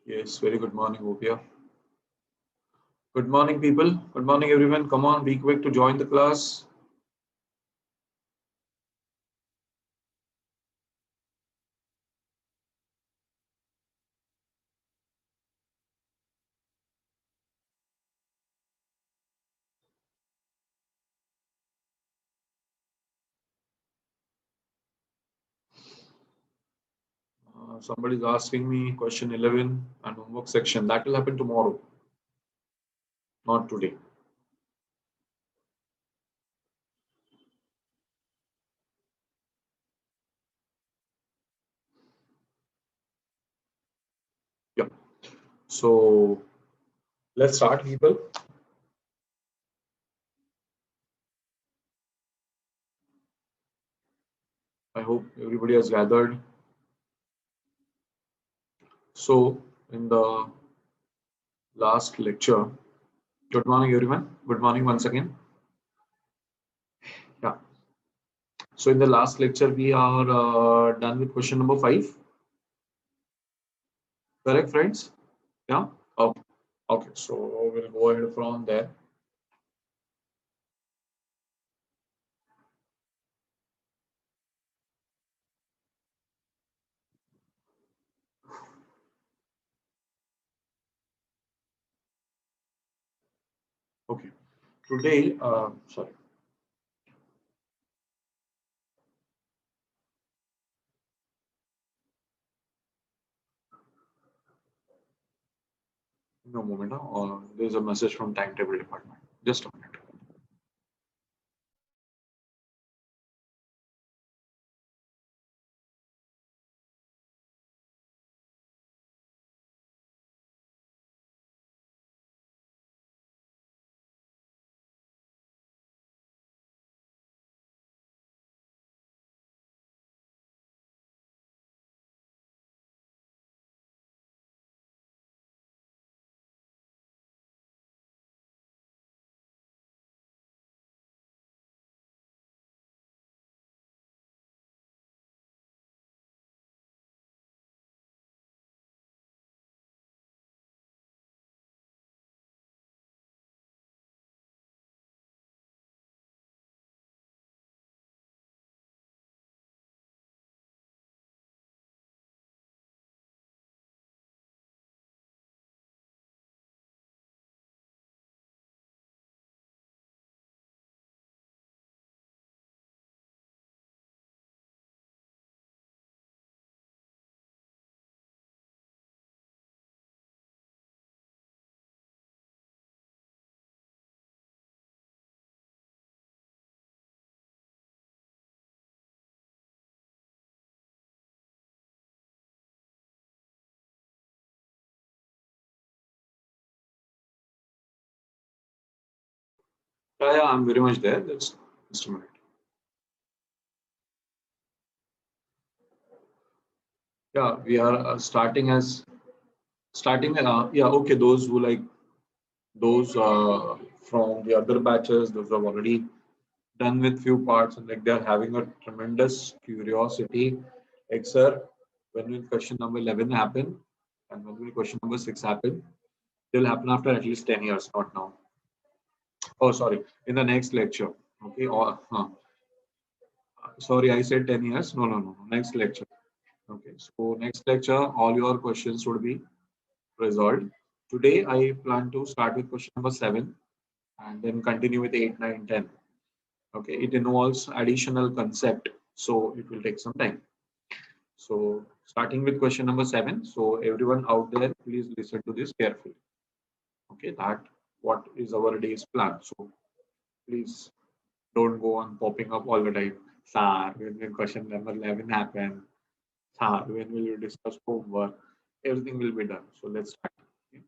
Yes, very good morning, Upia. Good morning, people. Good morning, everyone. Come on, be quick to join the class. Somebody's asking me question 11 and homework section. That will happen tomorrow, not today. Yeah. So let's start, people. I hope everybody has gathered. So in the last lecture, good morning, everyone. Good morning once again. Yeah. So in the last lecture, we are done with question number 5. Correct, friends? Yeah. Okay. Okay. So we'll go ahead from there. Okay. Today, sorry. No moment. There's a message from timetable department. Just a minute. Yeah, I'm very much there. Just a minute. Yeah, we are starting. Yeah, okay. Those who like those from the other batches, those who have already done with few parts and like they're having a tremendous curiosity. Like, sir, when will question number 11 happen? And when will question number 6 happen? They'll happen after at least 10 years, not now. Oh, sorry, in the next lecture. Okay, or sorry, I said 10 years. No, no, no, no. Next lecture. Okay, so next lecture, all your questions would be resolved. Today, I plan to start with question number 7 and then continue with 8, 9, 10. Okay, it involves additional concept, so it will take some time. So, starting with question number 7. So, everyone out there, please listen to this carefully. Okay, that what is our day's plan. So, please don't go on popping up all the time. Sir, when will question number 11 happen? Sir, when will you discuss homework? Everything will be done. So let's start. Okay.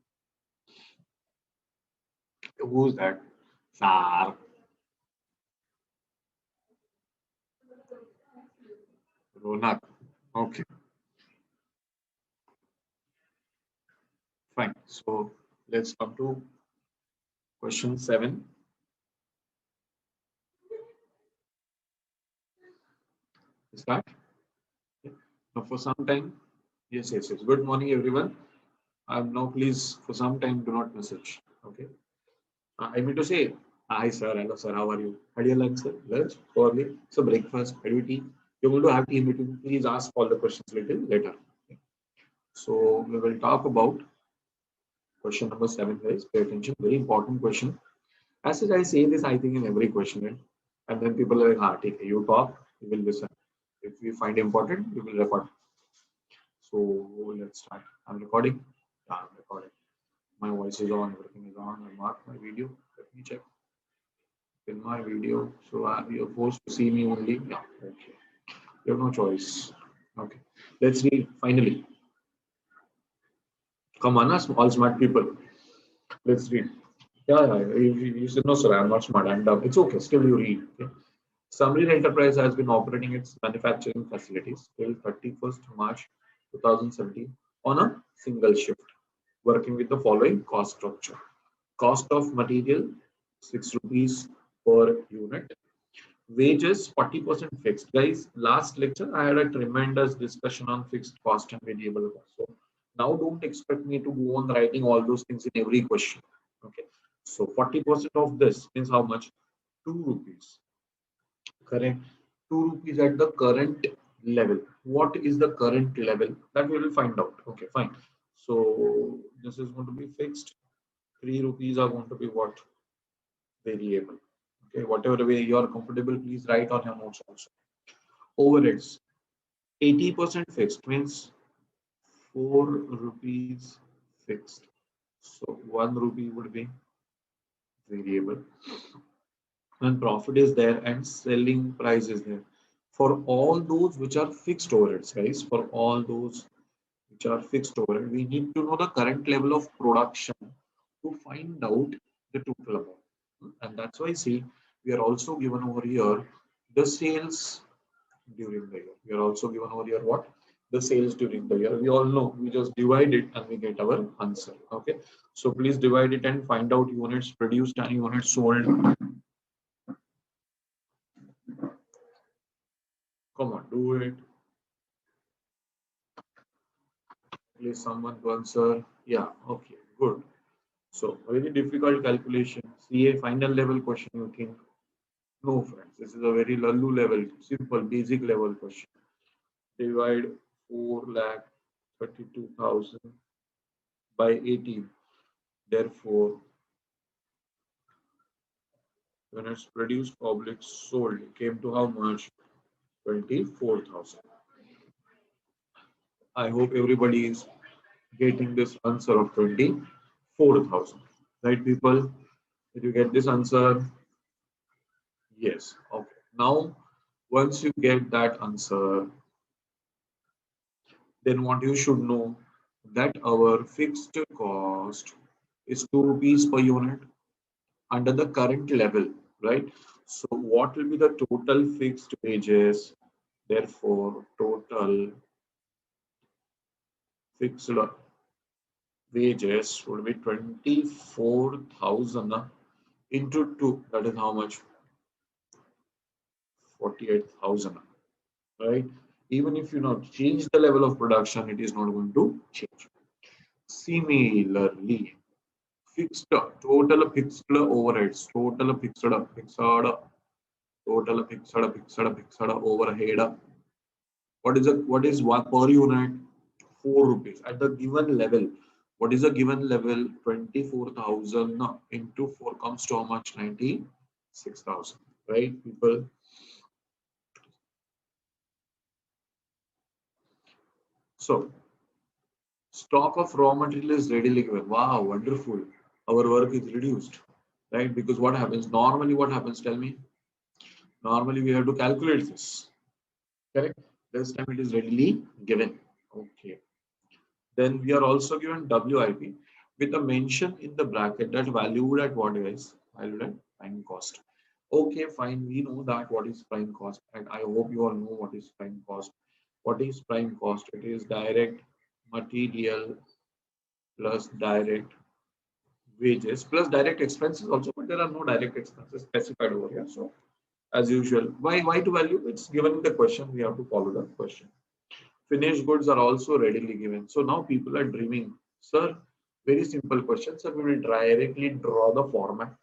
Who's that? Sir, Ronak. Okay, fine. So let's come to question 7. Start. Okay. Now for some time, yes, yes, yes. Good morning, everyone. I'm now, please, for some time, do not message. Okay. I mean to say, hi sir, hello sir, how are you? Had your lunch, sir? Lunch, probably. So breakfast, had you tea? You're going to have tea meeting. Please ask all the questions little later. Okay. So we will talk about question number 7, guys. Pay attention. Very important question. As such, I say this, I think, in every question, right? And then people are like, take you talk, we will listen. If we find important, we will record. So let's start. I'm recording. Yeah, I'm recording. My voice is on, everything is on. I mark my video. Let me check. In my video. So you're forced to see me only. Yeah, okay. You have no choice. Okay. Let's read finally. Come on, all smart people. Let's read. Yeah, yeah. You said no, sir. I'm not smart. I'm dumb. It's okay. Still, you read. Okay? Samrir Enterprise has been operating its manufacturing facilities till 31st March 2017 on a single shift, working with the following cost structure. Cost of material 6 rupees per unit. Wages 40% fixed. Guys, last lecture I had a tremendous discussion on fixed cost and variable cost. So now don't expect me to go on writing all those things in every question. Okay. So 40% of this means how much? 2 rupees. Correct. 2 rupees at the current level. What is the current level? That we will find out. Okay, fine. So this is going to be fixed. 3 rupees are going to be what? Variable. Okay, whatever way you are comfortable, please write on your notes also. Overheads. 80% fixed means 4 rupees fixed. So 1 rupee would be variable. When profit is there and selling price is there. For all those which are fixed overheads, guys, for all those which are fixed overhead, we need to know the current level of production to find out the total amount. And that's why I see we are also given over here the sales during the year. We are also given over here what? The sales during the year. We all know we just divide it and we get our answer. Okay. So please divide it and find out units produced and units sold. Come on, do it. Please someone to answer. Yeah, okay, good. So very difficult calculation. CA final level question you think? No friends, this is a very lallu level, simple basic level question. Divide 4,32,000 by 18. Therefore, when it's produced, public sold, it came to how much? 24,000. I hope everybody is getting this answer of 24,000. Right, people? Did you get this answer? Yes. Okay. Now, once you get that answer, then what you should know that our fixed cost is 2 rupees per unit under the current level, right? So what will be the total fixed wages? Therefore, total fixed wages would be 24,000 into 2. That is how much? 48,000, right? Even if you not change the level of production, it is not going to change. Similarly, fixed total fixed overheads, total fixed overhead. What is one per unit? 4 rupees at the given level. What is the given level? 24,000 into 4 comes to how much? 96,000. Right, people? So stock of raw material is readily given. Wow, wonderful. Our work is reduced, right? Because what happens? Normally, what happens? Tell me. Normally, we have to calculate this. Correct? This time it is readily given. Okay. Then we are also given WIP with a mention in the bracket that valued at what is valued at prime cost. Okay, fine. We know that what is prime cost, and I hope you all know what is prime cost. What is prime cost? It is direct material plus direct wages plus direct expenses also, but there are no direct expenses specified over here. So as usual, why to value? It's given in the question. We have to follow the question. Finished goods are also readily given. So now people are dreaming. Sir, very simple question. Sir, we will directly draw the format,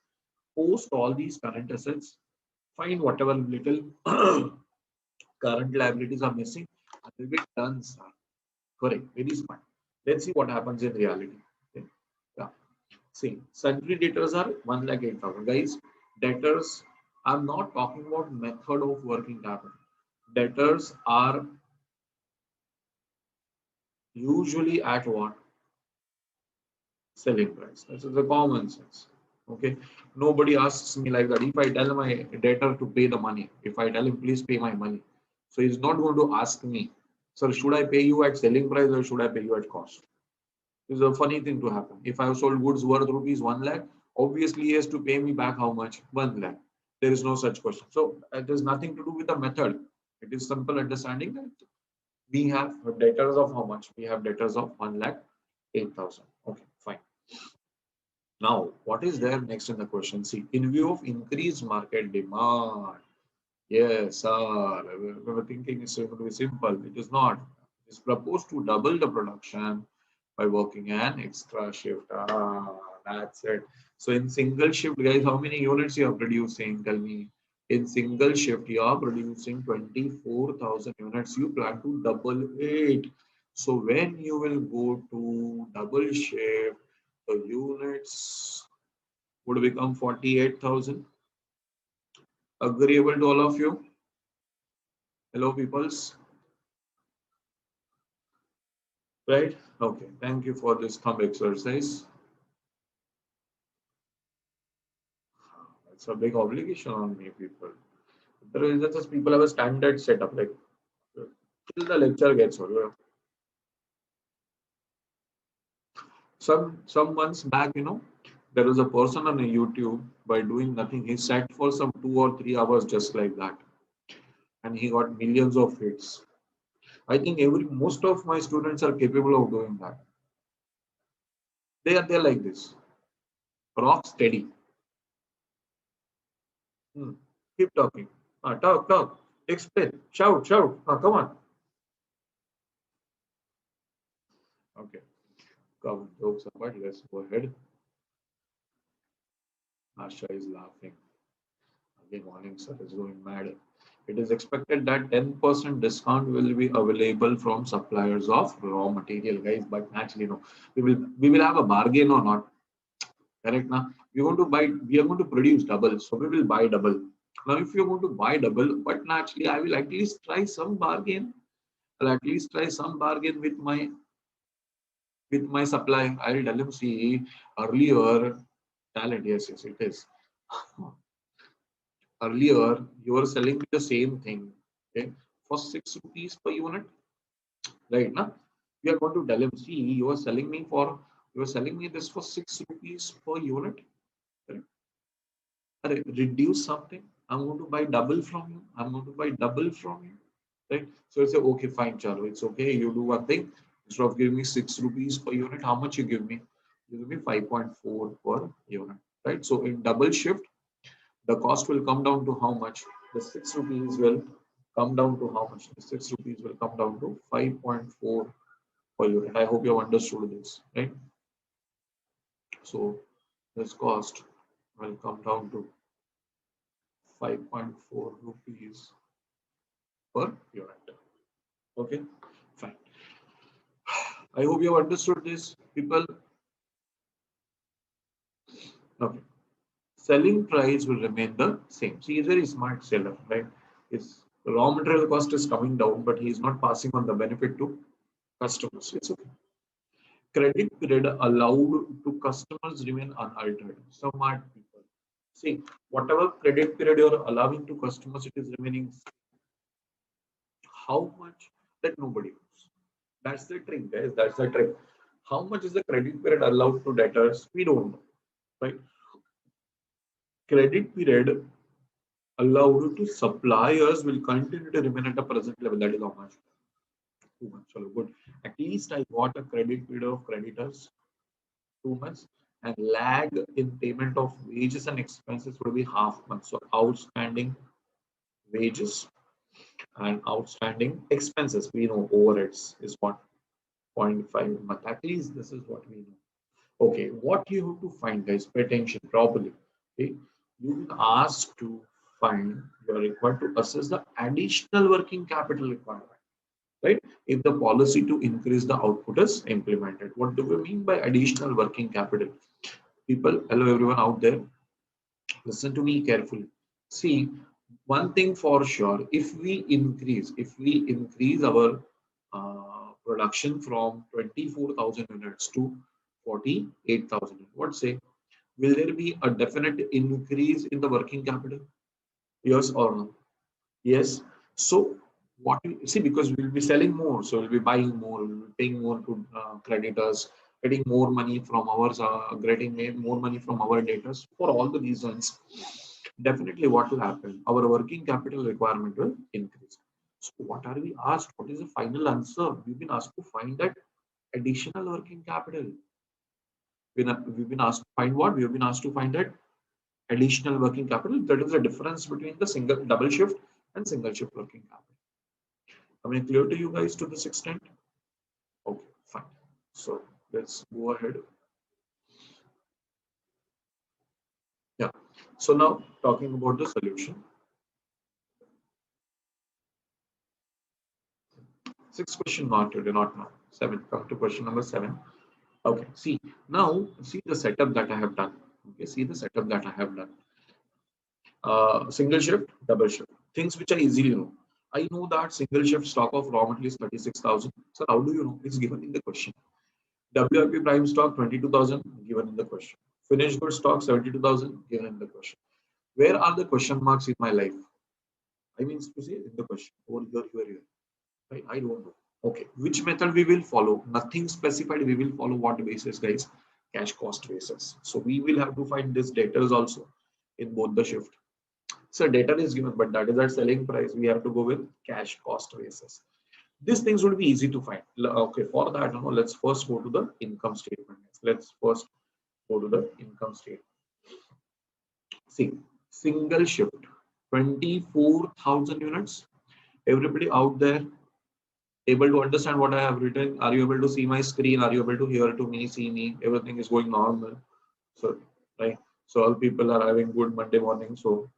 post all these current assets, find whatever little current liabilities are missing, and will be done, sir. Correct. Very smart. Let's see what happens in reality. Okay. Yeah. See, sundry debtors are 1,08,000. Guys, debtors, I'm not talking about method of working capital. Debtors are usually at what? Selling price. This is the common sense. Okay. Nobody asks me like that. If I tell my debtor to pay the money, if I tell him, please pay my money. So he's not going to ask me, sir, should I pay you at selling price or should I pay you at cost? This is a funny thing to happen. If I have sold goods worth rupees 1 lakh, obviously he has to pay me back how much? 1 lakh. There is no such question. So it has nothing to do with the method. It is simple understanding that we have debtors of how much? We have debtors of 1,08,000. Okay, fine. Now, what is there next in the question? See, in view of increased market demand, yes, sir, we were thinking it's going to be simple. It is not. It's proposed to double the production by working an extra shift. That's it. So in single shift, guys, how many units you are producing? Tell me. In single shift, you are producing 24,000 units. You plan to double it. So when you will go to double shift, the units would become 48,000. Agreeable to all of you? Hello, peoples. Right? Okay. Thank you for this thumb exercise. It's a big obligation on me, people. There is just people have a standard setup, like till the lecture gets over. Some months back, there was a person on a YouTube by doing nothing. He sat for some 2 or 3 hours just like that, and he got millions of hits. I think most of my students are capable of doing that. They're like this. Rock steady. Keep talking. Talk. Explain. Shout. Come on. Okay. Come, jokes apart. Let's go ahead. Asha is laughing. Again, morning sir is going mad. It is expected that 10% discount will be available from suppliers of raw material, guys. But actually, no. We will have a bargain or not. Correct now. We are going to produce double, so we will buy double. Now, if you're going to buy double, but naturally, I will at least try some bargain. I'll at least try some bargain with my supply. I'll tell him, see, earlier talent, yes, it is. Earlier, you were selling me the same thing, okay, for 6 rupees per unit, right? Now, we are going to tell him, see, you are selling me this for 6 rupees per unit, right? Reduce something. I'm going to buy double from you. I'm going to buy double from you. Right? So it's okay, fine, Chalo. It's okay. You do one thing. Instead of giving me 6 rupees per unit, how much you give me? You give me 5.4 per unit. Right? So in double shift, the cost will come down to how much? The 6 rupees will come down to how much? The 6 rupees will come down to 5.4 per unit. I hope you have understood this, right? So this cost will come down to 5.4 rupees per unit. Okay, fine. I hope you have understood this, people. Okay. Selling price will remain the same. See, he's a very smart seller, right? His raw material cost is coming down, but he is not passing on the benefit to customers. It's okay. Credit period allowed to customers remain unaltered. Smart people. See, whatever credit period you're allowing to customers, it is remaining. How much, that nobody knows. That's the trick, guys. That's the trick. How much is the credit period allowed to debtors? We don't know, right? Credit period allowed to suppliers will continue to remain at the present level. That is how much? 2 months. So good. At least I got a credit period of creditors 2 months, and lag in payment of wages and expenses will be half month. So outstanding wages and outstanding expenses, we know overheads is what? 0.5 month. At least this is what we know. Okay, what you have to find, guys, pay attention properly. Okay, you've been asked to find, you're required to assess the additional working capital requirement, right? If the policy to increase the output is implemented. What do we mean by additional working capital? People, hello everyone out there, listen to me carefully. See, one thing for sure, if we increase our production from 24,000 units to 48,000, what say? Will there be a definite increase in the working capital? Yes or no? Yes. So what you see, because we'll be selling more, so we'll be buying more, we'll be paying more to creditors, getting more money from ours, more money from our debtors. For all the reasons, definitely what will happen? Our working capital requirement will increase. So what are we asked? What is the final answer? We've been asked to find that additional working capital. We've been asked to find what? We've been asked to find that additional working capital. That is the difference between the double shift and single shift working capital. I mean, clear to you guys to this extent? Okay, fine. So let's go ahead. Yeah. So now talking about the solution. 6 question mark today, not now. 7. Come to question number 7. Okay. See now. See the setup that I have done. Okay. See the setup that I have done. Single shift, double shift. Things which I easily know. I know that single shift stock of raw material is 36,000. So how do you know? It's given in the question. WIP prime stock 22,000 given in the question. Finished goods stock 72,000 given in the question. Where are the question marks in my life? I mean to say in the question. Over here. Right? I don't know. Okay. Which method we will follow? Nothing specified. We will follow what basis, guys? Cash cost basis. So we will have to find this debtors also in both the shift. So data is given, but that is our selling price. We have to go with cash cost basis. These things would be easy to find. Okay, for that, let's first go to the income statement. Let's first go to the income statement. See, single shift, 24,000 units. Everybody out there able to understand what I have written? Are you able to see my screen? Are you able to hear to me, see me? Everything is going normal. So, right. So all people are having good Monday morning. So,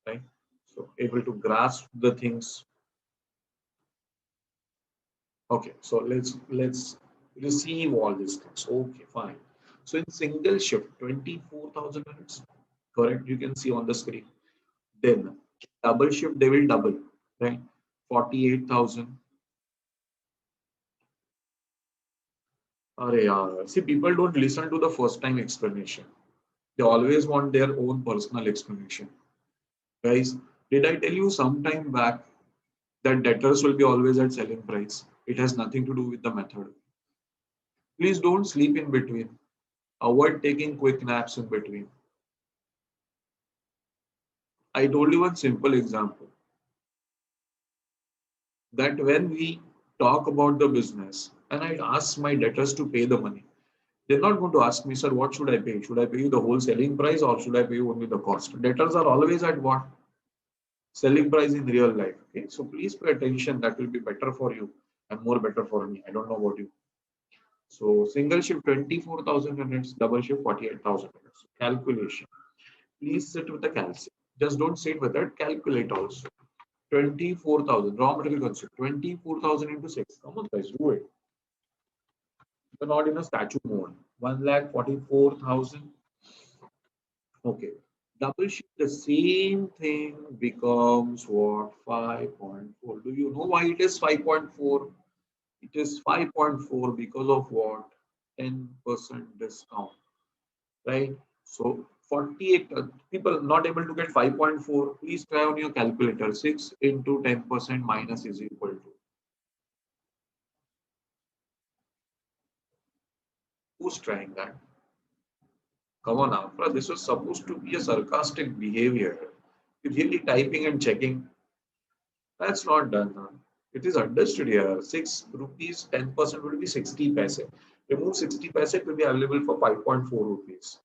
right. So able to grasp the things. Okay, so let's receive all these things. Okay, fine. So in single shift, 24,000 units, correct? You can see on the screen. Then double shift, they will double, right? 48,000. See, people don't listen to the first time explanation. They always want their own personal explanation. Guys, did I tell you some time back that debtors will be always at selling price? It has nothing to do with the method. Please don't sleep in between. Avoid taking quick naps in between. I told you one simple example that when we talk about the business and I ask my debtors to pay the money, they're not going to ask me, sir, what should I pay? Should I pay you the whole selling price or should I pay you only the cost? Debtors are always at what? Selling price in real life. Okay, so please pay attention. That will be better for you and more better for me. I don't know about you. So single shift 24,000 units, double shift 48,000 units. Calculation. Please sit with the calculation. Just don't sit with it. Calculate also. 24,000 raw material consumed. 24,000 into 6. Come on, guys, do it. You're not in a statue mode. 1,44,000. Okay. Double shift, the same thing becomes what? 5.4. Do you know why it is 5.4? It is 5.4 because of what? 10% discount, right? So 48 people not able to get 5.4. Please try on your calculator. 6 into 10% minus is equal to. Who's trying that? Come on, Afra. This was supposed to be a sarcastic behavior. You're really typing and checking. That's not done. Huh? It is understood here. 6 rupees, 10% will be 60 paise. Remove 60 paise, it will be available for 5.4 rupees.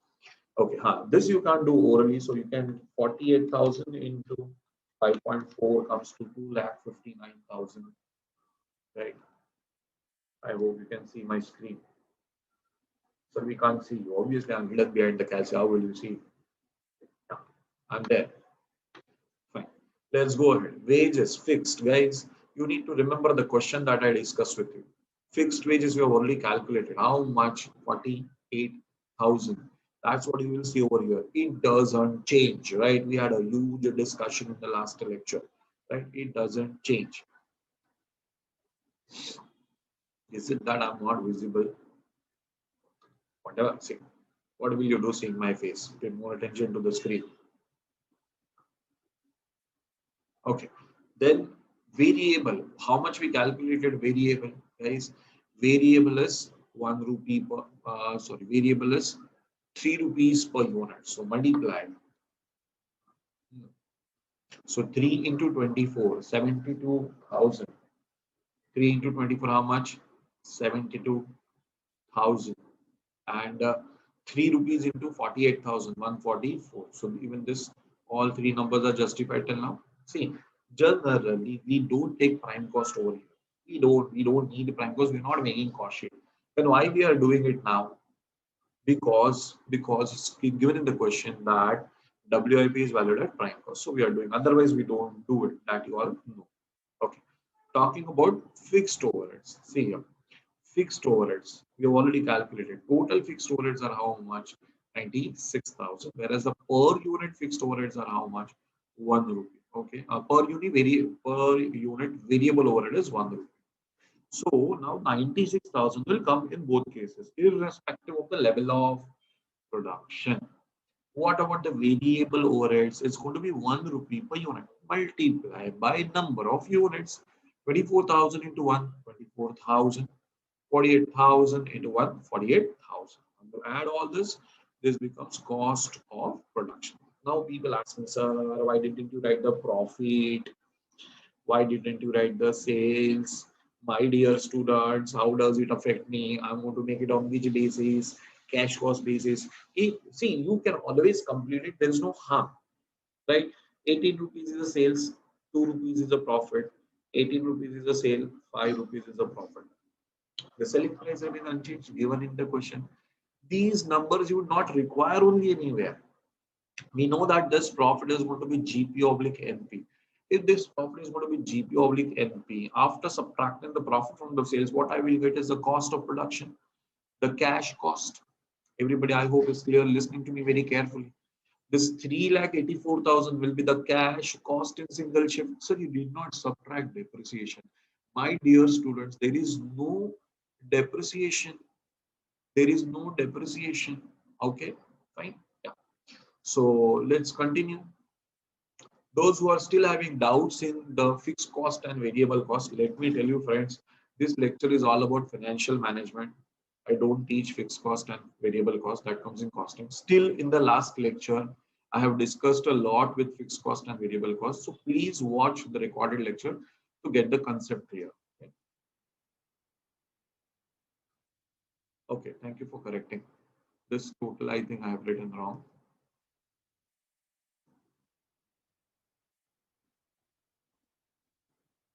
Okay, this you can't do orally, so you can 48,000 into 5.4 comes to 2,59,000, right? I hope you can see my screen. So we can't see you. Obviously, I'm hidden behind the calci. How will you see? Yeah, I'm there. Fine. Let's go ahead. Wages fixed, guys. You need to remember the question that I discussed with you. Fixed wages we have already calculated. How much? 48,000. That's what you will see over here. It doesn't change, right? We had a huge discussion in the last lecture, right? It doesn't change. Is it that I'm not visible? Whatever. See, what will you do seeing my face? Pay more attention to the screen. Okay. Then variable. How much we calculated variable, guys? Variable is 1 rupee per. Variable is 3 rupees per unit. So multiply. So 3 into 24, 72,000. 3 into 24, how much? 72,000. And 3 rupees into 48,000, 144. So even this, all three numbers are justified till now. See, generally we don't take prime cost over here. We don't need prime cost. We're not making cost sheet. Then why we are doing it now? Because it's given in the question that WIP is valued at prime cost. So we are doing. Otherwise, we don't do it. That you all know. Okay. Talking about fixed overheads. See here. Fixed overheads, we have already calculated. Total fixed overheads are how much? 96,000. Whereas the per unit fixed overheads are how much? 1 rupee. Okay. Per unit variable overhead is 1 rupee. So now 96,000 will come in both cases, irrespective of the level of production. What about the variable overheads? It's going to be 1 rupee per unit. Multiply by number of units. 24,000 into 1, 24,000. 48,000 into 1, 48,000. To add all this, this becomes cost of production. Now people ask me, sir, why didn't you write the profit? Why didn't you write the sales? My dear students, how does it affect me? I'm going to make it on which basis? Cash cost basis. See, you can always complete it. There's no harm, right? 18 rupees is a sales, 2 rupees is a profit, 18 rupees is a sale, 5 rupees is a profit. The selling price remains unchanged given in the question. These numbers you would not require only anywhere. We know that this profit is going to be GP oblique NP. If this profit is going to be GP oblique NP, after subtracting the profit from the sales, what I will get is the cost of production, the cash cost. Everybody, I hope is clear, listening to me very carefully. This 3,84,000 will be the cash cost in single shift. So you did not subtract depreciation. My dear students, there is no depreciation. There is no depreciation. Okay, fine. Yeah. So let's continue. Those who are still having doubts in the fixed cost and variable cost, let me tell you, friends, this lecture is all about financial management. I don't teach fixed cost and variable cost, that comes in costing. Still, in the last lecture, I have discussed a lot with fixed cost and variable cost. So please watch the recorded lecture to get the concept clear. Okay, okay, thank you for correcting. This total, I think I have written wrong.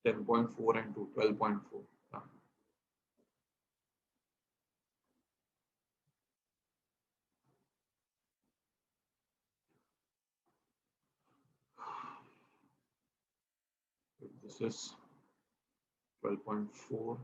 10.4 and 12.4. Yeah. This is 12.4.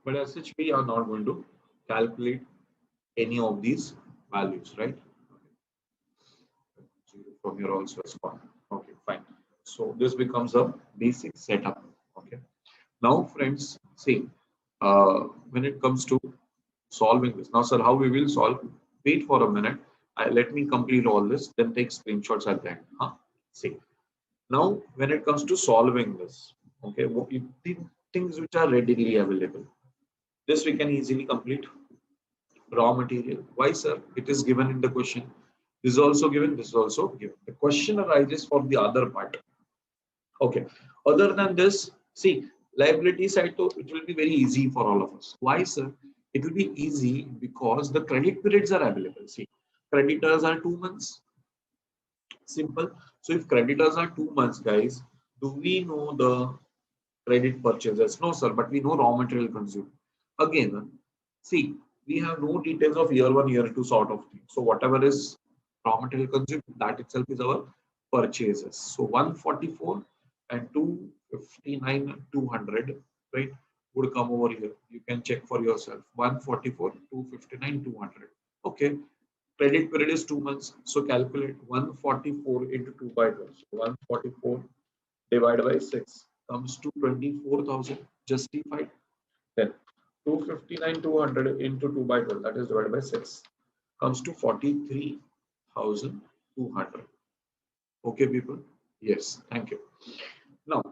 But as such, we are not going to calculate any of these values, right? From here also is fine. Okay, fine. So this becomes a basic setup. Okay. Now, friends, see, when it comes to solving this. Now, sir, how we will solve? Wait for a minute. Let me complete all this, then take screenshots at the end. Huh? See, now when it comes to solving this, okay, the things which are readily available, this we can easily complete. Raw material. Why, sir? It is given in the question. This is also given. This is also given. The question arises for the other part. Okay. Other than this, see, liability side, though, it will be very easy for all of us. Why, sir? It will be easy because the credit periods are available. See, creditors are 2 months. Simple. So if creditors are 2 months, guys, do we know the credit purchases? No, sir, but we know raw material consumed. Again, see, we have no details of year one, year two sort of thing. So whatever is raw material consumed, that itself is our purchases. So 144 and 259, 200, right, would come over here. You can check for yourself. 144, 259, 200. Okay. Credit period is 2 months. So calculate 144 into 2 by 12. So 144 divided by 6 comes to 24,000. Justified. Then 259 200 into 2 by 12, that is divided by 6, comes to 43,200. Okay, people? Yes, thank you. Now,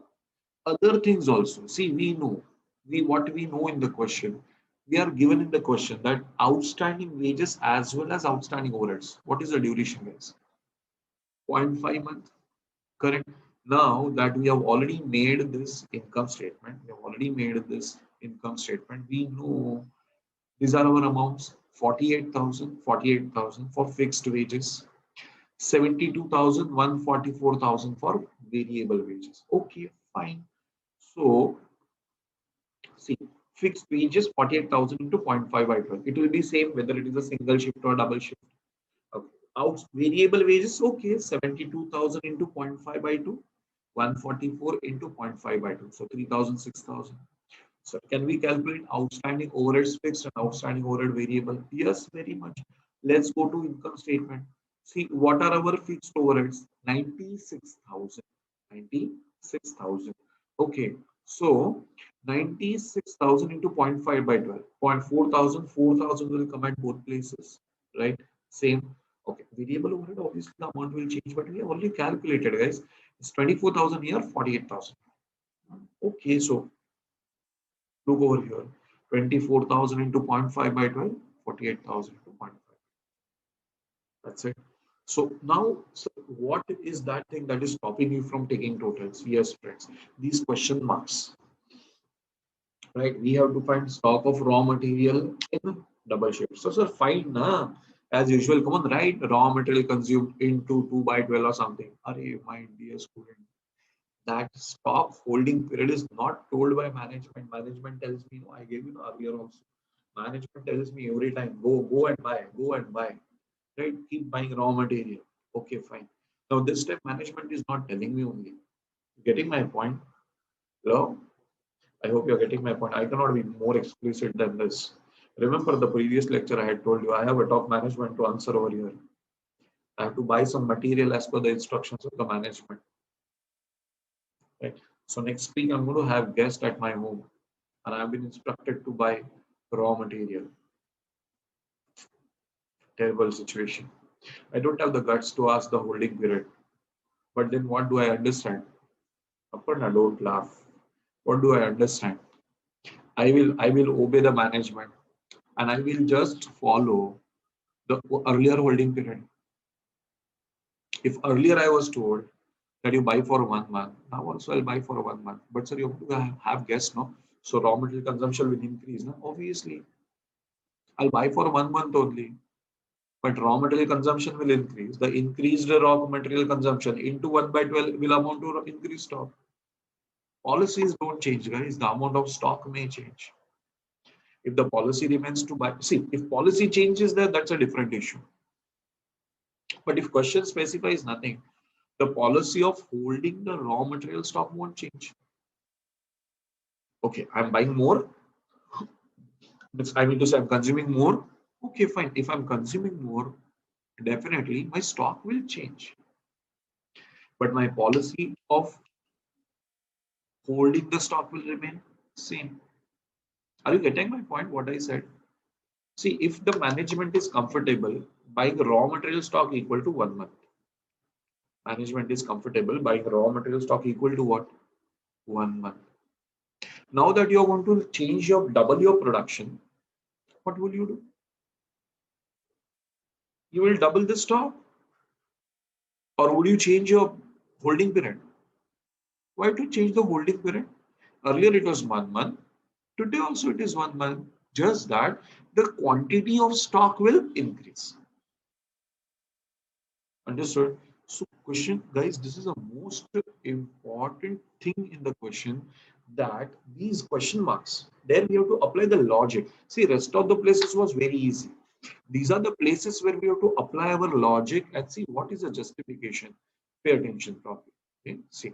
other things also. See, we know, what we know in the question, we are given in the question that outstanding wages as well as outstanding overheads. What is the duration, guys? 0.5 month. Correct. Now that we have already made this income statement, we know these are our amounts: 48,000 for fixed wages, 72,000, 144,000 for variable wages. Okay, fine. So, see, fixed wages 48,000 into 0.5 by 12. It will be same whether it is a single shift or double shift. Okay. Out variable wages, okay, 72,000 into 0.5 by 2. 144 into 0.5 by 2. So 3,000, 6,000. So can we calculate outstanding overheads fixed and outstanding overhead variable? Yes, very much. Let's go to income statement. See, what are our fixed overheads? 96,000. 96,000. Okay. So 96,000 into 0.5 by 12. 0.4,000, 4,000 will come at both places. Right? Same. Okay. Variable overhead, obviously the amount will change, but we have already calculated, guys. It's 24,000 here, 48,000. Okay, so look over here. 24,000 into 0.5 by 12, 48,000 into 0.5. That's it. So now, so what is that thing that is stopping you from taking totals? Yes, friends, these question marks. Right? We have to find stock of raw material in double shift. So, sir, fine, na? As usual, come on, right? Raw material consumed into 2 by 12 or something. Arey, my dear student, that stock holding period is not told by management. Management tells me, no, I gave you earlier also. Management tells me every time, go and buy, right? Keep buying raw material. Okay, fine. Now this time management is not telling me only. Getting my point? Hello? I hope you're getting my point. I cannot be more explicit than this. Remember the previous lecture I had told you, I have a top management to answer over here. I have to buy some material as per the instructions of the management. Right. So next week I'm going to have guests at my home, and I've been instructed to buy raw material. Terrible situation. I don't have the guts to ask the holding period. But then what do I understand? Aparna, don't laugh. What do I understand? I will obey the management, and I will just follow the earlier holding period. If earlier I was told that you buy for 1 month, now also I'll buy for 1 month. But sir, you have to have guests, no? So raw material consumption will increase, no? Obviously, I'll buy for 1 month only. But raw material consumption will increase. The increased raw material consumption into 1 by 12 will amount to increased stock. Policies don't change, guys. The amount of stock may change. If the policy remains to buy, see, if policy changes there, that's a different issue. But if question specifies nothing, the policy of holding the raw material stock won't change. Okay, I'm buying more. I mean to say I'm consuming more. Okay, fine. If I'm consuming more, definitely my stock will change. But my policy of holding the stock will remain same. Are you getting my point? What I said? See, if the management is comfortable buying raw material stock equal to 1 month, management is comfortable buying raw material stock equal to what? 1 month. Now that you are going to change your double your production, what will you do? You will double the stock, or would you change your holding period? Why to change the holding period? Earlier it was 1 month. Today also it is 1 month. Just that the quantity of stock will increase. Understood? So question, guys, this is a most important thing in the question, that these question marks, there we have to apply the logic. See, rest of the places was very easy. These are the places where we have to apply our logic and see what is the justification. Pay attention properly. Okay, see.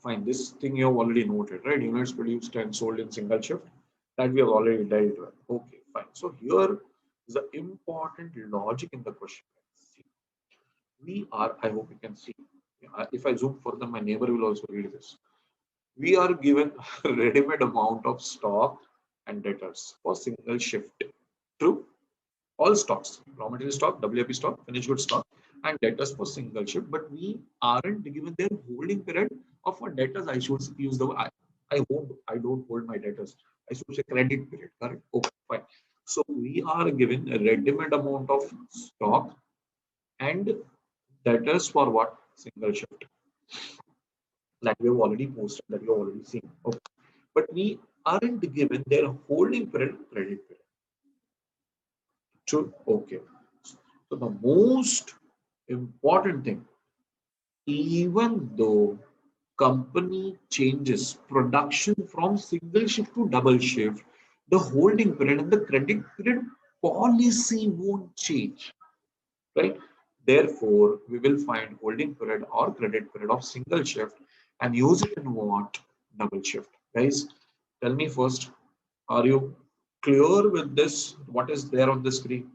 Fine, this thing you have already noted, right? Units produced and sold in single shift. That we have already dealt with. Okay, fine. So here is the important logic in the question. See, we are, I hope you can see. If I zoom further, my neighbor will also read this. We are given a ready-made amount of stock and debtors for single shift. True? All stocks, raw material stock, WIP stock, finished goods stock, and debtors for single shift, but we aren't given their holding period of our debtors. I should use the I don't hold my debtors. I should say credit period, correct? Okay, fine. So we are given a ready-made amount of stock and debtors for what? Single shift. That we have already posted, that you have already seen. Okay. But we aren't given their holding period, credit period. True? Okay. So the most important thing, even though company changes production from single shift to double shift, the holding period and the credit period policy won't change, right? Therefore, we will find holding period or credit period of single shift and use it in what? Double shift. Guys, tell me first, are you clear with this? What is there on the screen?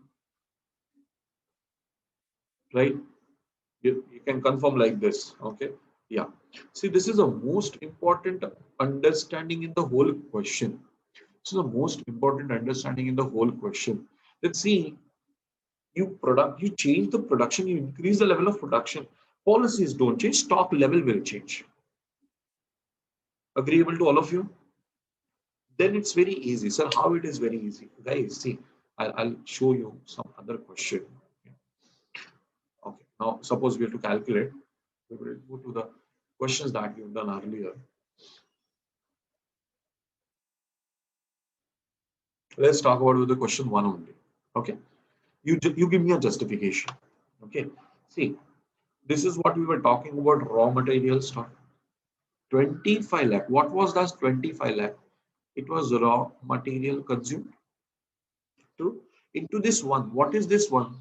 Right? You can confirm like this. Okay. Yeah. See, this is a most important understanding in the whole question. This is the most important understanding in the whole question. Let's see, you change the production, you increase the level of production. Policies don't change, stock level will change. Agreeable to all of you? Then it's very easy. Sir, how it is very easy? Guys, see, I'll show you some other question. Okay. Now, suppose we have to calculate. We will go to the questions that you've done earlier. Let's talk about with the question 1 only. Okay. You give me a justification. Okay. See, this is what we were talking about, raw material stock. 25 lakh. What was that 25 lakh? It was raw material consumed. True. Into this one, what is this one?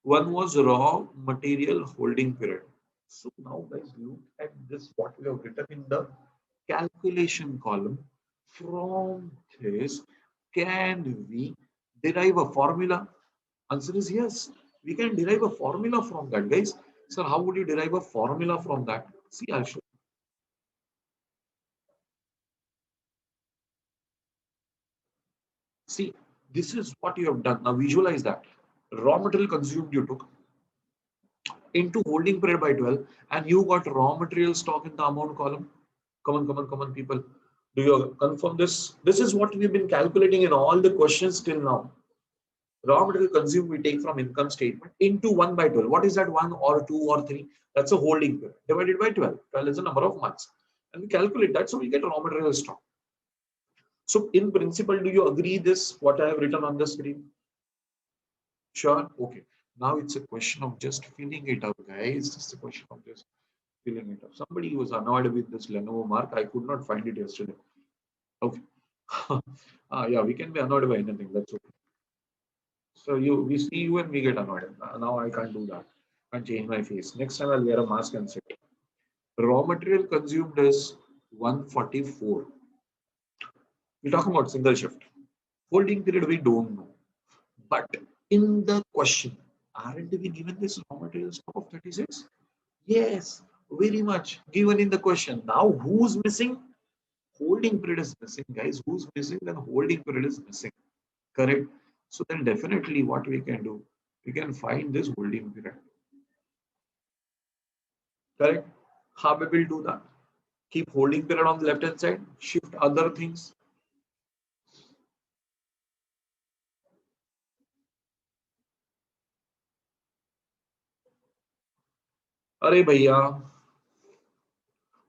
One was raw material holding period. So now guys, look at this, what we have written in the calculation column. From this, can we derive a formula? Answer is yes. We can derive a formula from that, guys. Sir, how would you derive a formula from that? See, I'll show. See, this is what you have done. Now visualize that. Raw material consumed you took into holding period by 12, and you got raw material stock in the amount column. Come on, people. Do you confirm this? This is what we've been calculating in all the questions till now. Raw material consumed we take from income statement into 1 by 12. What is that? 1 or 2 or 3? That's a holding period divided by 12. 12 is the number of months. And we calculate that, so we get raw material stock. So in principle, do you agree this, what I have written on the screen? Sure. Okay. Now it's a question of just filling it up, guys. It's a question of just filling it up. Somebody was annoyed with this Lenovo mark. I could not find it yesterday. Okay. Yeah, we can be annoyed by anything. That's okay. So we see you and we get annoyed. Now I can't do that. Can't change my face. Next time I'll wear a mask and sit. Raw material consumed is 144. We're talking about single shift. Holding period we don't know. But in the question, aren't we given this raw material stock of 36? Yes, very much given in the question. Now who's missing? Holding period is missing, guys. Who's missing? Then holding period is missing. Correct. So then definitely what we can do, we can find this holding period. Correct. How we will do that? Keep holding period on the left hand side, shift other things. Arey bhaiya,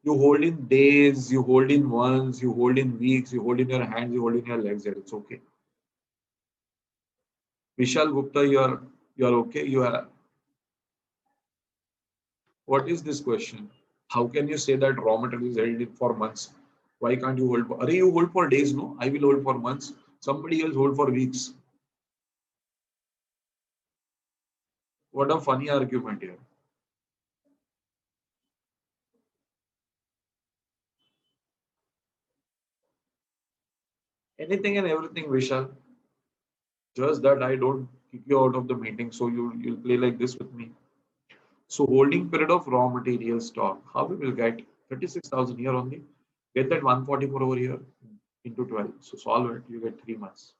you hold in days, you hold in months, you hold in weeks, you hold in your hands, you hold in your legs. It's okay. Vishal Gupta, you are okay. You are. What is this question? How can you say that raw material is held in for months? Why can't you hold for? Arey, you hold for days, no? I will hold for months. Somebody else hold for weeks. What a funny argument here. Anything and everything, Vishal. Just that I don't kick you out of the meeting, so you'll play like this with me. So holding period of raw material stock. How we will get 36,000 here only? Get that 144 over here into 12. So solve it. You get 3 months,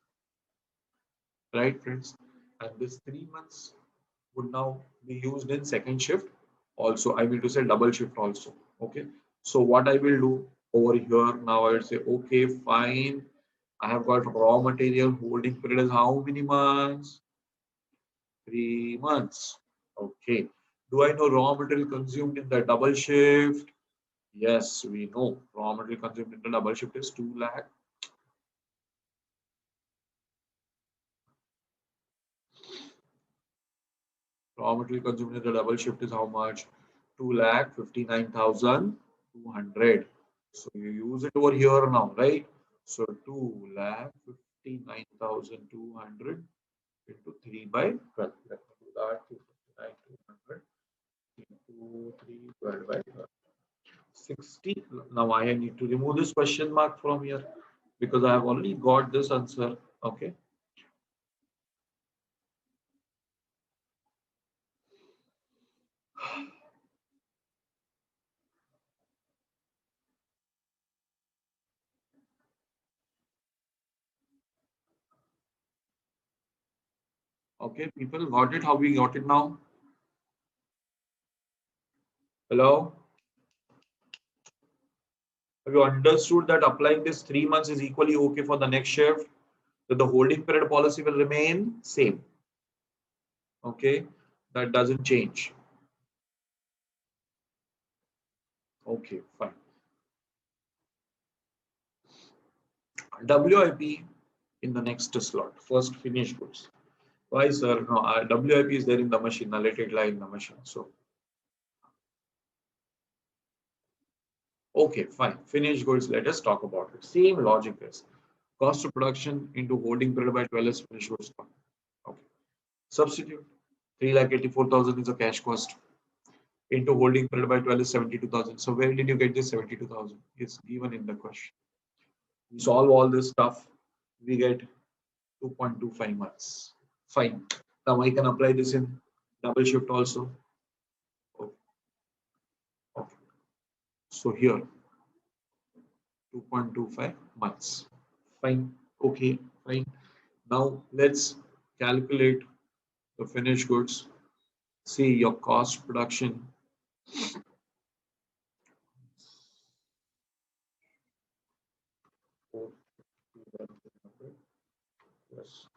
right, friends? And this 3 months would now be used in second shift. Also, I will to say double shift also. Okay. So what I will do over here now, I will say, okay, fine. I have got raw material holding period is how many months? 3 months. Okay. Do I know raw material consumed in the double shift? Yes, we know raw material consumed in the double shift is 2 lakh. Raw material consumed in the double shift is how much? 2,59,200. So you use it over here now, right? So 2,59,200 into 3 by 12. Let me do that. 259,200 into 3 divided by 12. 60. Now I need to remove this question mark from here because I have already got this answer. Okay. Okay, people got it. How we got it now? Hello? Have you understood that applying this 3 months is equally okay for the next shift? That the holding period policy will remain same. Okay, that doesn't change. Okay, fine. WIP in the next slot. First finished goods. Why, sir? No, WIP is there in the machine. Let it lie in the machine. So, okay, fine. Finished goods. Let us talk about it. Same logic is cost of production into holding period by 12 is finished goods. Okay. Substitute 3,84,000 is a cash cost into holding period by 12 is 72,000. So where did you get this 72,000? It's given in the question. We solve all this stuff. We get 2.25 months. Fine. Now I can apply this in double shift also. Okay. Okay. So here 2.25 months. Fine. Okay. Fine. Now let's calculate the finished goods. See your cost production. Plus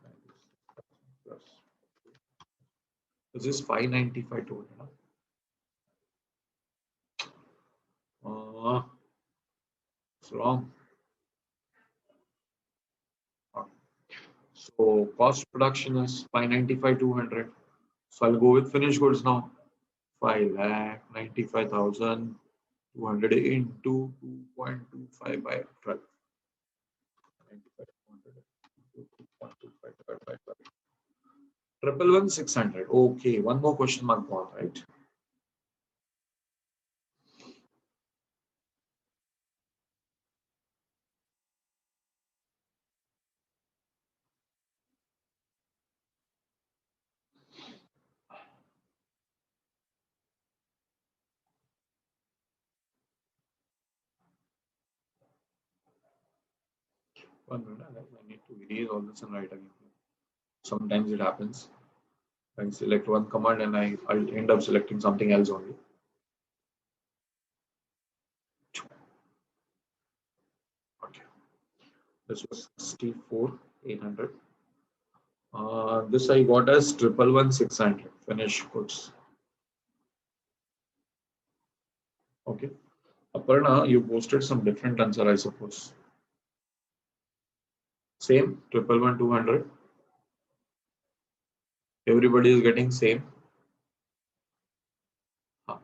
plus. This is 595 total. It's wrong. So cost production is 595 200. So I'll go with finished goods now. 5,95,200 into 2.25 by 12. 2.25 divided by 12. 1,11600. Okay, one more question mark gone, right? 1 minute, I need to erase all this and write again. Sometimes it happens. I select one command and I'll end up selecting something else only. Okay, this was 64,800. This I got as 111,600 finished goods. Okay, Aparna, you posted some different answer, I suppose. Same 111,200. Everybody is getting same. So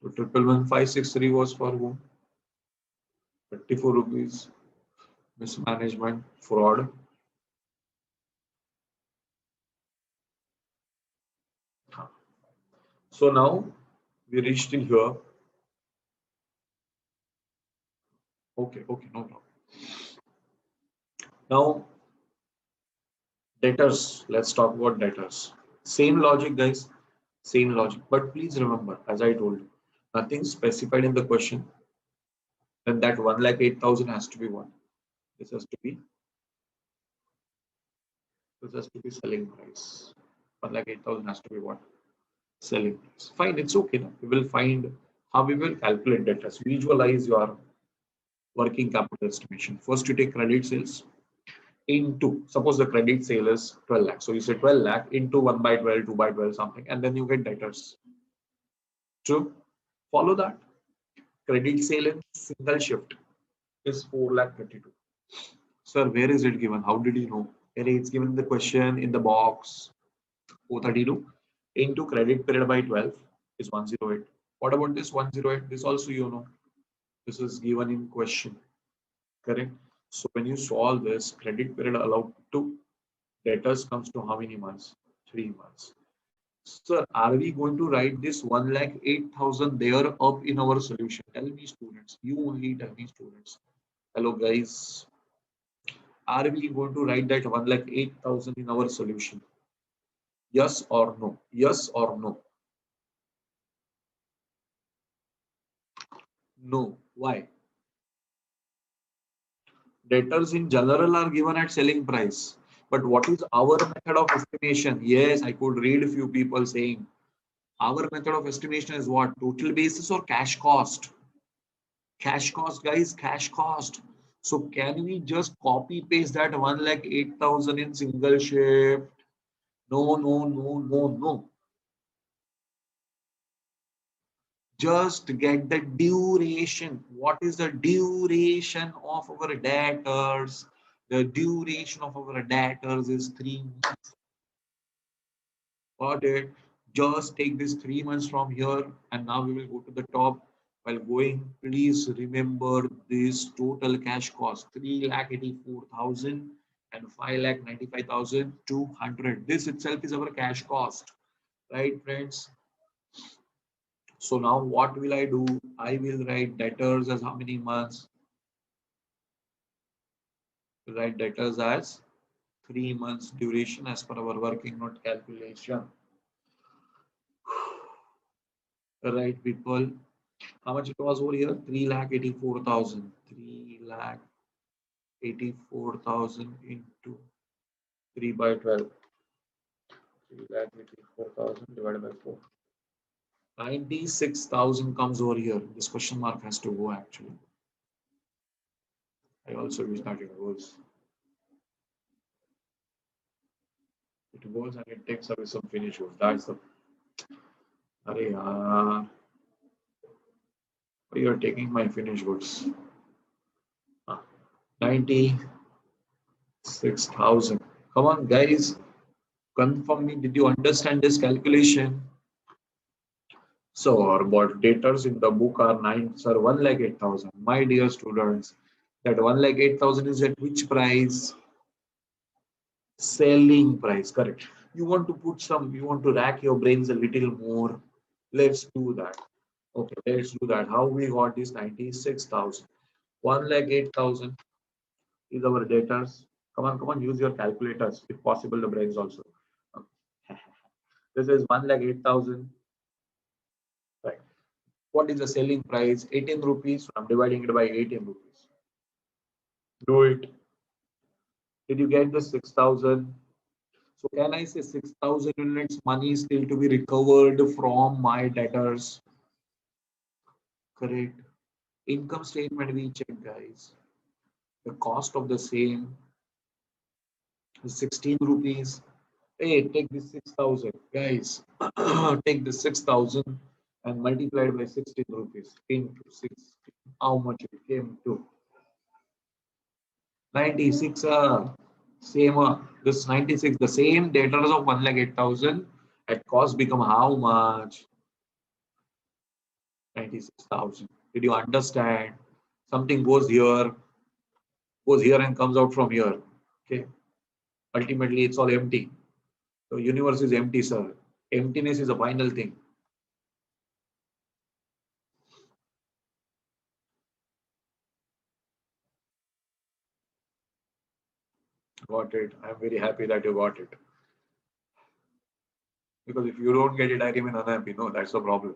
111,563 was for whom? 34 rupees. Mismanagement, fraud. So now we reached in here. Okay, no problem. Now debtors. Let's talk about debtors. Same logic, guys. Same logic. But please remember, as I told you, nothing specified in the question. Then that 1,08,000 has to be what? This has to be selling price. 1,08,000 has to be what? Selling price. Fine, it's okay. No? We will find how we will calculate debtors. Visualize your working capital estimation. First, you take credit sales into, suppose the credit sale is 12 lakh. So you say 12 lakh into 1 by 12, 2 by 12, something, and then you get debtors. True. Follow that. Credit sale in single shift is 4,32,000. Sir, where is it given? How did you know? It's given the question in the box. 432 into credit period by 12 is 108. What about this 108? This also you know. This is given in question. Correct? So when you solve this, credit period allowed to debtors comes to how many months? 3 months. Sir, are we going to write this 1,08,000 there up in our solution? Tell me, students. You only tell me, students. Hello, guys. Are we going to write that 1,08,000 in our solution? Yes or no? Yes or no? No. Why? Debtors in general are given at selling price. But what is our method of estimation? Yes, I could read a few people saying our method of estimation is what? Total basis or cash cost? Cash cost, guys, cash cost. So can we just copy paste that 1,08,000 in single shift? No, no, no, no, no. Just get the duration. What is the duration of our debtors? The duration of our debtors is 3 months. Got it? Just take this 3 months from here, and now we will go to the top. While going, please remember this total cash cost 3,84,000 and 5,95,200. This itself is our cash cost, right, friends? So now what will I do? I will write debtors as how many months? Write debtors as 3 months duration as per our working note calculation. Right, people. How much it was over here? 3,84,000. 3,84,000 into 3 by 12. 3,84,000 divided by 4. 96,000 comes over here. This question mark has to go actually. I also wish that it goes. It goes and it takes away some finish goods. That's the. You're taking my finish goods. 96,000. Come on, guys. Confirm me. Did you understand this calculation? So our debtors in the book are 9, sir, 1,08,000. My dear students, that 1,08,000 is at which price? Selling price, correct. You want to put some, you want to rack your brains a little more. Let's do that. Okay, let's do that. How we got this 96,000? 1,08,000 is our debtors. Come on, use your calculators. If possible, the brains also. Okay. This is 1,08,000. Right. What is the selling price? 18 rupees. So I'm dividing it by 18 rupees. Do it. Did you get the 6,000? So can I say 6,000 units money is still to be recovered from my debtors? Correct. Income statement we check, guys. The cost of the same is 16 rupees. Hey, take this 6,000, guys. Take this 6,000 and multiply it by 16 rupees into 16. How much it came to? 96. Same. This 96. The same debtors of 1,08,000 at cost become how much? 96,000. Did you understand? Something goes here and comes out from here. Okay. Ultimately, it's all empty. The universe is empty, sir. Emptiness is a final thing. Got it. I'm very happy that you got it. Because if you don't get it, I remain unhappy. No, that's the problem.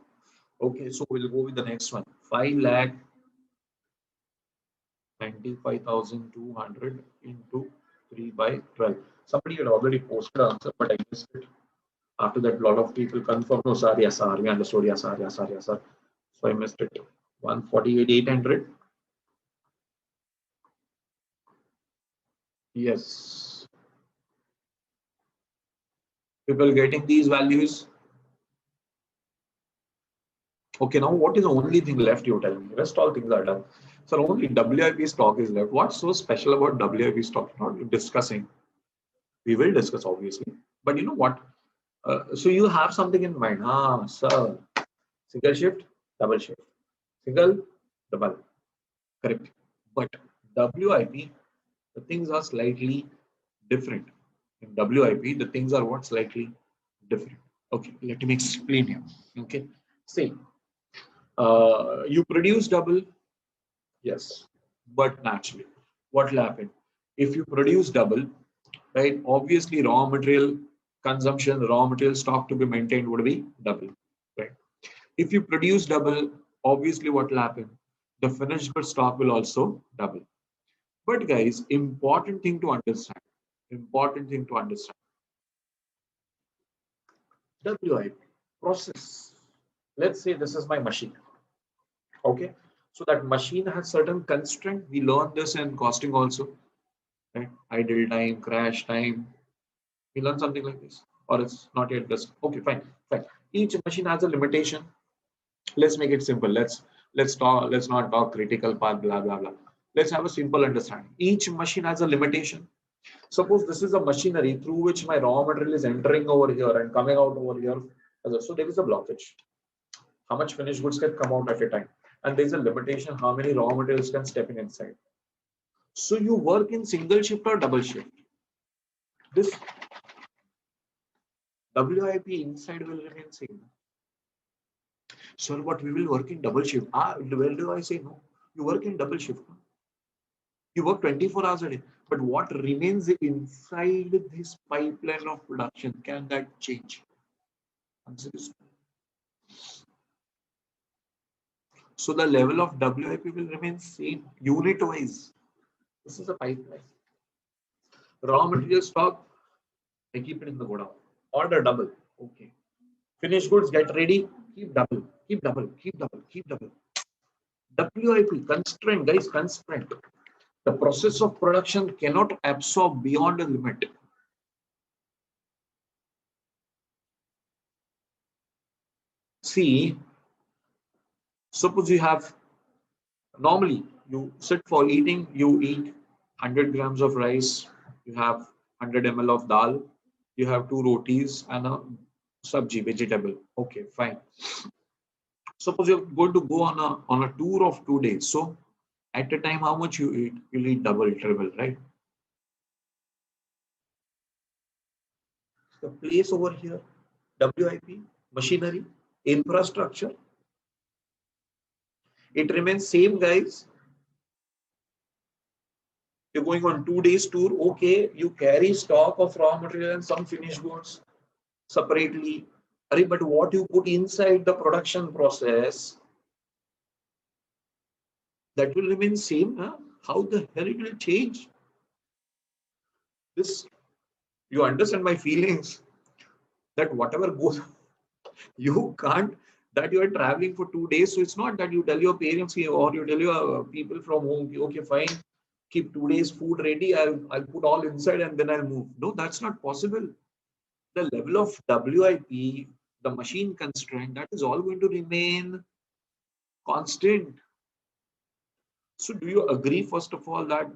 Okay, so we'll go with the next one. 5,95,200 into 3 by 12. Somebody had already posted the answer, but I missed it. After that, a lot of people confirmed, no, sir, yes, sir, we understood, yes, sir, yes, sir, yes, sir. So I missed it. 148,800. Yes. People getting these values. Okay, now what is the only thing left, you tell me? Rest all things are done. So only WIP stock is left. What's so special about WIP stock? Not discussing. We will discuss, obviously. But you know what? So you have something in mind. Ah, sir. Single shift, double shift. Single, double. Correct. But WIP, the things are slightly different. In WIP, the things are what? Slightly different. Okay, let me explain here. Okay. See, you produce double, yes, but naturally, what will happen? If you produce double, right, obviously raw material consumption, raw material stock to be maintained would be double, right? If you produce double, obviously what will happen? The finished good stock will also double. But guys, important thing to understand, WIP process. Let's say this is my machine. Okay. So that machine has certain constraint. We learn this in costing also, right? Idle time, crash time. We learn something like this, or it's not yet this. Okay, fine, fine. Each machine has a limitation. Let's make it simple. Let's talk. Let's not talk critical part. Blah blah blah. Let's have a simple understanding. Each machine has a limitation. Suppose this is a machinery through which my raw material is entering over here and coming out over here. So there is a blockage. How much finished goods can come out at a time? And there's a limitation how many raw materials can step in inside. So you work in single shift or double shift. This WIP inside will remain same. Sir, but we will work in double shift. Where do I say no? You work in double shift. You work 24 hours a day. But what remains inside this pipeline of production, can that change? Answer is no. So the level of WIP will remain same unit wise. This is a pipeline. Raw material stock, I keep it in the godown. Order double. Okay. Finished goods, get ready. Keep double. Keep double. Keep double. Keep double. WIP, constraint, guys, constraint. The process of production cannot absorb beyond a limit. See, suppose you have, normally you sit for eating, you eat 100 grams of rice, you have 100 ml of dal, you have 2 rotis and a sabji, vegetable. Okay, fine. Suppose you're going to go on a tour of 2 days. So at a time, how much you eat? You'll eat double, triple, right? The place over here, WIP, machinery, infrastructure, it remains same, guys. You're going on 2 days tour. Okay, you carry stock of raw material and some finished goods separately. But what you put inside the production process, that will remain same. Huh? How the hell it will change? This, you understand my feelings that whatever goes, you can't, that you are traveling for 2 days. So it's not that you tell your parents here or you tell your people from home, okay, fine, keep 2 days food ready. I'll put all inside and then I'll move. No, that's not possible. The level of WIP, the machine constraint, that is all going to remain constant. So do you agree, first of all, that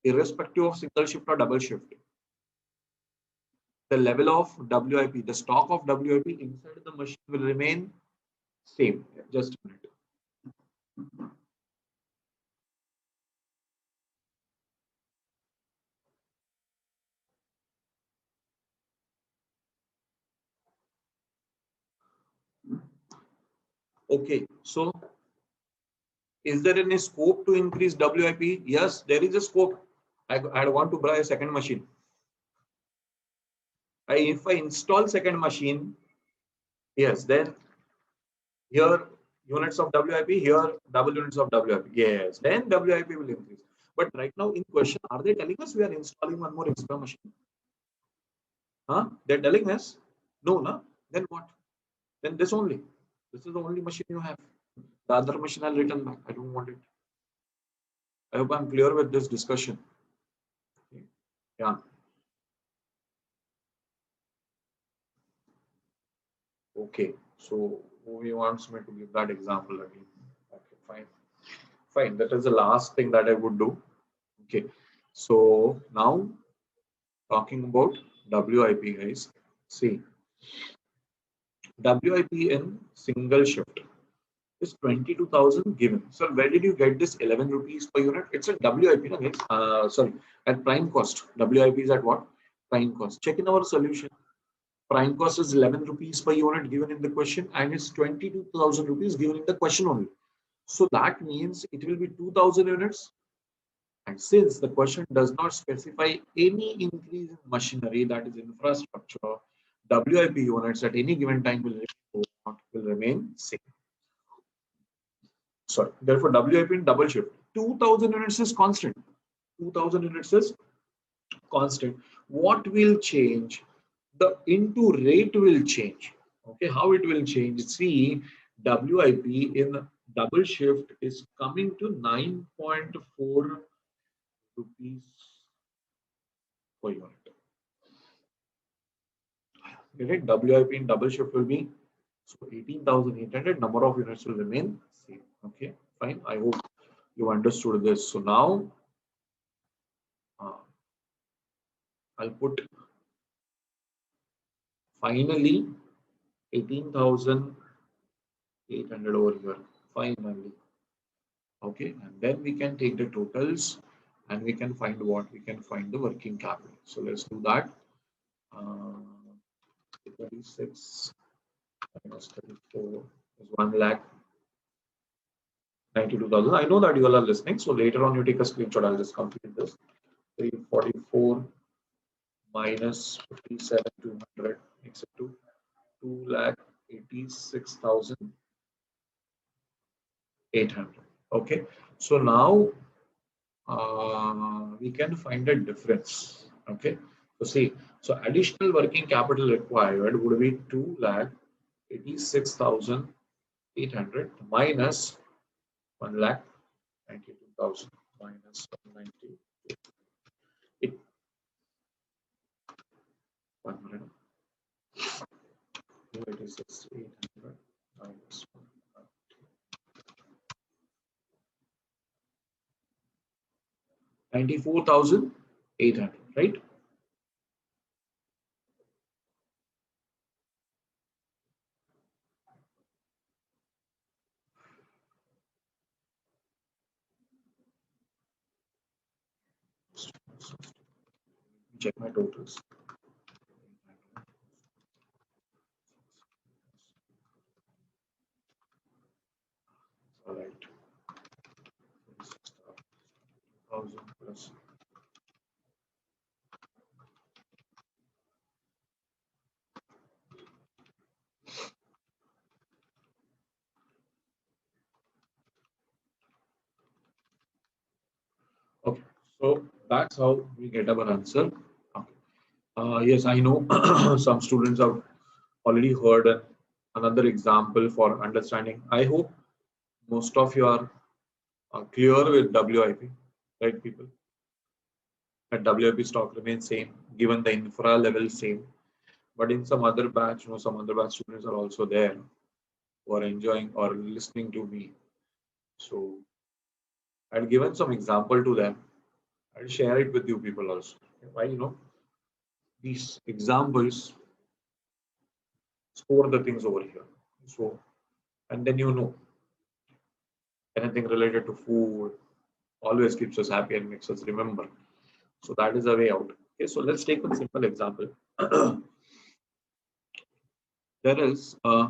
irrespective of single shift or double shift, the level of WIP, the stock of WIP inside the machine will remain same? Just a minute. Okay, so is there any scope to increase WIP? Yes, there is a scope. I want to buy a second machine. If I install second machine, yes, then here units of WIP, here double units of WIP. Yes, then WIP will increase. But right now in question, are they telling us we are installing one more extra machine? Huh? They're telling us no, no. Then what? Then this only. This is the only machine you have. The other machine I'll return back. I don't want it. I hope I'm clear with this discussion. Yeah. Okay. So who wants me to give that example again? Okay, fine. Fine. That is the last thing that I would do. Okay. So now talking about WIP, guys. See, WIP in single shift is 22,000 given. So where did you get this 11 rupees per unit? It's a WIP, no, guys. Sorry, at prime cost. WIP is at what? Prime cost. Check in our solution. Prime cost is 11 rupees per unit given in the question, and it's 22,000 rupees given in the question only. So that means it will be 2,000 units. And since the question does not specify any increase in machinery, that is infrastructure, WIP units at any given time will remain same. Sorry, therefore WIP in double shift, 2,000 units is constant. 2,000 units is constant. What will change? The into rate will change. Okay, how it will change? See, WIP in double shift is coming to 9.4 rupees per unit. Correct? WIP in double shift will be so 18,800. Number of units will remain same. Okay, fine. I hope you understood this. So now I'll put finally 18,800 over here. Finally. Okay, and then we can take the totals and we can find what? We can find the working capital. So let's do that. 36 minus 34 is 1,92,000. I know that you all are listening. So later on you take a screenshot. I'll just complete this. 344 minus 57,200 makes it to 2,86,800. Okay, so now we can find a difference. Okay, so see, so additional working capital required would be 2,86,800 minus 1,92,000 minus 190. It 286,800 minus 94,800, right? Check my totals. All right. 1,000 plus. That's how we get our answer. Okay. Yes, I know some students have already heard another example for understanding. I hope most of you are clear with WIP, right, people? That WIP stock remains same, given the infra level same. But in some other batch, some other batch students are also there who are enjoying or listening to me. So I'll given some example to them. I'll share it with you people also. Why, these examples store the things over here. So, and then anything related to food always keeps us happy and makes us remember. So that is a way out. Okay, so let's take a simple example. There is a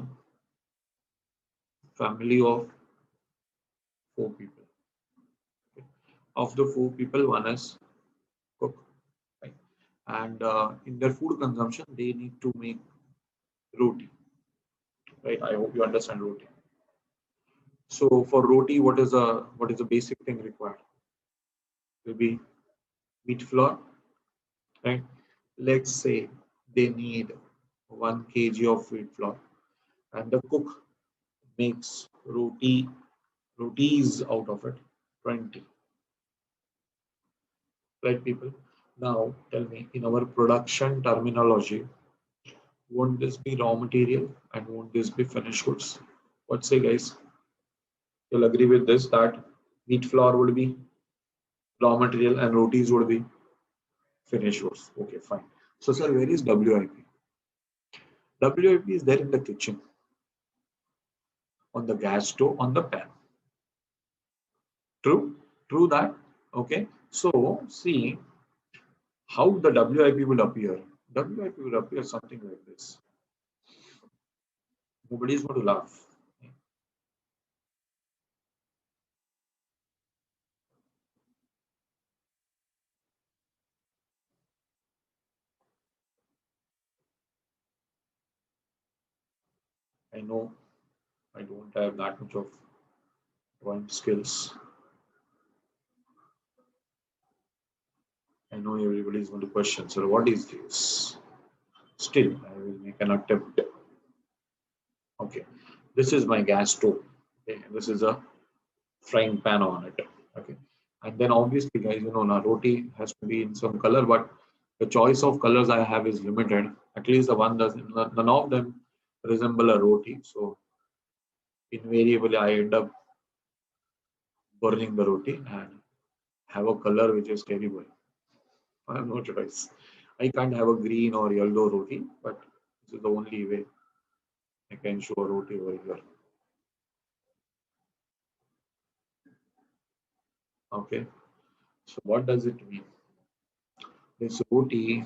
family of 4 people. Okay. Of the 4 people, one is cook, right? And in their food consumption, they need to make roti, right? I hope you understand roti. So for roti, what is the basic thing required? Will be wheat flour, right? Let's say they need 1 kg of wheat flour, and the cook makes rotis out of it 20, right, people? Now tell me, in our production terminology, won't this be raw material and won't this be finished goods? What say, guys? You'll agree with this that wheat flour would be raw material and rotis would be finished goods. Okay, fine. So, sir, where is WIP? WIP is there in the kitchen, on the gas stove, on the pan. True? True that? Okay. So, see how the WIP will appear. WIP will appear something like this. Nobody is going to laugh. I know I don't have that much of drawing skills. I know everybody is going to question, sir, what is this? Still, I will make an attempt. Okay, this is my gas stove. Okay, this is a frying pan on it. Okay, and then obviously, guys, na roti has to be in some color, but the choice of colors I have is limited. At least the one doesn't. None of them resemble a roti, so invariably I end up burning the roti and have a color which is terrible. I have no choice. I can't have a green or yellow roti, but this is the only way I can show a roti over here. Okay, so what does it mean? This roti,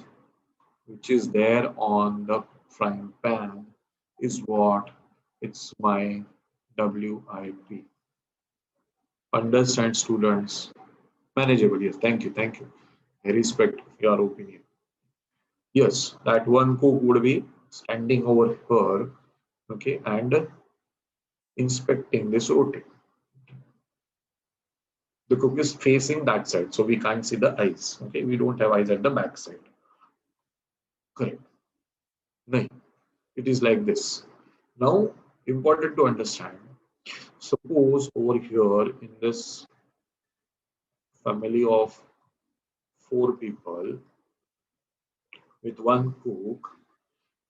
which is there on the frying pan, is what? It's my WIP. Understand, students? Manageable, yes. Thank you, thank you. I respect your opinion. Yes, that one cook would be standing over here, okay, and inspecting this roti. The cook is facing that side, so we can't see the eyes. Okay, we don't have eyes at the back side. Correct. No, it is like this. Now, important to understand. Suppose over here in this family of 4 people with one cook,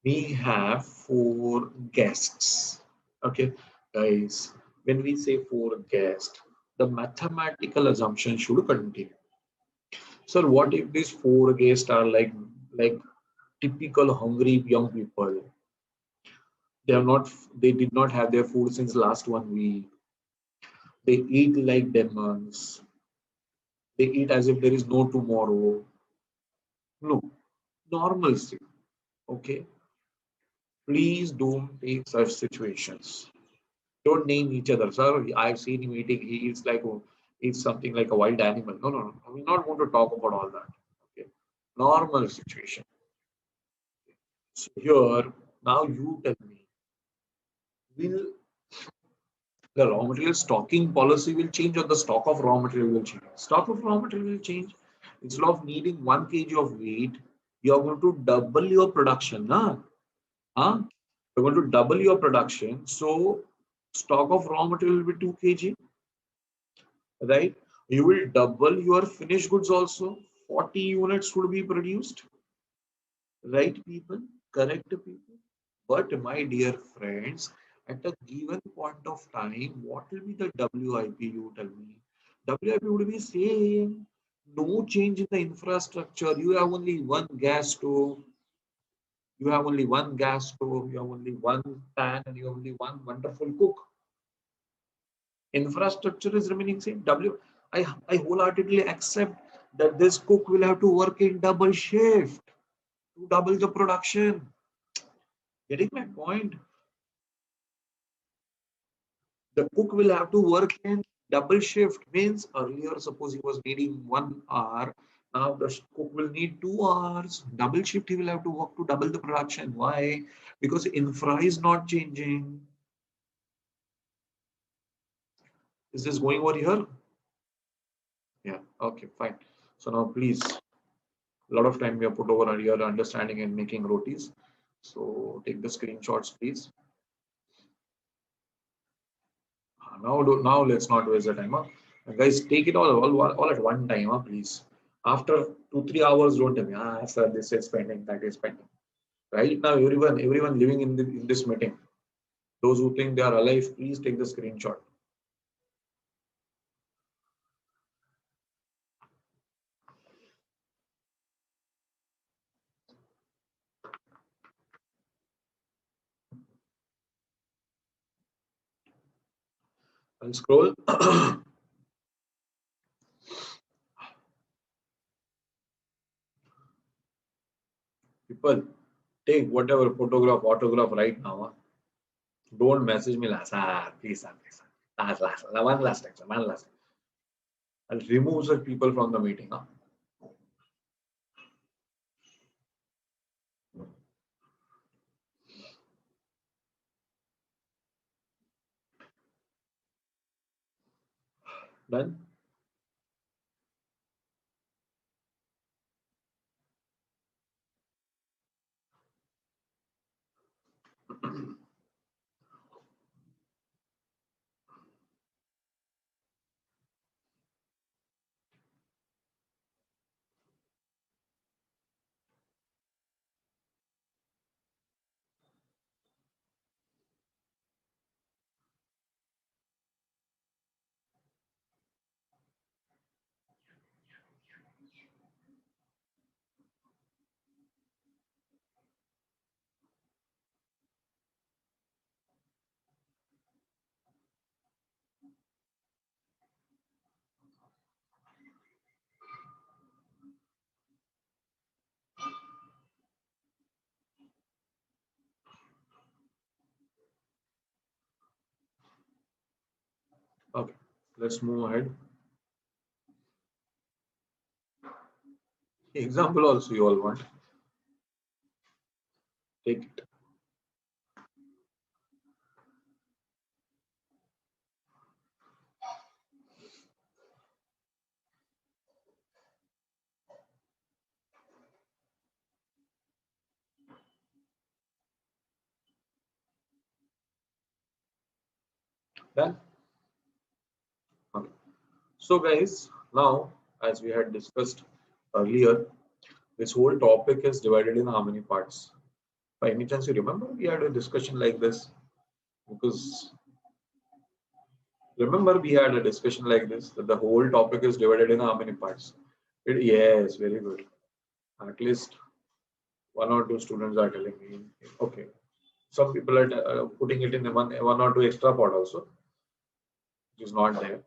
we have 4 guests. Okay, guys, when we say 4 guests, the mathematical assumption should continue. Sir, what if these 4 guests are like typical hungry young people? They did not have their food since last one week. They eat like demons. They eat as if there is no tomorrow. No, normalcy. Okay, please don't take such situations. Don't name each other, sir. I've seen him eating. He eats eats something like a wild animal. No, no, no. We're not going to talk about all that. Okay, normal situation. So here now you tell me, will the raw material stocking policy will change or the stock of raw material will change? Stock of raw material will change. Instead of needing 1 kg of wheat, you are going to double your production. Huh? You're going to double your production. So stock of raw material will be 2 kg, right? You will double your finished goods also. 40 units would be produced, right, people? Correct, people? But my dear friends, at a given point of time, what will be the WIP, you tell me? WIP would be same. No change in the infrastructure. You have only one gas stove. You have only one gas stove. You have only one pan, and you have only one wonderful cook. Infrastructure is remaining same. I wholeheartedly accept that this cook will have to work in double shift to double the production. Getting my point? The cook will have to work in double shift. Means earlier, suppose he was needing 1 hour. Now the cook will need 2 hours. Double shift, he will have to work to double the production. Why? Because infra is not changing. Is this going over here? Yeah. Okay, fine. So now please, a lot of time we have put over here understanding and making rotis. So take the screenshots, please. Now let's not waste the time. Huh? Guys, take it all at one time, huh, please. After 2-3 hours, don't tell me, sir, this is pending, that is pending. Right now, everyone living in this meeting, those who think they are alive, please take the screenshot. And scroll. People, take whatever photograph, autograph right now. Huh? Don't message me last. Please, please. One last time, one last time. I'll remove such people from the meeting. Huh? Done? Okay, let's move ahead. Example also you all want. Take it. Done? Okay. So guys, now as we had discussed earlier, this whole topic is divided in how many parts? By any chance you remember we had a discussion like this? Because remember we had a discussion like this that the whole topic is divided in how many parts? Yes, very good. At least 1 or 2 students are telling me. Okay. Some people are putting it in one or two extra part also, which is not there.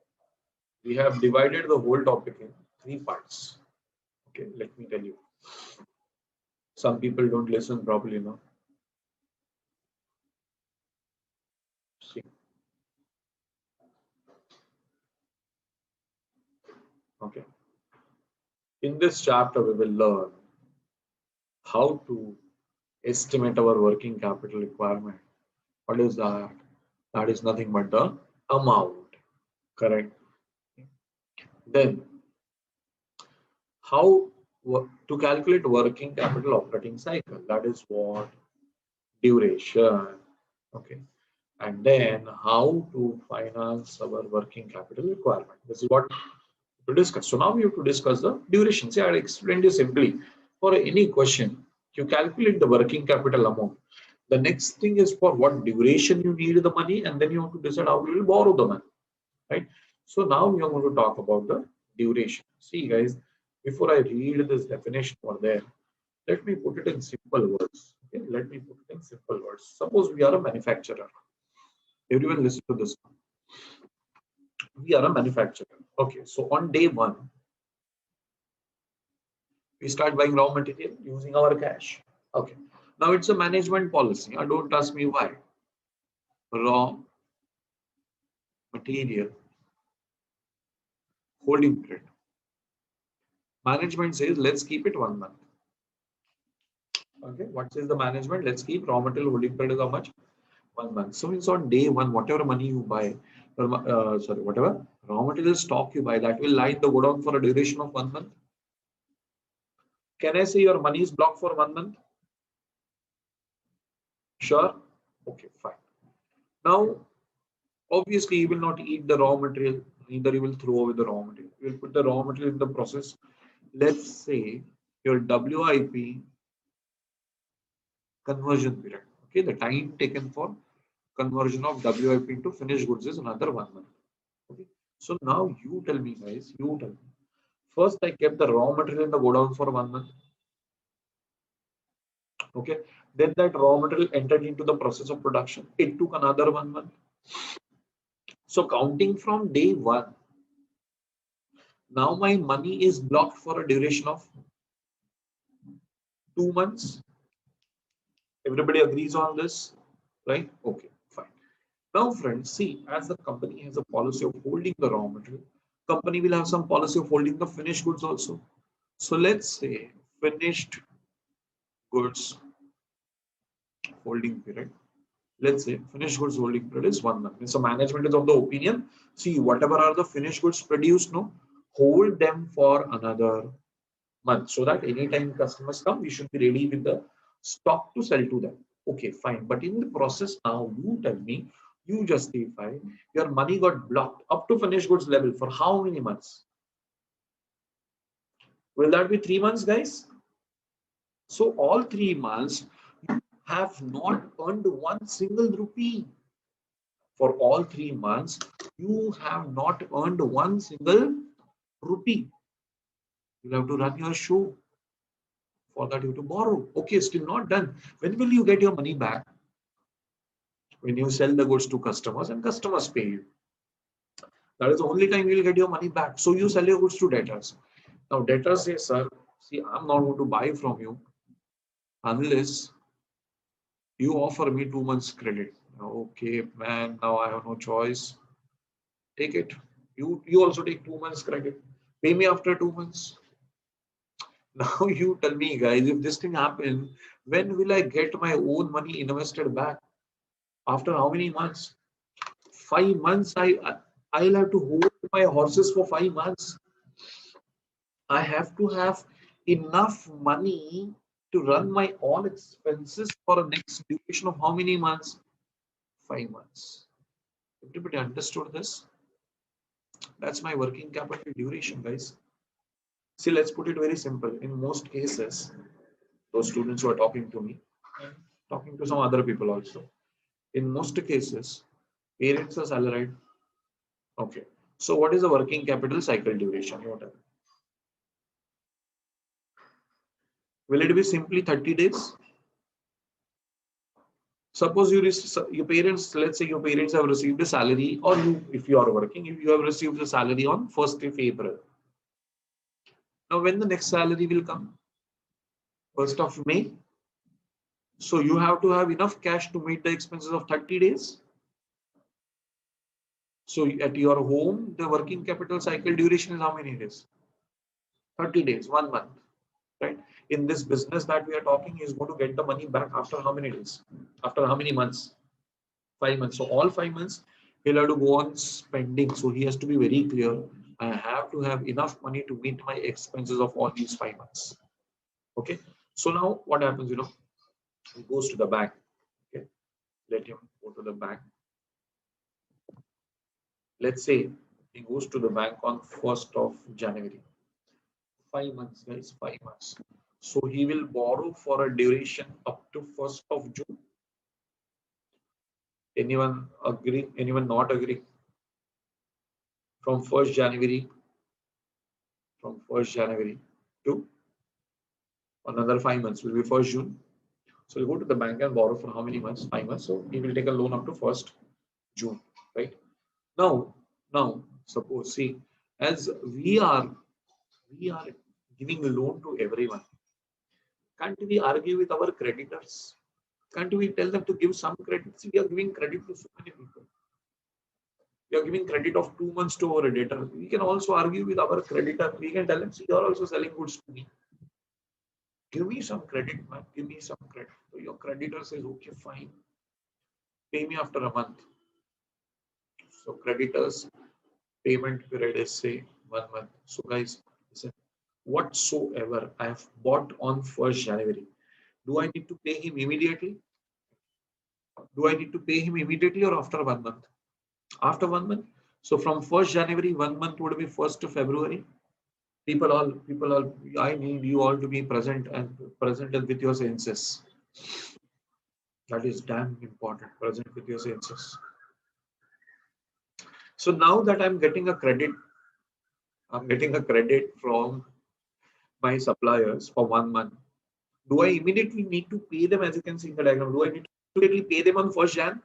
We have divided the whole topic in 3 parts. Okay, let me tell you. Some people don't listen properly now. See. Okay. In this chapter, we will learn how to estimate our working capital requirement. What is that? That is nothing but the amount. Correct. Then, how to calculate working capital operating cycle. That is what duration. Okay. And then how to finance our working capital requirement. This is what to discuss. So now we have to discuss the duration. See, I explained you simply. For any question, you calculate the working capital amount. The next thing is for what duration you need the money, and then you have to decide how you will borrow the money, right? So now we are going to talk about the duration. See, guys, before I read this definition over there, let me put it in simple words. Okay, let me put it in simple words. Suppose we are a manufacturer. Everyone listen to this. We are a manufacturer. Okay, so on day one, we start buying raw material using our cash. Okay, now it's a management policy. Don't ask me why. Raw material holding period. Management says let's keep it 1 month. Okay, what says the management? Let's keep raw material holding period is how much? 1 month. So means on day one, whatever money you buy, whatever raw material stock you buy, that will lie in the godown for a duration of 1 month. Can I say your money is blocked for 1 month? Sure. Okay, fine. Now, obviously, you will not eat the raw material, neither you will throw away the raw material. You will put the raw material in the process. Let's say your WIP conversion period. Okay, the time taken for conversion of WIP into finished goods is another 1 month. Okay, so now you tell me, guys, you tell me. First, I kept the raw material in the godown for 1 month. Okay, then that raw material entered into the process of production. It took another 1 month. So counting from day one, now my money is blocked for a duration of 2 months. Everybody agrees on this, right? Okay, fine. Now, friends, see, as the company has a policy of holding the raw material, company will have some policy of holding the finished goods also. So let's say finished goods holding period. Let's say finished goods holding period is 1 month. So management is of the opinion, see, whatever are the finished goods produced, no, hold them for another month so that anytime customers come, we should be ready with the stock to sell to them. Okay, fine. But in the process now, you tell me, you justify your money got blocked up to finished goods level for how many months? Will that be 3 months, guys? So all 3 months, you have not earned one single rupee. For all 3 months, you have not earned one single rupee. You have to run your show. For that, you have to borrow. Okay, still not done. When will you get your money back? When you sell the goods to customers and customers pay you. That is the only time you will get your money back. So you sell your goods to debtors. Now debtors say, sir, see, I'm not going to buy from you unless you offer me 2 months credit. Okay, man, now I have no choice. Take it. You also take 2 months credit. Pay me after 2 months. Now you tell me, guys, if this thing happens, when will I get my own money invested back? After how many months? 5 months. I'll have to hold my horses for 5 months. I have to have enough money to run my all expenses for a next duration of how many months? 5 months. Everybody understood this? That's my working capital duration, guys. See, let's put it very simple. In most cases, those students who are talking to me, talking to some other people also. In most cases, parents are salaried. Okay. So what is the working capital cycle duration? Whatever. Will it be simply 30 days? Suppose your parents, let's say your parents have received a salary, or you, if you are working, if you have received a salary on 1st of April. Now, when the next salary will come? 1st of May. So you have to have enough cash to meet the expenses of 30 days. So at your home, the working capital cycle duration is how many days? 30 days, 1 month, right? In this business that we are talking, he is going to get the money back after how many days? After how many months? 5 months. So all 5 months, he'll have to go on spending. So he has to be very clear I have to have enough money to meet my expenses of all these 5 months. Okay. So now what happens, he goes to the bank. Okay. Let him go to the bank. Let's say he goes to the bank on 1st of January. 5 months, guys, 5 months. So he will borrow for a duration up to 1st of June. Anyone agree? Anyone not agree? From 1st January, to another 5 months will be 1st June. So you go to the bank and borrow for how many months? 5 months. So he will take a loan up to 1st June, right? Now, suppose, see, as we are giving a loan to everyone. Can't we argue with our creditors? Can't we tell them to give some credit? See, we are giving credit to so many people. We are giving credit of 2 months to our debtor. We can also argue with our creditor. We can tell them, see, you are also selling goods to me. Give me some credit, man. Give me some credit. So your creditor says, okay, fine. Pay me after a month. So creditors payment period is say 1 month. So guys, listen, whatsoever I have bought on 1st January, do I need to pay him immediately? Do I need to pay him immediately or after 1 month? After 1 month. So from 1st January, 1 month would be 1st of February. People all, I need you all to be present with your senses. That is damn important. Present with your senses. So now that I'm getting a credit from my suppliers for 1 month. Do I immediately need to pay them, as you can see in the diagram? Do I need to immediately pay them on 1st Jan?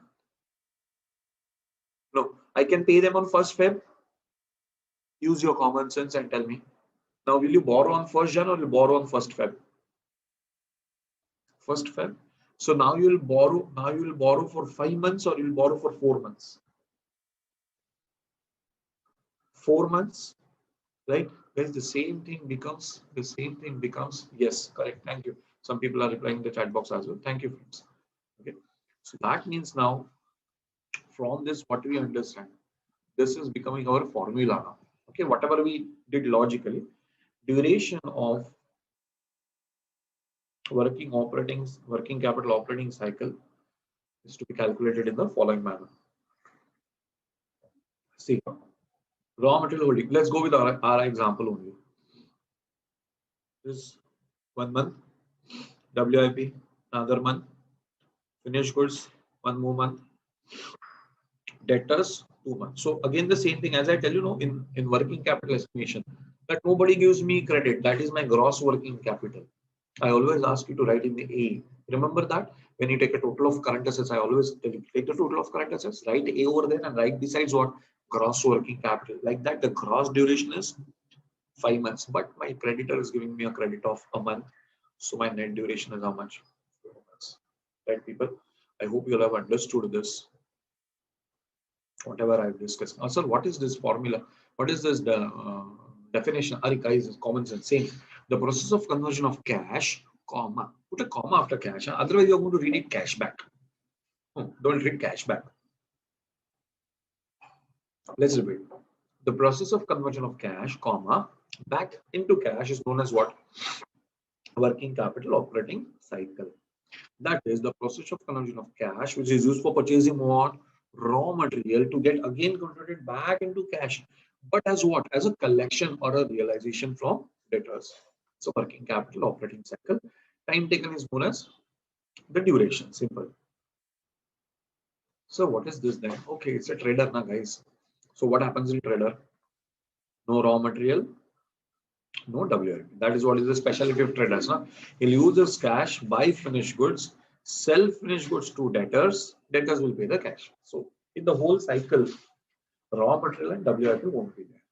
No, I can pay them on 1st Feb. Use your common sense and tell me. Now, will you borrow on 1st Jan or will you borrow on 1st Feb? 1st Feb. So now you will borrow. Now you will borrow for 5 months or you will borrow for 4 months. 4 months, right? Guys, the same thing becomes. Yes, correct. Thank you. Some people are replying in the chat box as well. Thank you, friends. Okay. So that means now, from this, what we understand, this is becoming our formula now. Okay, whatever we did logically, duration of working capital operating cycle is to be calculated in the following manner. See, raw material holding. Let's go with our example only. This 1 month, WIP, another month, finished goods, 1 more month, debtors, 2 months. So again, the same thing as I tell you, in working capital estimation, that nobody gives me credit. That is my gross working capital. I always ask you to write in the A. Remember that when you take a total of current assets, I always tell you take the total of current assets, write A over there, and write besides what? Gross working capital. Like that, the gross duration is 5 months, but my creditor is giving me a credit of a month. So my net duration is how much? 4 months. Right, people? I hope you'll have understood this. Whatever I've discussed. Now, sir, what is this formula? What is this definition? Arika is common sense. Same. The process of conversion of cash, comma. Put a comma after cash. Otherwise, you're going to read it cash back. Don't read cash back. Let's repeat. The process of conversion of cash, comma, back into cash is known as what? Working capital operating cycle. That is the process of conversion of cash, which is used for purchasing what? Raw material to get again converted back into cash. But as what? As a collection or a realization from debtors. So working capital operating cycle. Time taken is known as the duration. Simple. So what is this then? Okay, it's a trader now, guys. So what happens in trader? No raw material, no WIP. That is what is the specialty of traders. Now, he'll use his cash, buy finished goods, sell finished goods to debtors. Debtors will pay the cash. So in the whole cycle, raw material and WIP won't be there.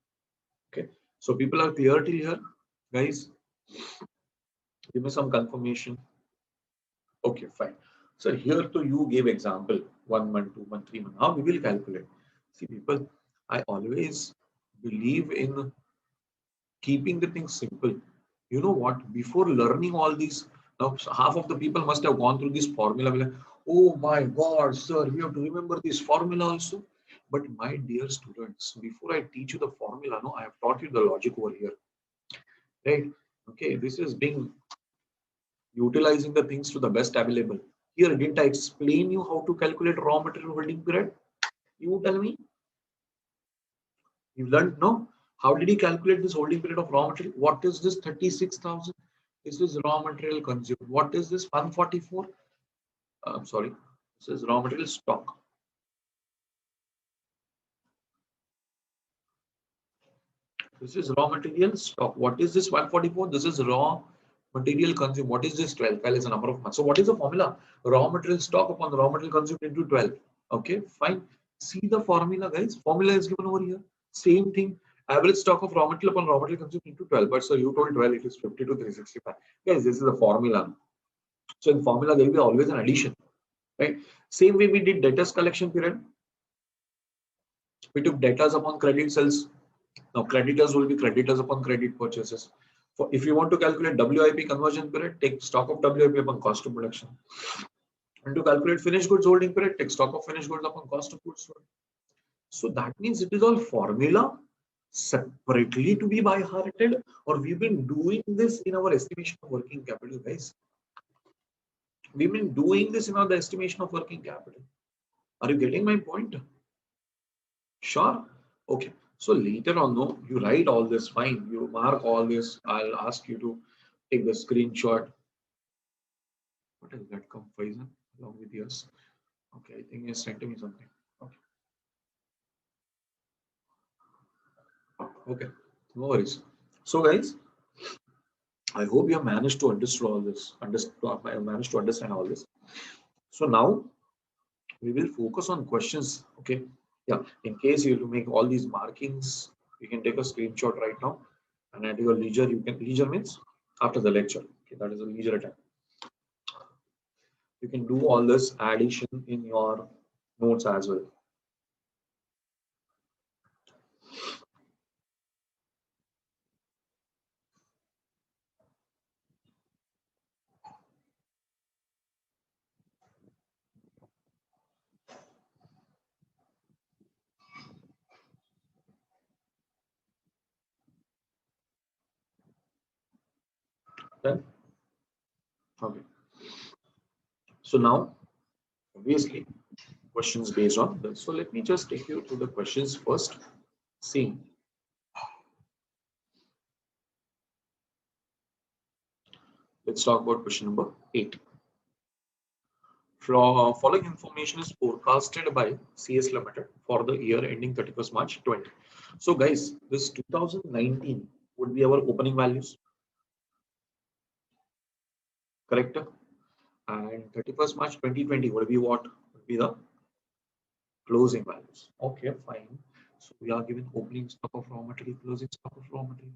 Okay. So people are clear till here, guys. Give me some confirmation. Okay, fine. So here to you gave example 1 month, 2 month, 3 months. How we will calculate? See, people, I always believe in keeping the things simple. You know what? Before learning all these, now half of the people must have gone through this formula. Oh my God, sir, we have to remember this formula also. But my dear students, before I teach you the formula, no, I have taught you the logic over here, right? Okay, this is being utilizing the things to the best available. Here, didn't I explain you how to calculate raw material holding period? You tell me. You learned, no? How did he calculate this holding period of raw material? What is this 36,000? This is raw material consumed. What is this 144? I'm sorry. This is raw material stock. This is raw material stock. What is this 144? This is raw material consumed. What is this 12? 12 is a number of months. So what is the formula? Raw material stock upon the raw material consumed into 12. Okay, fine. See the formula, guys. Formula is given over here. Same thing. Average stock of raw material upon raw material consumed into 12. But so you told 12, it is 50 to 365. Guys, this is the formula. So in formula, there will be always an addition. Right? Same way we did debtors collection period. We took debtors upon credit sales. Now creditors will be creditors upon credit purchases. For if you want to calculate WIP conversion period, take stock of WIP upon cost of production. And to calculate finished goods holding period, take stock of finished goods upon cost of goods sold. So that means it is all formula separately to be by hearted, or we've been doing this in our estimation of working capital, guys. We've been doing this in our estimation of working capital. Are you getting my point? Sure. Okay. So later on, no, you write all this, fine. You mark all this. I'll ask you to take the screenshot. What is that? Come, Faizan, along with yours. Okay, I think you sent me something. Okay. Okay. No worries. So, guys, I hope you have managed to understand all this. Managed to understand all this. So now we will focus on questions. Okay. Yeah. In case you have to make all these markings, you can take a screenshot right now, and at your leisure, you can. Leisure means after the lecture. Okay, that is a leisure time. You can do all this addition in your notes as well. Then, okay. So now, obviously, questions based on this. So let me just take you through the questions first. See, let's talk about question number 8. Following information is forecasted by CS Limited for the year ending 31st March 20. So guys, this 2019 would be our opening values, correct? And 31st March 2020 would be what? Would be the closing values. Okay, fine. So we are given opening stock of raw material, closing stock of raw material.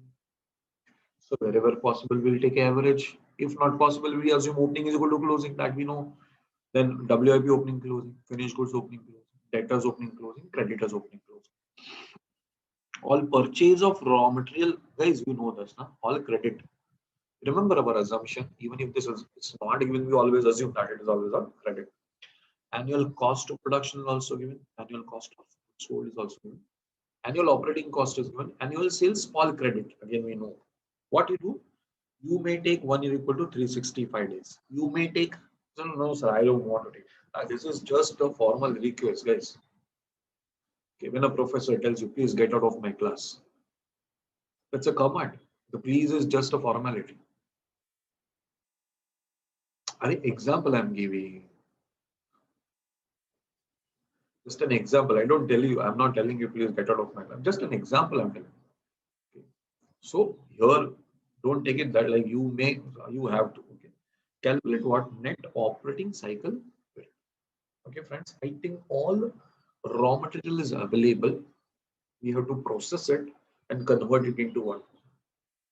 So wherever possible, we'll take average. If not possible, we assume opening is equal to closing, that we know. Then WIP opening closing, finished goods opening closing, debtors opening closing, creditors opening closing. All purchase of raw material, guys, you know this, now. All credit. Remember our assumption, even if this is it's not given, we always assume that it is always on credit. Annual cost of production is also given. Annual cost of goods sold is also given. Annual operating cost is given. Annual sales, small credit. Again, we know. What you do, you may take 1 year equal to 365 days. You may take, no, sir, I don't want to take. This is just a formal request, guys. Okay, when a professor tells you, please get out of my class, that's a command. The please is just a formality. An example I'm giving. Just an example. I don't tell you, I'm not telling you, please get out of my class. Just an example I'm telling you. Okay. So here, don't take it that like you have to. Okay. Calculate what net operating cycle. Okay, friends. I think all raw material is available. We have to process it and convert it into what?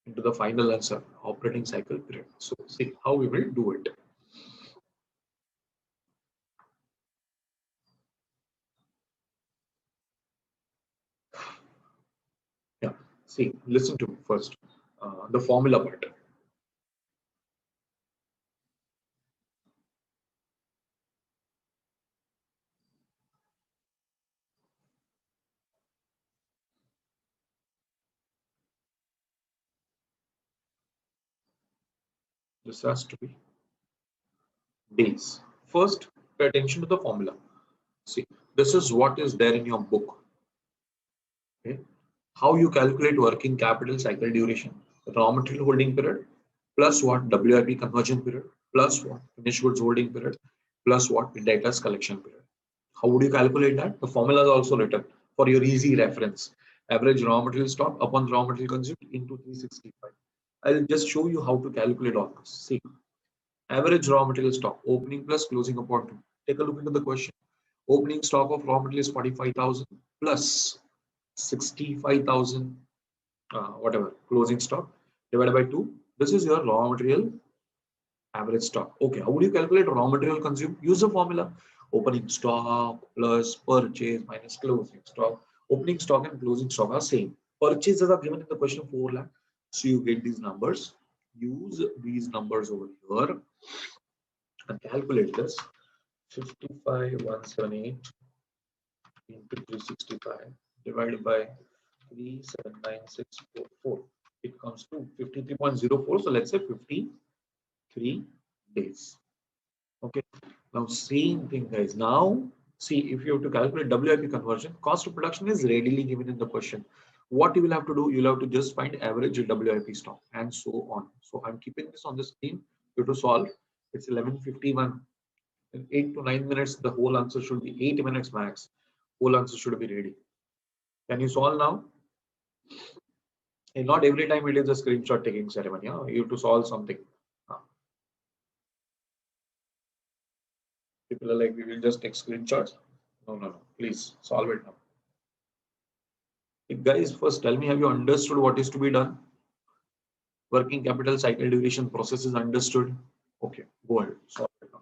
Into the final answer, operating cycle period. So see how we will do it. Yeah. See, listen to me first. The formula part. This has to be days. First, pay attention to the formula. See, this is what is there in your book. Okay. How you calculate working capital cycle duration, raw material holding period, plus what WIP conversion period, plus what finished goods holding period, plus what debtors collection period. How would you calculate that? The formula is also written for your easy reference. Average raw material stock upon raw material consumed into 365. I'll just show you how to calculate all this. See, average raw material stock, opening plus closing upon two. Take a look into the question. Opening stock of raw material is 45,000 plus 65,000, whatever, closing stock divided by 2. This is your raw material average stock. Okay, how would you calculate raw material consumed? Use the formula. Opening stock plus purchase minus closing stock. Opening stock and closing stock are same. Purchases are given in the question 4 lakh. So you get these numbers. Use these numbers over here and calculate this. 55,178 into 365 divided by 379,644. It comes to 53.04. So let's say 53 days. Okay. Now same thing, guys. Now see, if you have to calculate WIP conversion, cost of production is readily given in the question. What you will have to do, you'll have to just find average WIP stock and so on. So I'm keeping this on the screen. You have to solve. It's 11:51. In 8 to 9 minutes, the whole answer should be 8 minutes max. Whole answer should be ready. Can you solve now? And not every time it is a screenshot taking ceremony. Huh? You have to solve something. People are like, we will just take screenshots. No. Please solve it now. Hey guys, first tell me, have you understood what is to be done? Working capital cycle duration process is understood. Okay, go ahead. Solve it now.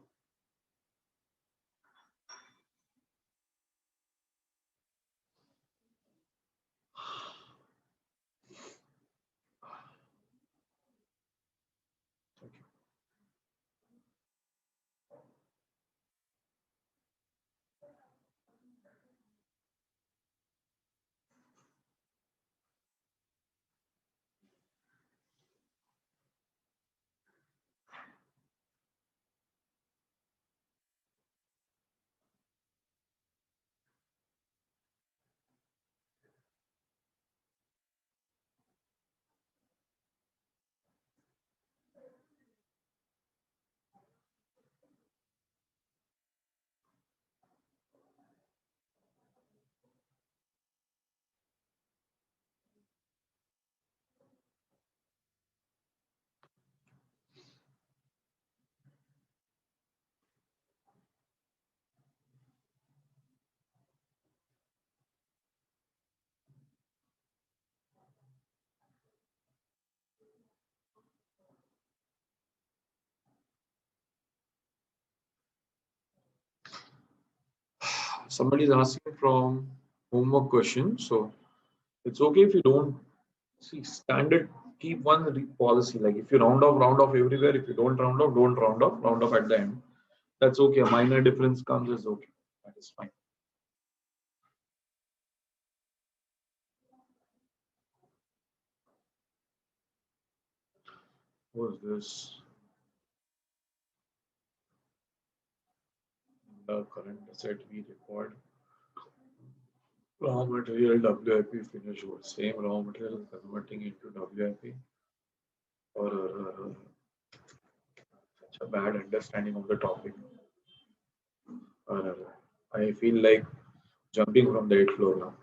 Somebody is asking from homework question, so it's okay if you don't see standard. Keep one policy, like if you round off everywhere. If you don't round off at the end. That's okay. A minor difference comes is okay. That is fine. What is this? The current asset we record. Raw material WIP finished goods. Same raw material converting into WIP. Or such a bad understanding of the topic. I feel like jumping from the 8th floor now.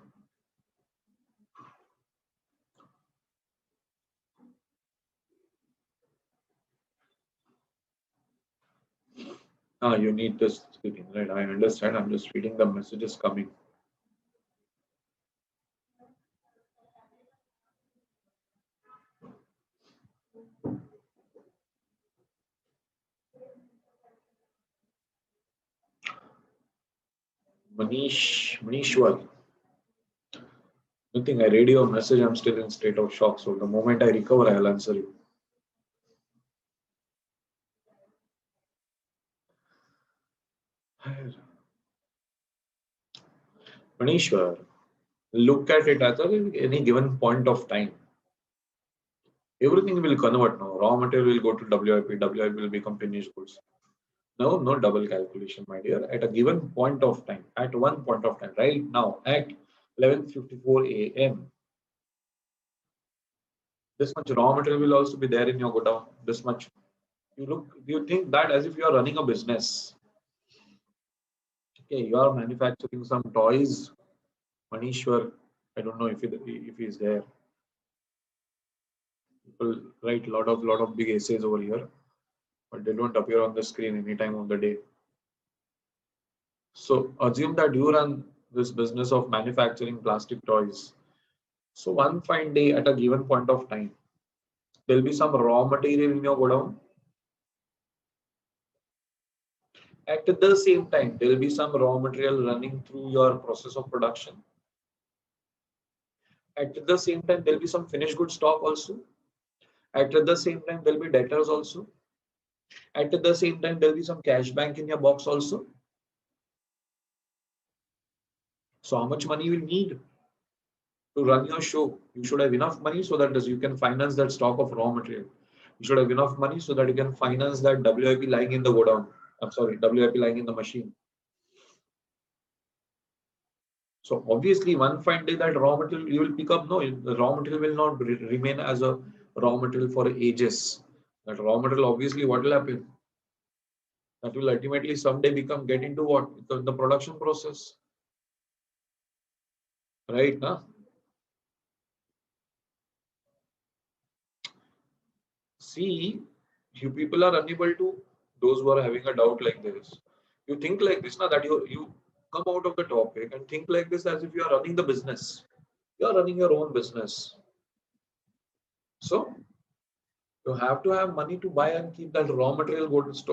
Ah, you need this speaking, right? I understand. I'm just reading the messages coming. Manishwar. Nothing. I read your message. I'm still in state of shock. So the moment I recover, I'll answer you. Manishwar, look at it as any given point of time. Everything will convert now. raw material will go to WIP, WIP will become finished goods. No, no double calculation, my dear. At a given point of time, at one point of time, right now at 11:54 a.m., this much raw material will also be there in your godown. This much. You think that as if you are running a business. Okay, you are manufacturing some toys. Manishwar, I don't know if he's there. People write lot of big essays over here, but they don't appear on the screen any time of the day. So assume that you run this business of manufacturing plastic toys. So one fine day at a given point of time, there'll be some raw material in your godown. At the same time, there'll be some raw material running through your process of production. At the same time, there'll be some finished good stock also. At the same time, there'll be debtors also. At the same time, there'll be some cash bank in your box also. So how much money you will need to run your show? You should have enough money so that you can finance that stock of raw material. You should have enough money so that you can finance that WIP lying in the godown. I'm sorry, WIP lying in the machine. So obviously, one fine day that raw material you will pick up. No, the raw material will not remain as a raw material for ages. That raw material, obviously, what will happen? That will ultimately someday get into what? The production process. Right? Nah? See, you people are unable to, those who are having a doubt like this. You think like this, now that you come out of the topic and think like this as if you are running the business. You are running your own business. So you have to have money to buy and keep that raw material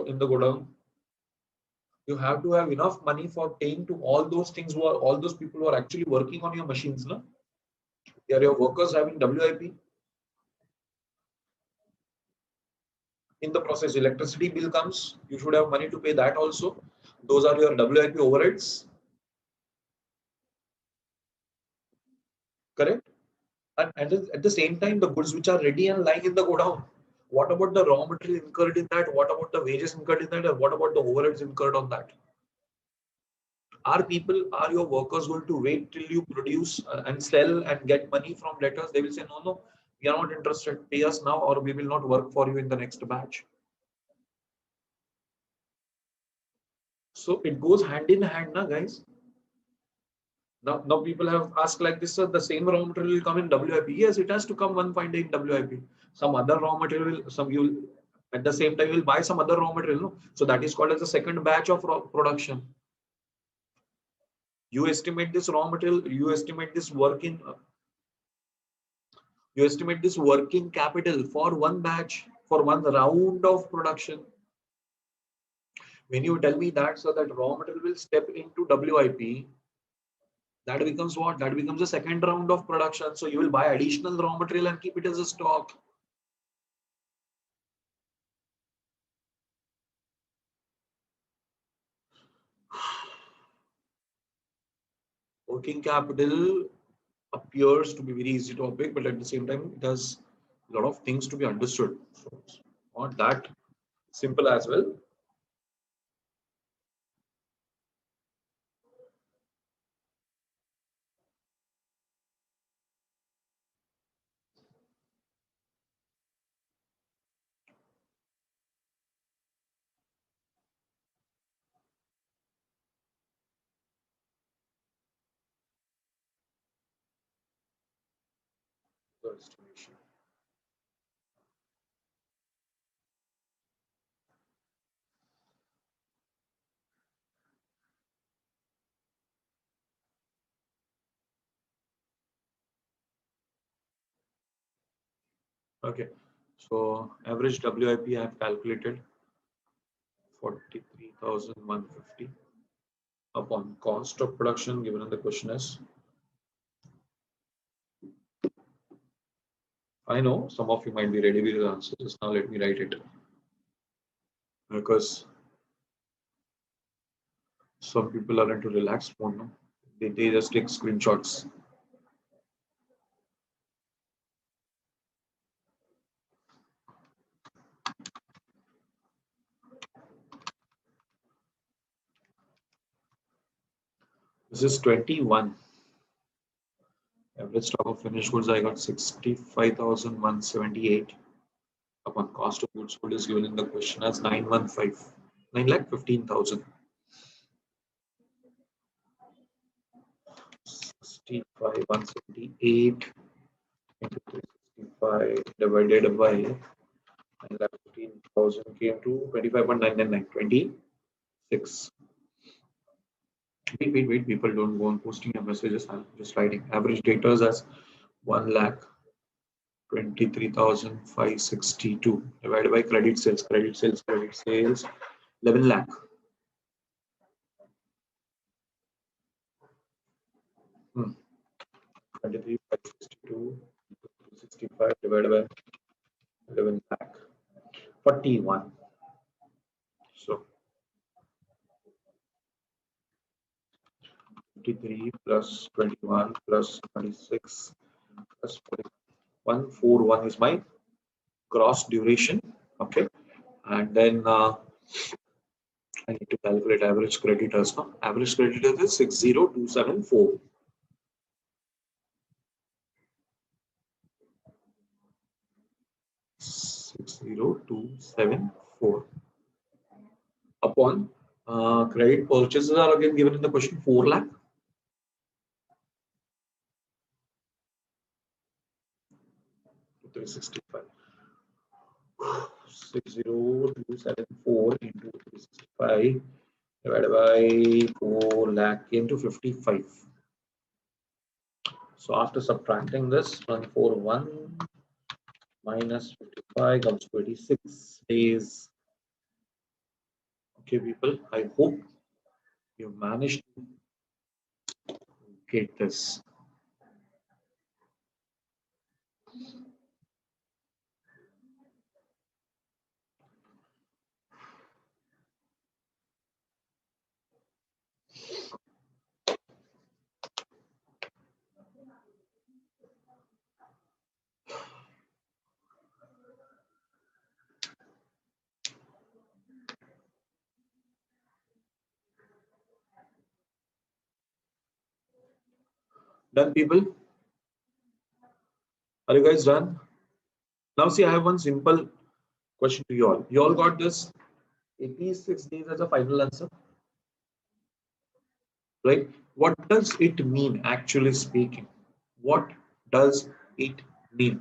in the godown. You have to have enough money for paying to all those things all those people who are actually working on your machines. No? They are your workers having WIP. In the process, electricity bill comes. You should have money to pay that also. Those are your WIP overheads. Correct? And at the same time, the goods which are ready and lying in the godown. What about the raw material incurred in that? What about the wages incurred in that? And what about the overheads incurred on that? Are your workers going to wait till you produce and sell and get money from debtors? They will say, no, no, we are not interested. Pay us now or we will not work for you in the next batch. So it goes hand in hand, na, guys. Now people have asked like this, sir, the same raw material will come in WIP. Yes, it has to come one fine day in WIP. Some other raw material, you at the same time will buy some other raw material. No? So that is called as the second batch of production. You estimate this raw material, you estimate this working capital for one batch, for one round of production. When you tell me that, so that raw material will step into WIP, that becomes what? That becomes the second round of production. So you will buy additional raw material and keep it as a stock. Working capital appears to be very easy topic, but at the same time, it has a lot of things to be understood. So it's not that simple as well. The estimation. Okay, so average WIP I have calculated 43,150 upon cost of production given in the question is. I know some of you might be ready with the answers. Now let me write it because some people are into relaxed mode. No? They just take screenshots. This is 21. Average stock of finished goods, I got 65,178 upon cost of goods sold is given in the question as 915, 9,15,000. 65,178 into 365 divided by 9,15,000 came to 25.999, 26. Wait, people don't go on posting your messages. I'm just writing. Average debtors as 1,23,562 divided by credit sales, 11 lakh. 23,562 65 divided by 11 lakh. 41. So 53 plus 21 plus 26 plus 141 is my gross duration. Okay, and then I need to calculate average creditors. Now, average creditors is 60,274. 60,274 upon credit purchases are again given in the question 4 lakh. 365. 60,274 into 365 divided by 4 lakh came to 55. So after subtracting this, 141 minus 55 comes to 86 days. Okay, people, I hope you managed to get this. Done, people? Are you guys done? Now, see, I have one simple question to you all. You all got this 86 days as a final answer, right? What does it mean, actually speaking? What does it mean?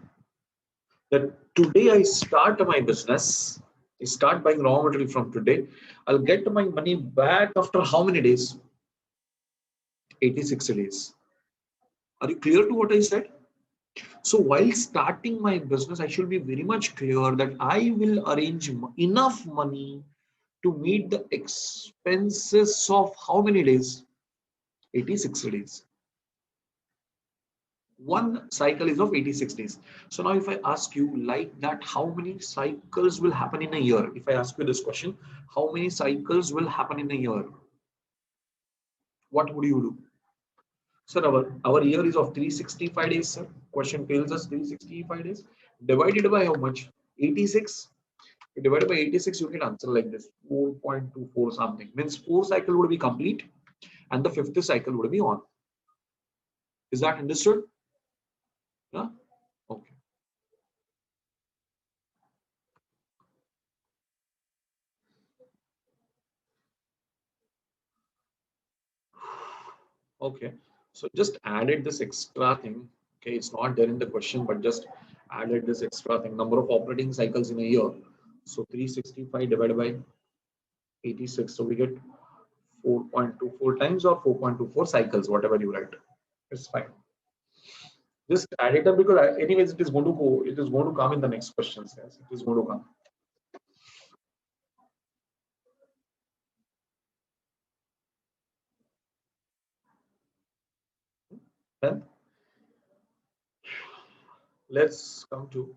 That today I start my business, I start buying raw material from today, I'll get my money back after how many days? 86 days. Are you clear to what I said? So while starting my business, I should be very much clear that I will arrange enough money to meet the expenses of how many days? 86 days. One cycle is of 86 days. So now if I ask you like that, how many cycles will happen in a year? If I ask you this question, how many cycles will happen in a year? What would you do? Sir, our year is of 365 days, sir. Question tells us 365 days. Divided by how much? 86. Divided by 86, you can answer like this, 4.24 something. Means 4 cycle would be complete and the 5th cycle would be on. Is that understood? Yeah? Okay. Okay. So just added this extra thing. Okay, it's not there in the question, but just added this extra thing. Number of operating cycles in a year. So 365 divided by 86. So we get 4.24 times or 4.24 cycles, whatever you write. It's fine. Just add it up because anyways it is going to go. It is going to come in the next questions. Yes, it is going to come. Then let's come to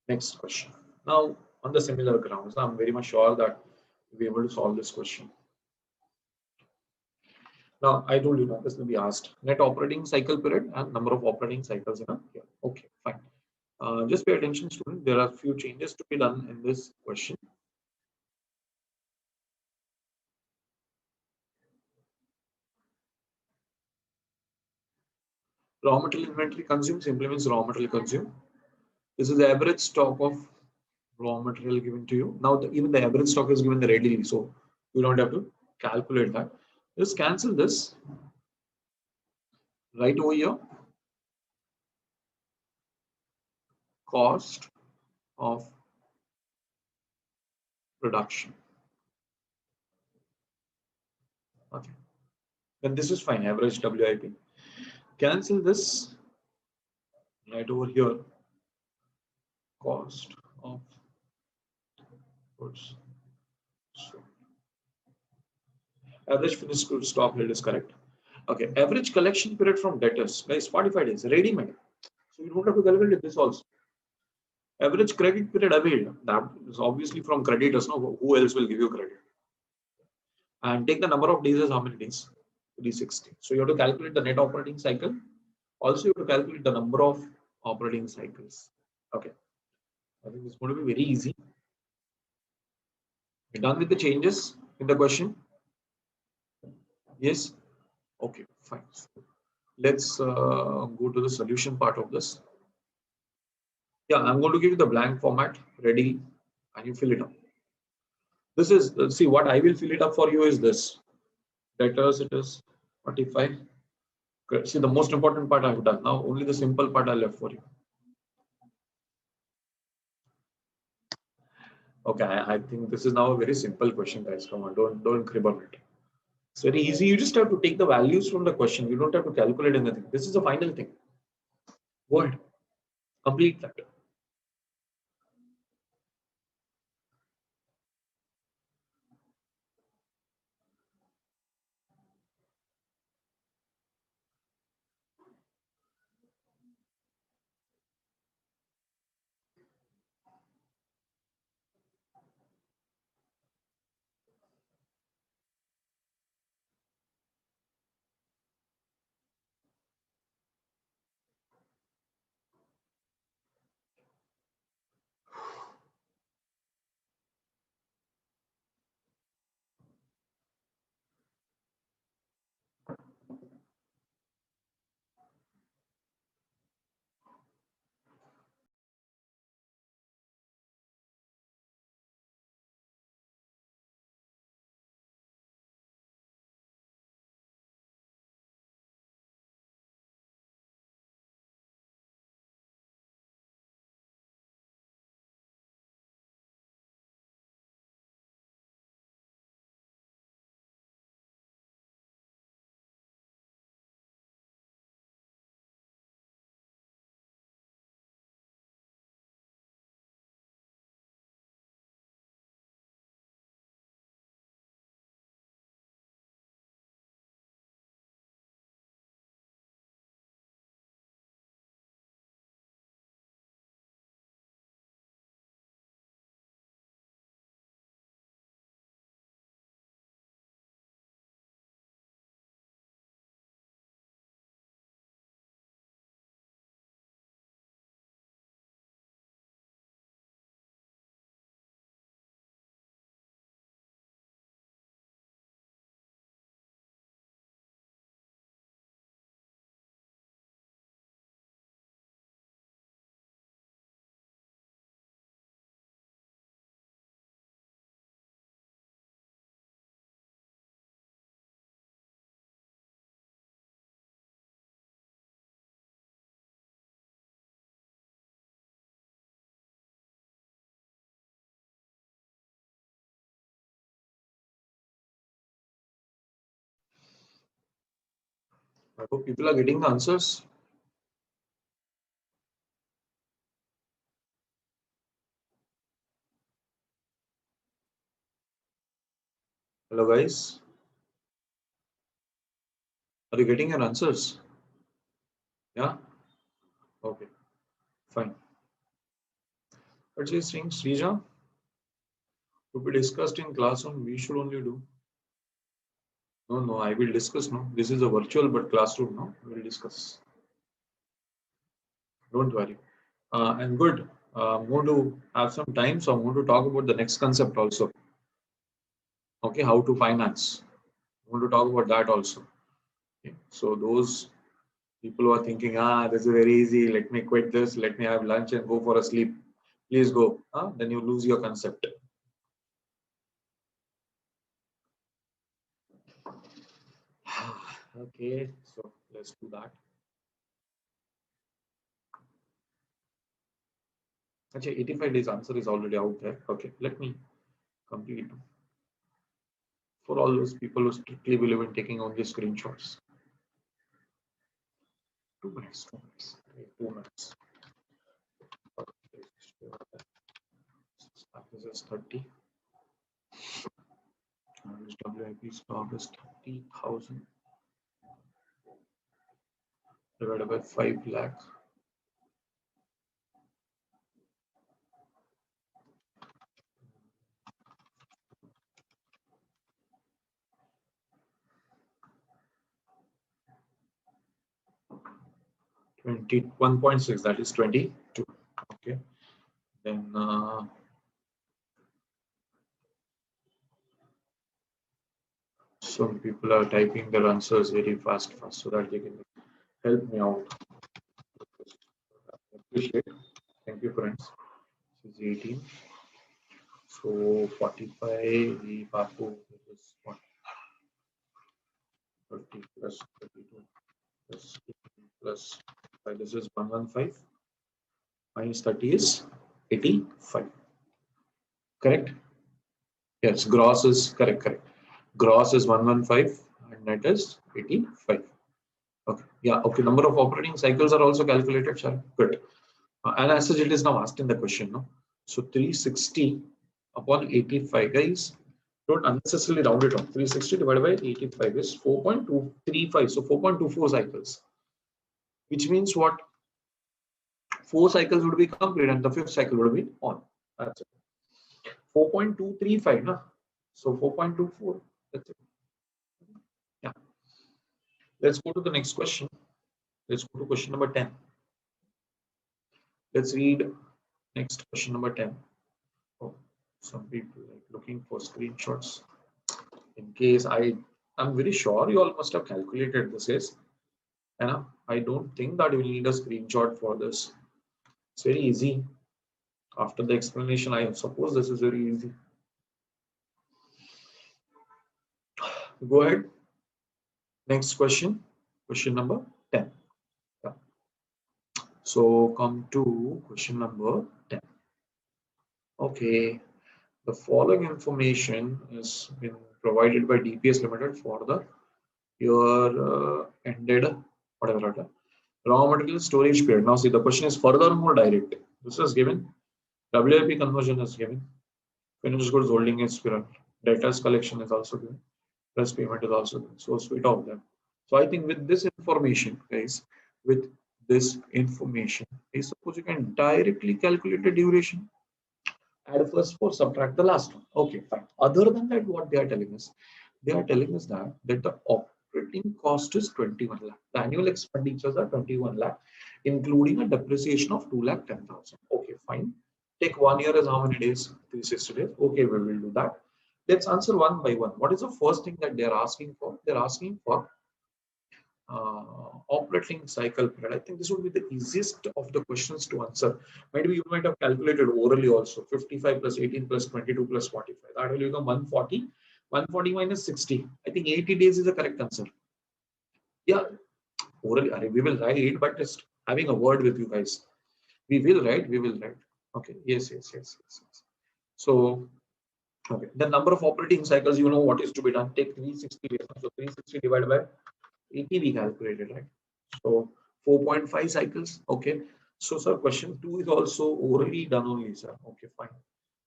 next question. Now, on the similar grounds, I'm very much sure that we'll be able to solve this question. Now, I told you that this will be asked net operating cycle period and number of operating cycles in a year. Okay, fine. Just pay attention, student. There are a few changes to be done in this question. Raw material inventory consumed simply means raw material consumed. This is the average stock of raw material given to you. Now, even the average stock is given readily, so you don't have to calculate that. Just cancel this right over here. Cost of production. Okay. Then this is fine, average WIP. Cancel this right over here. Cost of goods. So, average finished goods stock rate is correct. Okay. Average collection period from debtors. Guys, 45 days. Ready-made. So you don't have to calculate this also. Average credit period availed. That is obviously from creditors. No, who else will give you credit? And take the number of days as how many days? 360. So you have to calculate the net operating cycle. Also, you have to calculate the number of operating cycles. Okay. I think it's going to be very easy. You're done with the changes in the question? Yes? Okay, fine. Let's go to the solution part of this. Yeah, I'm going to give you the blank format ready and you fill it up. This is, see, what I will fill it up for you is this. Debtors, it is 45. Good. See, the most important part I've done. Now, only the simple part I left for you. Okay, I think this is now a very simple question, guys. Come on, don't crib on it. It's very easy. You just have to take the values from the question. You don't have to calculate anything. This is the final thing. Go ahead. Complete that. I hope people are getting the answers. Hello, guys. Are you getting your answers? Yeah? Okay, fine. But she's saying, Srija, to be discussed in classroom, we should only do. No, I will discuss. No, this is a virtual but classroom. No, we will discuss. Don't worry. And good. I'm going to have some time, so I'm going to talk about the next concept also. Okay, how to finance. I'm going to talk about that also. Okay. So those People who are thinking, this is very easy. Let me quit this. Let me have lunch and go for a sleep. Please go. Then you lose your concept. Okay, so let's do that. Actually, 85 days answer is already out there. Okay, let me complete. For all those people who strictly believe in taking only screenshots. 2 minutes, 2 minutes, 2 minutes. This is 30. Average WIP stock is 30,000 divided by 5 lakh. 21.6, that is 22. Okay, then some people are typing their answers very fast so that they can help me out. Appreciate. Thank you, friends. This is 18. So 45, the Papu is what? 30 plus 32 plus 18 plus 5. This is 115. Minus 30 is 85. Correct? Yes, gross is correct. Gross is 115 and net is 85. Okay. Yeah. Okay. Number of operating cycles are also calculated, sir. Good. And as such, it is now asked in the question. No? So 360 upon 85, guys. Don't unnecessarily round it off. 360 divided by 85 is 4.235. So 4.24 cycles. Which means what? 4 cycles would be complete and the 5th cycle would be on. That's it. 4.235. No? So 4.24. That's it. Yeah. Let's go to the next question. Let's go to question number 10. Let's read next question number 10. Oh, some people like looking for screenshots. In case I'm very sure you all must have calculated this is. And I don't think that you will need a screenshot for this. It's very easy. After the explanation, I suppose this is very easy. Go ahead. Next question. Question number 10. Yeah. So come to question number 10. Okay. The following information is been provided by DPS Limited for the year ended whatever raw material storage period. Now see, the question is furthermore direct. This is given. WIP conversion is given. Finished goods holding is given. Debtors collection is also given. Plus payment is also given. So sweet of them. So I think with this information, guys, with this information, I suppose you can directly calculate the duration. Add first 4, subtract the last one. Okay, fine. Other than that, what they are telling us? They are telling us that the operating cost is 21 lakh. The annual expenditures are 21 lakh, including a depreciation of 2,10,000. Okay, fine. Take 1 year as how many days? 360 days. Okay, we will do that. Let's answer one by one. What is the first thing that they are asking for? They're asking for operating cycle period. I think this would be the easiest of the questions to answer. Maybe you might have calculated orally also. 55 plus 18 plus 22 plus 45. That will become 140. 140 minus 60. I think 80 days is the correct answer. Yeah, orally we will write, but just having a word with you guys. We will write. Okay. Yes. So, okay. The number of operating cycles, you know what is to be done. Take 360 days. So 360 divided by 80 we calculated, right? So 4.5 cycles. Okay. So sir, question 2 is also orally done only, sir. Okay, fine.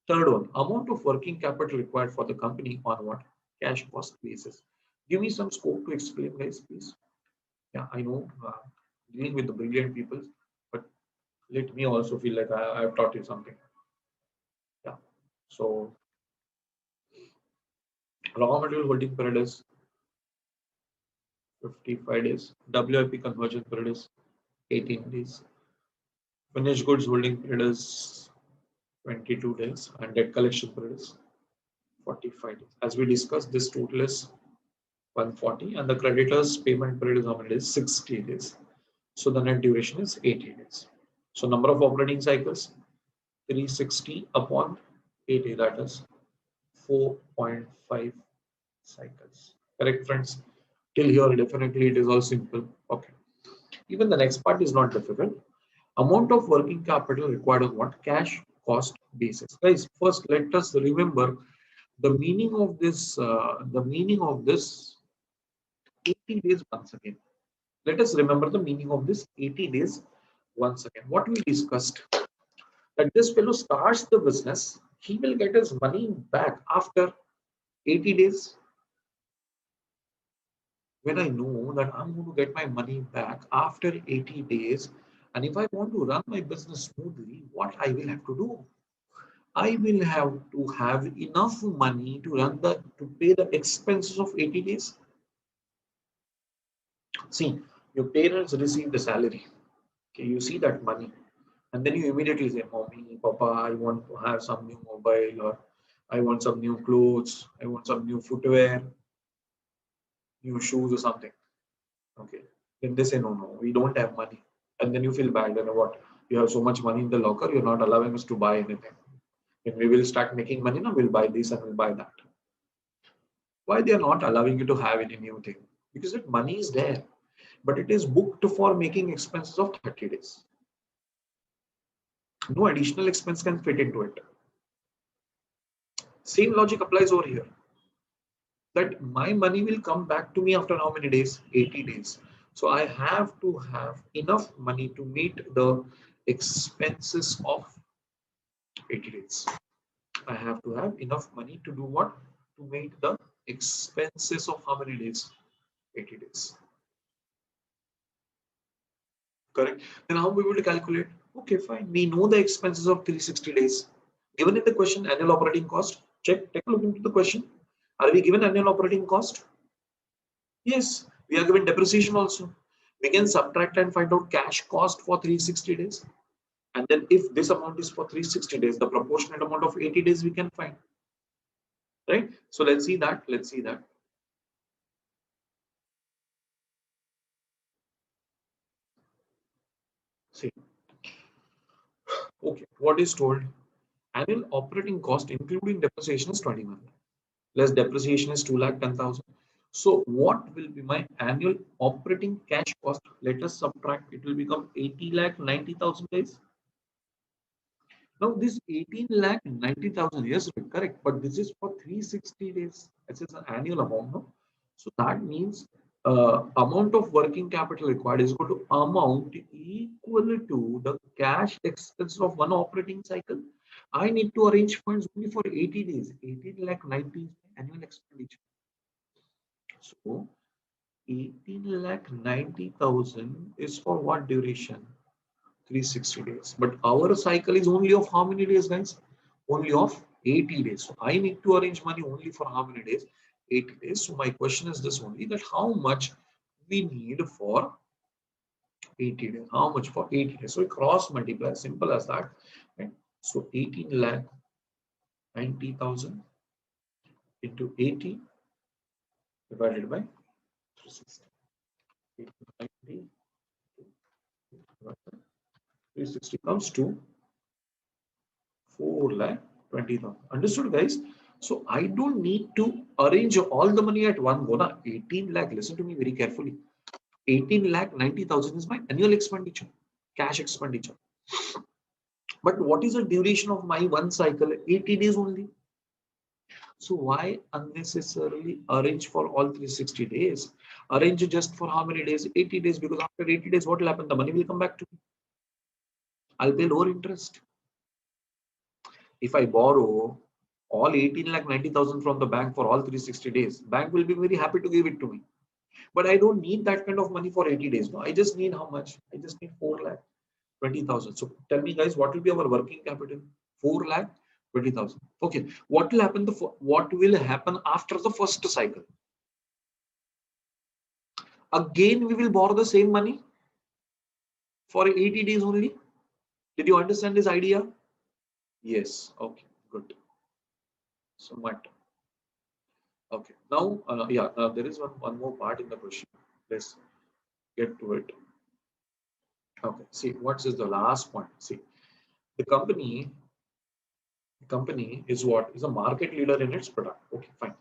Third one, amount of working capital required for the company on what? Cash cost basis. Give me some scope to explain, guys, please. Yeah, I know dealing with the brilliant people, but let me also feel like I have taught you something. Yeah. So raw material holding period is 55 days. WIP conversion period is 18 days. Finished goods holding period is 22 days and debt collection period is 45 days. As we discussed, this total is 140 and the creditors payment period is how many days? 60 days. So the net duration is 80 days. So number of operating cycles, 360 upon 80, that is 4.5 cycles. Correct, friends? Till here, definitely it is all simple. Okay. Even the next part is not difficult. Amount of working capital required on what? Cash cost basis. Guys, first let us remember the meaning of this. The meaning of this 80 days once again. Let us remember the meaning of this 80 days once again. What we discussed, that this fellow starts the business, he will get his money back after 80 days. When I know that I'm going to get my money back after 80 days, and if I want to run my business smoothly, what I will have to do? I will have to have enough money to pay the expenses of 80 days. See, your parents receive the salary. Okay, you see that money, and then you immediately say, "Mommy, Papa, I want to have some new mobile, or I want some new clothes, I want some new footwear, new shoes, or something." Okay. Then they say, "No, no, we don't have money." And then you feel bad. And what? You have so much money in the locker, you're not allowing us to buy anything. When we will start making money, now we'll buy this and we'll buy that. Why they are not allowing you to have any new thing? Because that money is there, but it is booked for making expenses of 30 days. No additional expense can fit into it. Same logic applies over here. That my money will come back to me after how many days? 80 days. So I have to have enough money to meet the expenses of 80 days. I have to have enough money to do what? To meet the expenses of how many days? 80 days. Correct. Then how we will calculate? Okay, fine. We know the expenses of 360 days. Given in the question, annual operating cost. Check. Take a look into the question. Are we given annual operating cost? Yes. We are given depreciation also. We can subtract and find out cash cost for 360 days. And then if this amount is for 360 days, the proportionate amount of 80 days we can find. Right? So let's see that. Let's see that. See. Okay. What is told? Annual operating cost including depreciation is 21 lakh. Less depreciation is 2,10,000. So what will be my annual operating cash cost? Let us subtract. It will become 80 lakh 90,000 days. Now this 18 lakh 90,000, yes, correct. But this is for 360 days. This is an annual amount, no? So that means amount of working capital required is going to amount equal to the cash expense of one operating cycle. I need to arrange funds only for 80 days. 18 lakh 90 annual expenditure. So 18 lakh 90,000 is for what duration? 360 days. But our cycle is only of how many days, guys? Only of 80 days. So I need to arrange money only for how many days? 80 days. So my question is this only, that how much we need for 80 days? How much for 80 days? So we cross multiply, simple as that. Right? So 18 lakh 90,000 into 80 divided by 360. 90 360 comes to 4 lakh 20,000. Understood, guys? So I don't need to arrange all the money at one go. Na 18 lakh. Listen to me very carefully. 18 lakh 90,000 is my annual expenditure, cash expenditure. But what is the duration of my one cycle? 80 days only. So why unnecessarily arrange for all 360 days? Arrange just for how many days? 80 days. Because after 80 days, what will happen? The money will come back to me. I'll pay lower interest. If I borrow all 18 lakh 90,000 from the bank for all 360 days, bank will be very happy to give it to me. But I don't need that kind of money for 80 days. No, I just need how much? I just need 4 lakh 20,000. So tell me, guys, what will be our working capital? 4 lakh 20,000. Okay. What will happen? What will happen after the first cycle? Again, we will borrow the same money for 80 days only. Did you understand this idea? Yes. Okay. Good. So what? Okay. Now, yeah, there is one more part in the question. Let's get to it. Okay, see, what is the last point? See, the company is what? Is a market leader in its product. Okay, fine.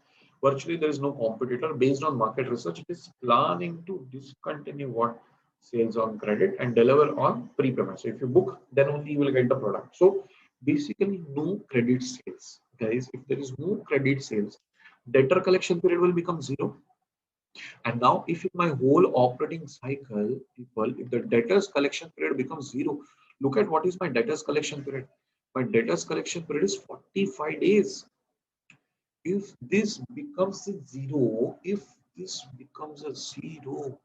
Virtually, there is no competitor. Based on market research, it is planning to discontinue what? Sales on credit and deliver on prepayment. So if you book, then only you will get the product. So basically, no credit sales. Guys, if there is no credit sales, debtor collection period will become zero. And now, if in my whole operating cycle, people, if the debtors collection period becomes zero, look at what is my debtors collection period. My debtors collection period is 45 days. If this becomes a zero, if this becomes a zero,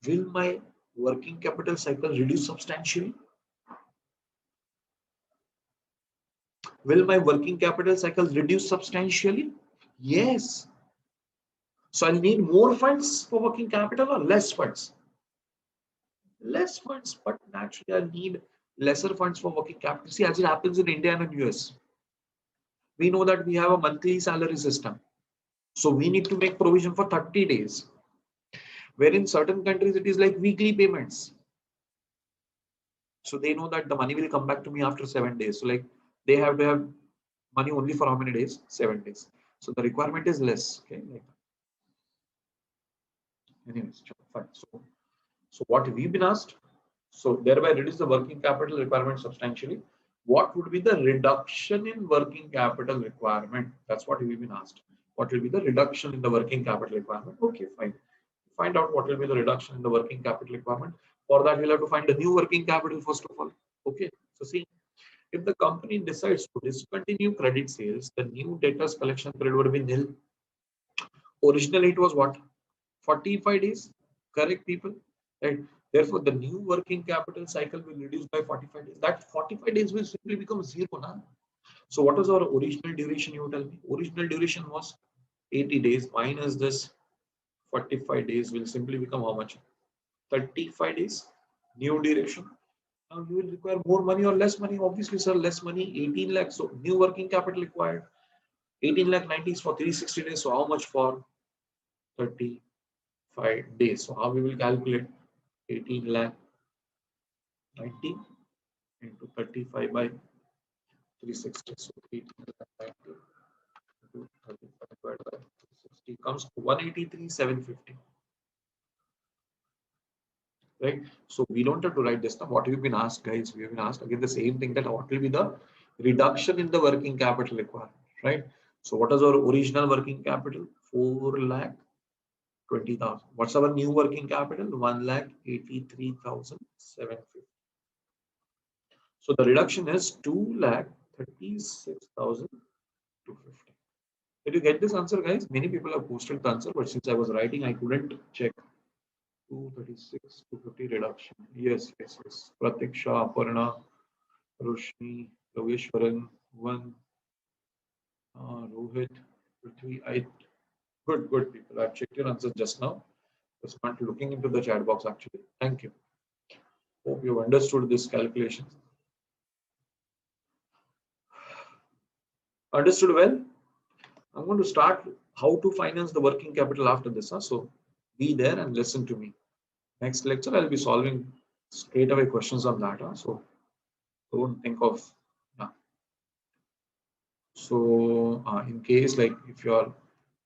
will my working capital cycle reduce substantially? Will my working capital cycle reduce substantially? Yes. So I need more funds for working capital or less funds? Less funds, but naturally I need lesser funds for working capital. See, as it happens in India and in US, we know that we have a monthly salary system. So we need to make provision for 30 days. Where in certain countries it is like weekly payments. So they know that the money will come back to me after 7 days. So like they have to have money only for how many days? 7 days. So the requirement is less. Okay. Like, anyways, fine. So what we've been asked, so thereby reduce the working capital requirement substantially. What would be the reduction in working capital requirement? That's what we've been asked. What will be the reduction in the working capital requirement? Okay, fine. Find out what will be the reduction in the working capital requirement. For that, we'll have to find the new working capital first of all. Okay, so see, if the company decides to discontinue credit sales, the new debtors collection period would be nil. Originally, it was what? 45 days. Correct, people? Right. Therefore, the new working capital cycle will reduce by 45 days. That 45 days will simply become zero now. So, what was our original duration? You tell me. Original duration was 80 days minus this 45 days will simply become how much? 35 days. New duration. Now you will require more money or less money. Obviously, sir, less money. 18 lakhs. So, new working capital required. 18 lakh 90 is for 360 days. So, how much for 35 days? So, how we will calculate? 18 lakh 90 into 35 by 360. So 18 lakh 90 into 35 divided by 360 comes to 183,750. Right? So we don't have to write this now. What we've been asked, guys, we have been asked again the same thing, that what will be the reduction in the working capital requirement, right? So what is our original working capital? 4 lakh 20,000. What's our new working capital? 1 lakh 83,750. So the reduction is 2 lakh 36,250. Did you get this answer, guys? Many people have posted the answer, but since I was writing, I couldn't check. 236, 250 reduction. Yes, yes, yes. Pratiksha, Aparna, Roshni, Yogeshwaran, one, Rohit, Prithvi. Good people. I've checked your answers just now. Just not looking into the chat box actually. Thank you. Hope you understood this calculation. Understood well? I'm going to start how to finance the working capital after this. So be there and listen to me. Next lecture, I'll be solving straight away questions on that. So don't think of, yeah. So in case like if you're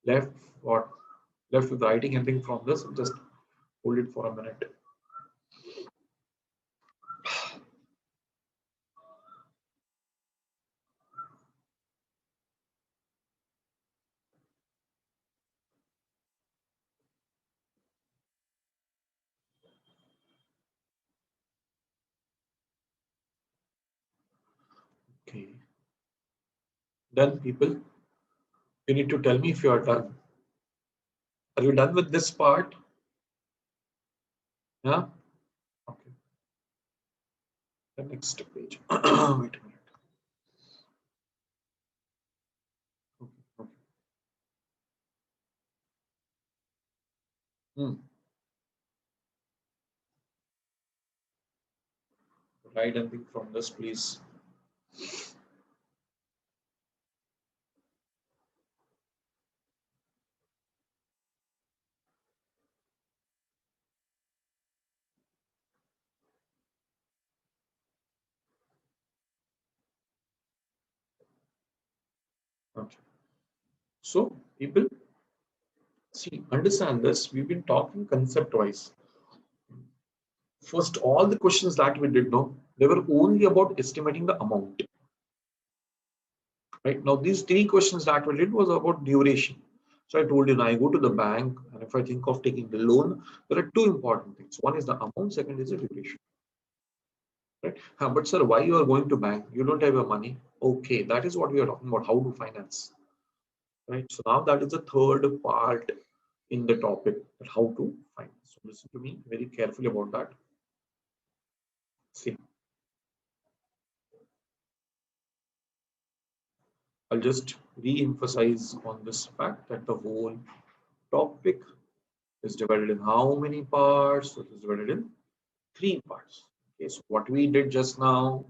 left or left with writing anything from this, just hold it for a minute. Okay. Done, people. You need to tell me if you are done. Are you done with this part? Yeah. Okay. The next page. Wait a minute. Okay. Okay. Hmm. Write anything from this, please. Okay. So people see, understand this. We've been talking concept wise. First, all the questions that we did know, they were only about estimating the amount. Right now, these three questions that we did was about duration. So I told you now I go to the bank, and if I think of taking the loan, there are two important things. One is the amount, second is the duration. Right? But sir, why you are going to bank? You don't have your money. Okay, that is what we are talking about, how to finance. Right? So now that is the third part in the topic, that how to finance. So listen to me very carefully about that. See, I'll just re-emphasize on this fact that the whole topic is divided in how many parts? So it is divided in three parts. Okay, so what we did just now,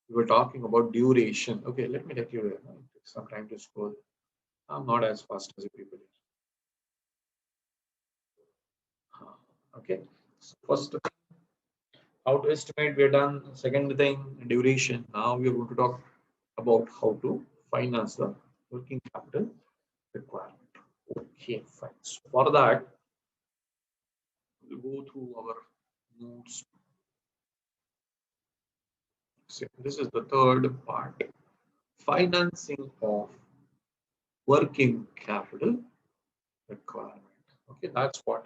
we were talking about duration. Okay, let me take you there. Take some time to scroll. I'm not as fast as you people. Okay, so first how to estimate, we're done. Second thing, duration. Now we are going to talk about how to finance the working capital requirement. Okay, fine. So for that, we'll go through our notes. So this is the third part. Financing of working capital requirement. Okay, that's what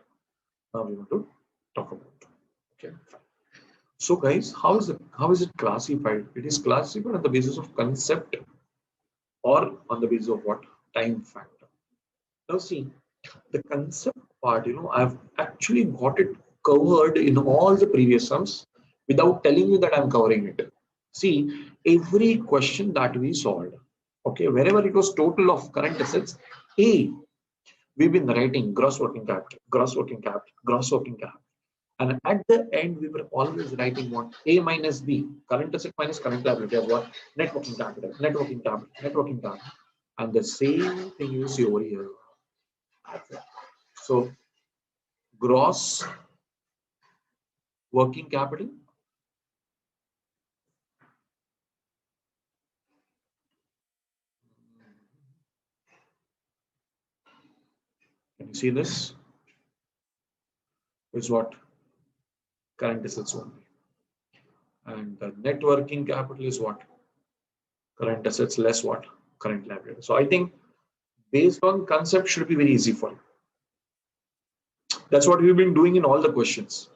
now we want to talk about. Okay, fine. So guys, how is it classified? It is classified on the basis of concept or on the basis of what? Time factor. Now see, the concept part, I've actually got it covered in all the previous sums without telling you that I'm covering it. See, every question that we solved, okay, wherever it was total of current assets, A, we've been writing gross working capital, gross working capital, gross working capital. And at the end, we were always writing what? A minus B, current asset minus current liability, of what? Net working capital, net working capital, net working capital. And the same thing you see over here. So, gross working capital, can you see this? Is what? Current assets only. And the net working capital is what? Current assets less what? Current liability. So, I think based on concept should be very easy for you. That's what we've been doing in all the questions.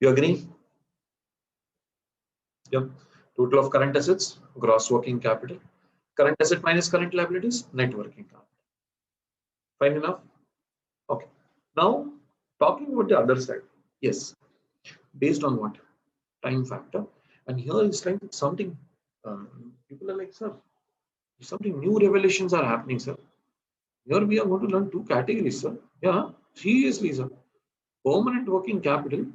You agree? Yep. Total of current assets, gross working capital. Current asset minus current liabilities, net working capital. Fine enough? Okay. Now, talking about the other side. Yes. Based on what? Time factor. And here it's like something, people are like, sir, something new revelations are happening, sir. Here we are going to learn two categories, sir. Yeah, seriously, sir. Permanent working capital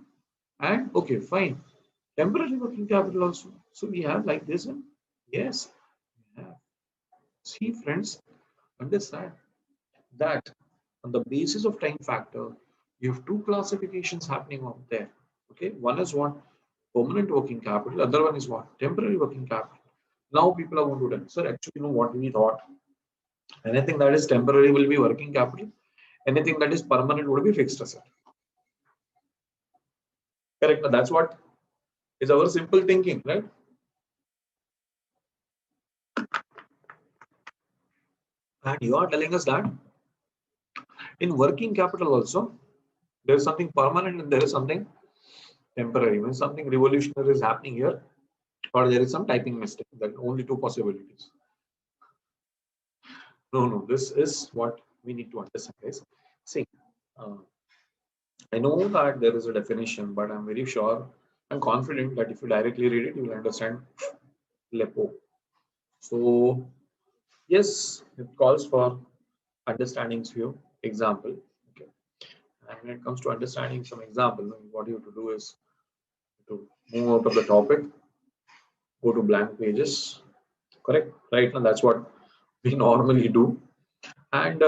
and, okay, fine. Temporary working capital also. So we have like this one. Yes. We have. See, friends, understand that on the basis of time factor, you have two classifications happening out there. Okay, one is what? Permanent working capital, other one is what? Temporary working capital. Now people are going to tell, sir, actually, what we thought, anything that is temporary will be working capital, anything that is permanent would be fixed asset. Correct? Now, that's what is our simple thinking, right? And you are telling us that in working capital also, there is something permanent and there is something temporary. When something revolutionary is happening here, or there is some typing mistake. That only two possibilities. No. This is what we need to understand, guys. See, uh, I know that there is a definition, but I'm very sure, I'm confident that if you directly read it, you will understand LEPO. So, yes, it calls for understanding few example. Okay. And when it comes to understanding some example, what you have to do is to move out of the topic, go to blank pages. Correct? Right now, that's what we normally do. And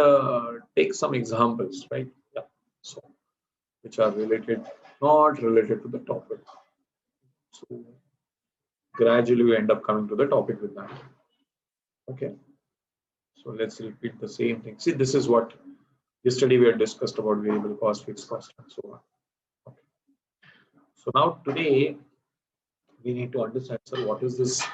take some examples, right? Yeah. So, which are related, not related to the topic. So, gradually we end up coming to the topic with that. Okay. So let's repeat the same thing. See, this is what yesterday we had discussed about variable cost, fixed cost, and so on. Okay. So now today we need to understand, sir, what is this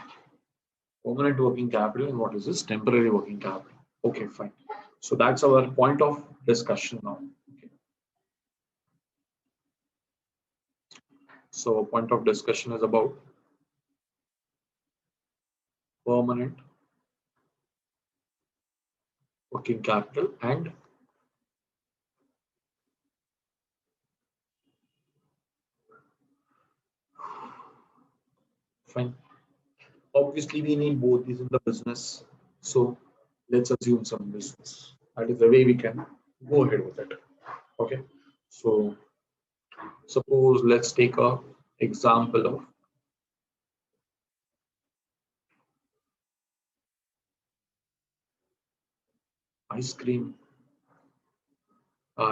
permanent working capital and what is this temporary working capital? Okay, fine. So that's our point of discussion now. Okay. So point of discussion is about permanent working capital and fine. Obviously, we need both these in the business. So let's assume some business. That is the way we can go ahead with it. Okay. So suppose let's take a example of ice cream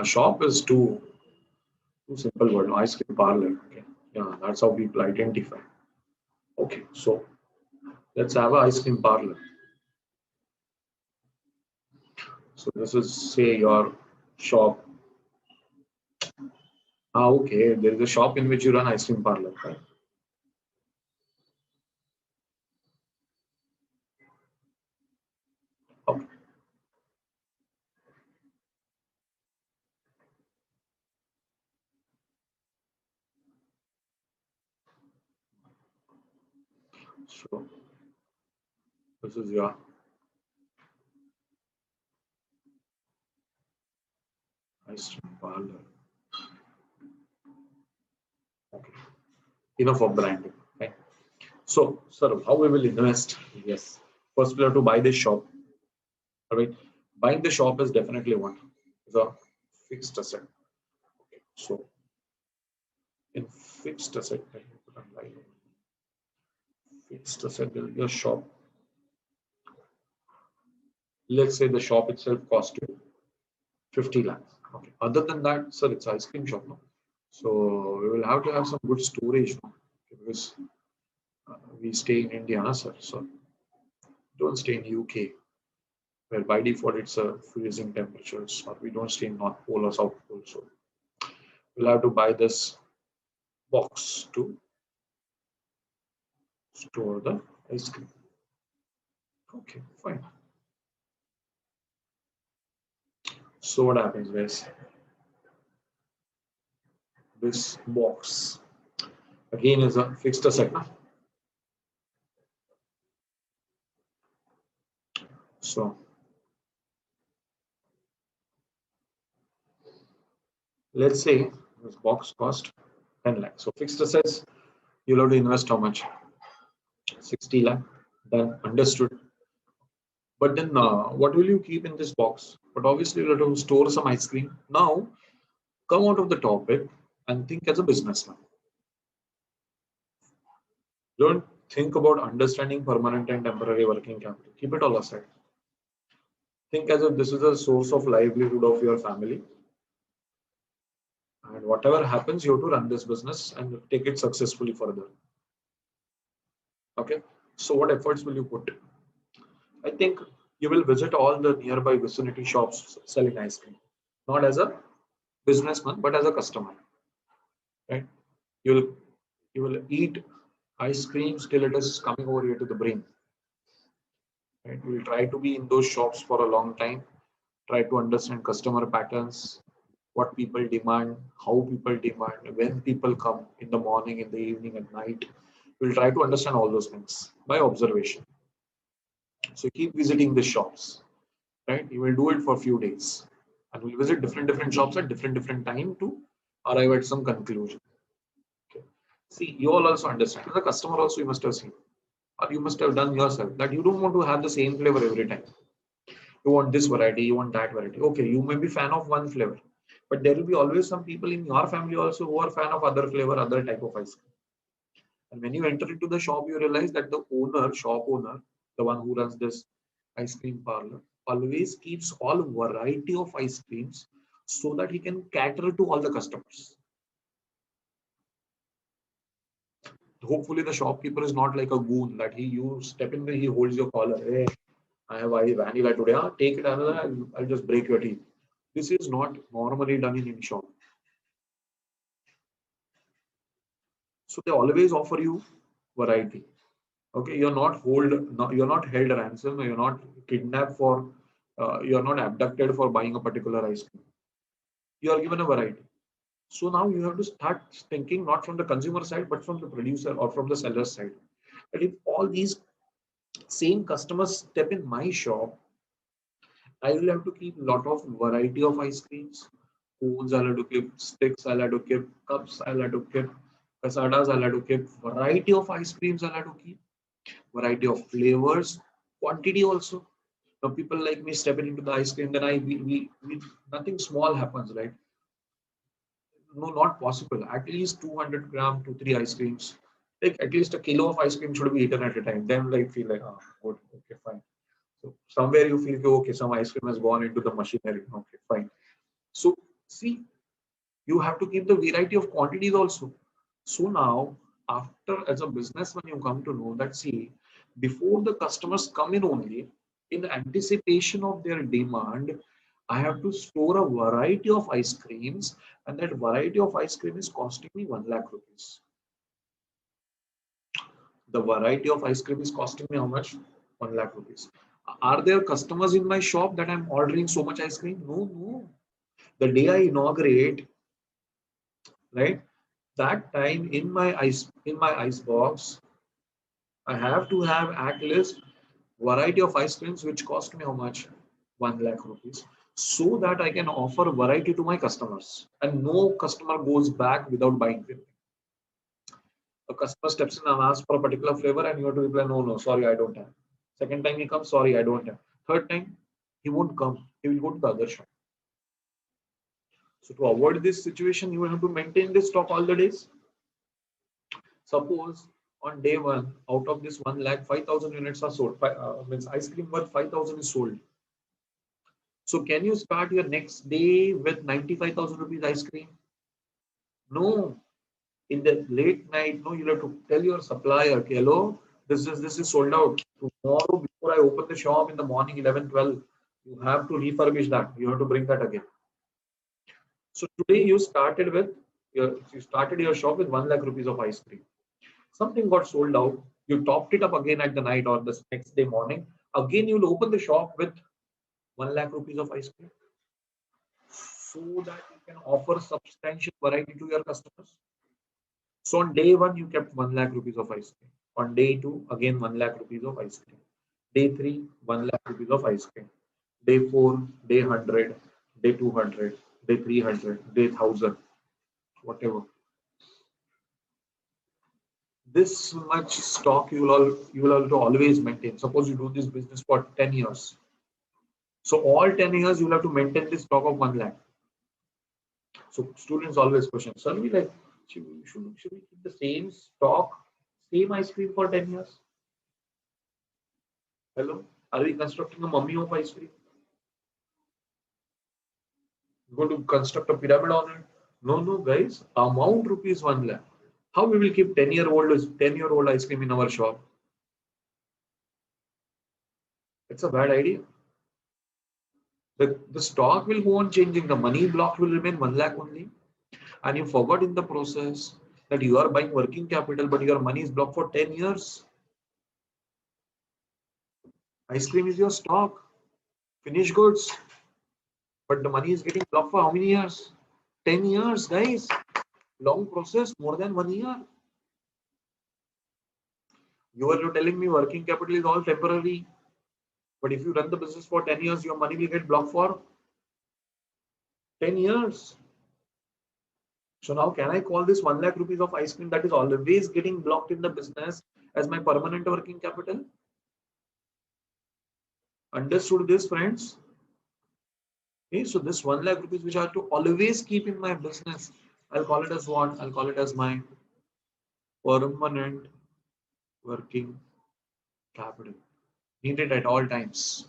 shop is too simple word. Ice cream parlor. Okay. Yeah, that's how people identify. Okay. So let's have an ice cream parlor. So this is say your shop. Okay. There is a shop in which you run ice cream parlor, right? Okay. So this is your ice cream parlor. Okay. Enough of branding. Right? So, sir, how we will invest? Yes. First, we have to buy this shop. All right. Buying the shop is definitely one. It's a fixed asset. Okay. So, in fixed asset, fixed asset will be a shop. Let's say the shop itself cost you 50 lakhs. Okay. Other than that, sir, it's ice cream shop. No? So, we will have to have some good storage. No? Because we stay in India, no, sir. So, don't stay in UK. Where by default it's a freezing temperatures, or we don't stay in North Pole or South Pole. So we'll have to buy this box to store the ice cream. Okay, fine. So what happens is this box again is a fixed asset. So let's say this box cost 10 lakhs. So fixed assets, you'll have to invest how much? 60 lakh. Done, understood. But then what will you keep in this box? But obviously you'll have to store some ice cream. Now come out of the topic and think as a businessman. Don't think about understanding permanent and temporary working capital. Keep it all aside. Think as if this is a source of livelihood of your family. And whatever happens, you have to run this business and take it successfully further. Okay. So what efforts will you put? I think you will visit all the nearby vicinity shops selling ice cream. Not as a businessman, but as a customer. Right? You'll you will eat ice creams till it is coming over here to the brain. Right? You will try to be in those shops for a long time. Try to understand customer patterns, what people demand, how people demand, when people come in the morning, in the evening, at night. We'll try to understand all those things by observation. So keep visiting the shops, right? You will do it for a few days, and we'll visit different shops at different time to arrive at some conclusion. Okay. See, you all also understand. As a customer, also you must have seen, or you must have done yourself that you don't want to have the same flavor every time. You want this variety, you want that variety. Okay, you may be fan of one flavor, but there will be always some people in your family also who are fan of other flavor, other type of ice cream. And when you enter into the shop, you realize that the owner, shop owner, the one who runs this ice cream parlor, always keeps all variety of ice creams so that he can cater to all the customers. Hopefully, the shopkeeper is not like a goon that you step in there, he holds your collar. Hey, I have vanilla today. Take it another. I'll just break your teeth. This is not normally done in any shop. So they always offer you variety. Okay, you're not held ransom, you're not kidnapped for, you're not abducted for buying a particular ice cream. You are given a variety. So now you have to start thinking not from the consumer side, but from the producer or from the seller side. But if all these same customers step in my shop, I will have to keep a lot of variety of ice creams. Cones I'll have to keep, sticks I'll have to keep, cups I'll have to keep, casadas I'll have to keep, variety of ice creams I'll have to keep, variety of flavors, quantity also. Now people like me stepping into the ice cream, then we nothing small happens, right? No, not possible. At least 200 gram to three ice creams. Like at least a kilo of ice cream should be eaten at a time. Then like feel like, oh, good, okay, fine. So somewhere you feel okay, some ice cream has gone into the machinery. Okay, fine. So see, you have to keep the variety of quantities also. So now, after as a businessman, you come to know that see, before the customers come in only, in anticipation of their demand, I have to store a variety of ice creams, and that variety of ice cream is costing me 1 lakh rupees. The variety of ice cream is costing me how much? 1 lakh rupees. Are there customers in my shop that I'm ordering so much ice cream? No, no. The day I inaugurate, right? That time in my ice box, I have to have at least variety of ice creams which cost me how much? 1 lakh rupees. So that I can offer variety to my customers. And no customer goes back without buying anything. A customer steps in and asks for a particular flavor and you have to reply, no, no, sorry, I don't have. Second time he comes, sorry, I don't have. Third time, he won't come. He will go to the other shop. So to avoid this situation, you will have to maintain this stock all the days. Suppose on day one, out of this 1 lakh, 5,000 units are sold. Means ice cream worth 5,000 is sold. So can you start your next day with 95,000 rupees ice cream? No. In the late night, no, you have to tell your supplier, okay, hello, this is sold out. Tomorrow, before I open the shop in the morning, 11, 12, you have to refurbish that. You have to bring that again. So today you started your shop with 1 lakh rupees of ice cream. Something got sold out, you topped it up again at the night or the next day morning, again you'll open the shop with 1 lakh rupees of ice cream so that you can offer substantial variety to your customers. So on day one, you kept 1 lakh rupees of ice cream. On day two, again 1 lakh rupees of ice cream. Day three, 1 lakh rupees of ice cream. Day four, day 100, day 200, day 300, day 1000, whatever. This much stock you will have to always maintain. Suppose you do this business for 10 years. So all 10 years you will have to maintain this stock of 1 lakh. So students always question, sir, we like should we keep the same stock, same ice cream for 10 years? Hello? Are we constructing a mummy of ice cream? Going to construct a pyramid on it? No, no, guys. Amount rupees 1 lakh. How we will keep 10-year-old ice cream in our shop? It's a bad idea. The stock will go on changing. The money block will remain 1 lakh only. And you forgot in the process that you are buying working capital, but your money is blocked for 10 years. Ice cream is your stock, finished goods, but the money is getting blocked for how many years? 10 years, guys. Long process, more than 1 year. You are telling me working capital is all temporary, but if you run the business for 10 years, your money will get blocked for 10 years. So now can I call this 1 lakh rupees of ice cream that is always getting blocked in the business as my permanent working capital? Understood this, friends? Okay, so this 1 lakh rupees which I have to always keep in my business, I'll call it as what? I'll call it as my permanent working capital. Needed at all times.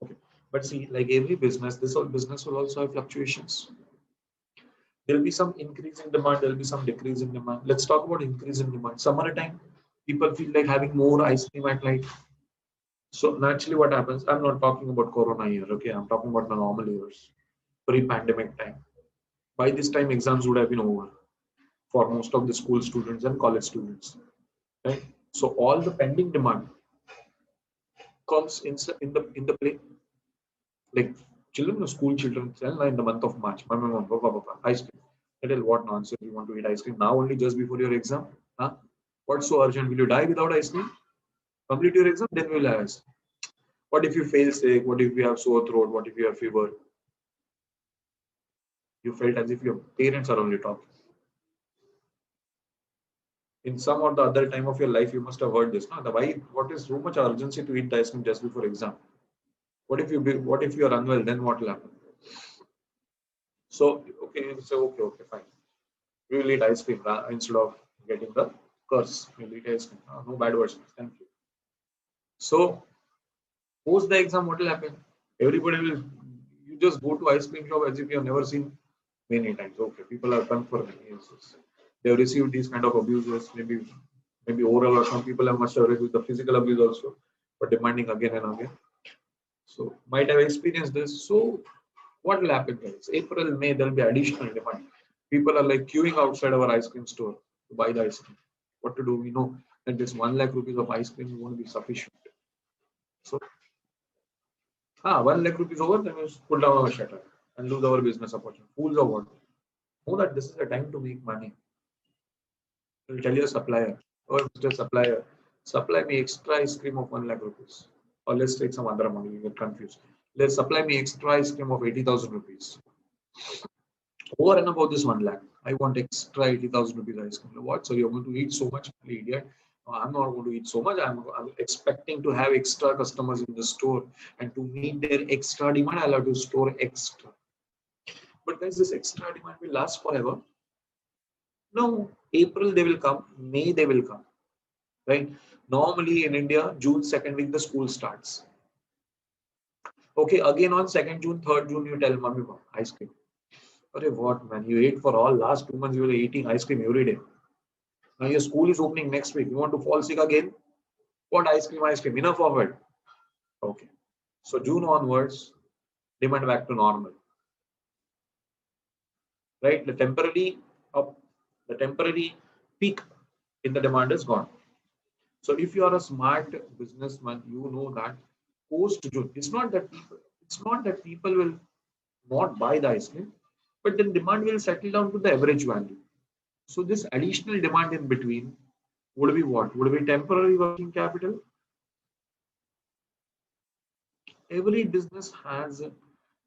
Okay. But see, like every business, this whole business will also have fluctuations. There will be some increase in demand, there will be some decrease in demand. Let's talk about increase in demand. Summer time, people feel like having more ice cream at night. So naturally what happens, I'm not talking about Corona year, okay? I'm talking about the normal years, pre-pandemic time. By this time, exams would have been over for most of the school students and college students, right? So all the pending demand comes in the play. Like children, school children, tell in the month of March, "Mama, mama, papa, papa, ice cream." I tell what nonsense you want to eat ice cream now only just before your exam? Huh? What's so urgent? Will you die without ice cream? Complete your exam, then we'll have ice cream. What if you fail sick? What if you have sore throat? What if you have fever? You felt as if your parents are only talking. In some or the other time of your life, you must have heard this. No? Why? What is so much urgency to eat the ice cream just before exam? What if you are unwell? Then what will happen? So okay, so okay, fine. We will eat ice cream instead of getting the curse. We'll eat ice cream. No bad words. Thank you. So post the exam, what will happen? Everybody will. You just go to ice cream shop as if you have never seen many times. Okay, people are confirming. Yes, yes. They have received these kind of abuses, maybe oral, or some people have must have received the physical abuse also, but demanding again and again. So might have experienced this. So what will happen, guys? April, May, there will be additional demand. People are like queuing outside our ice cream store to buy the ice cream. What to do? We know that this 1 lakh rupees of ice cream won't be sufficient. So 1 lakh rupees over, then we pull down our shutter and lose our business opportunity. Fools of what? Know that this is the time to make money. You'll tell your supplier, oh, Mr. Supplier, supply me extra ice cream of 1 lakh rupees. Or let's take some other amount, you get confused. Let's supply me extra ice cream of 80,000 rupees. Over and above this 1 lakh, I want extra 80,000 rupees ice cream. What? So you're going to eat so much, idiot? No, I'm not going to eat so much. I'm expecting to have extra customers in the store, and to meet their extra demand, I'll have to store extra. But guys, this extra demand will last forever. No, April they will come, May they will come, right? Normally in India, June second week the school starts. Okay, again on 2nd June, 3rd June, you tell mommy, ice cream. Arey what man, you ate for all last 2 months, you were eating ice cream every day. Now your school is opening next week. You want to fall sick again? What ice cream, ice cream? Enough of it. Okay. So June onwards, demand back to normal. Right? The temporary peak in the demand is gone. So if you are a smart businessman, you know that post June, it's not that people will not buy the ice cream, but then demand will settle down to the average value. So this additional demand in between would be what? Would be temporary working capital. Every business has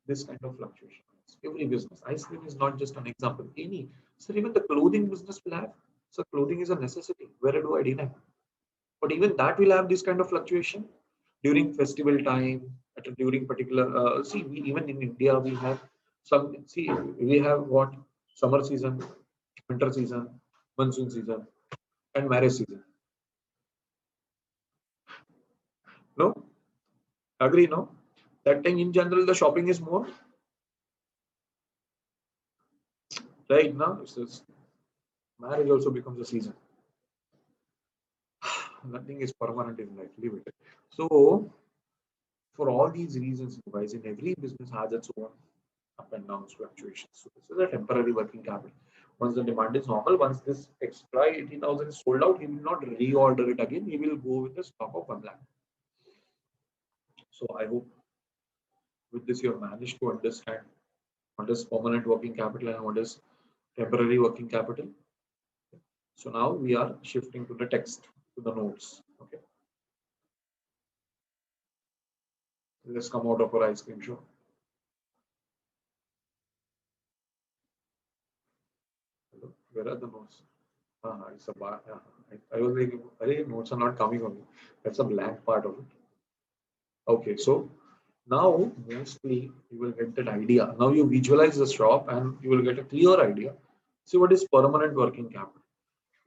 this kind of fluctuation. Every business. Ice cream is not just an example. Any. So even the clothing business will have. So clothing is a necessity. Where do I deny? But even that will have this kind of fluctuation during festival time, during particular. Even in India we have some. See, we have what summer season, winter season, monsoon season, and marriage season. No, agree? No, that time in general the shopping is more. Right now, marriage also becomes a season. Nothing is permanent in life. Leave it. So for all these reasons, guys, in every business has its own up and down fluctuations. So this is a temporary working capital. Once the demand is normal, once this extra 80,000 is sold out, he will not reorder it again. He will go with the stock of 1 lakh. So I hope with this you have managed to understand what is permanent working capital and what is temporary working capital. So now we are shifting to the text, to the notes. Okay. Let's come out of our ice cream show. Hello, where are the notes? It's a bar. I was like, notes are not coming on me. That's a blank part of it. Okay, so now mostly you will get that idea. Now you visualize the shop and you will get a clear idea. See what is permanent working capital.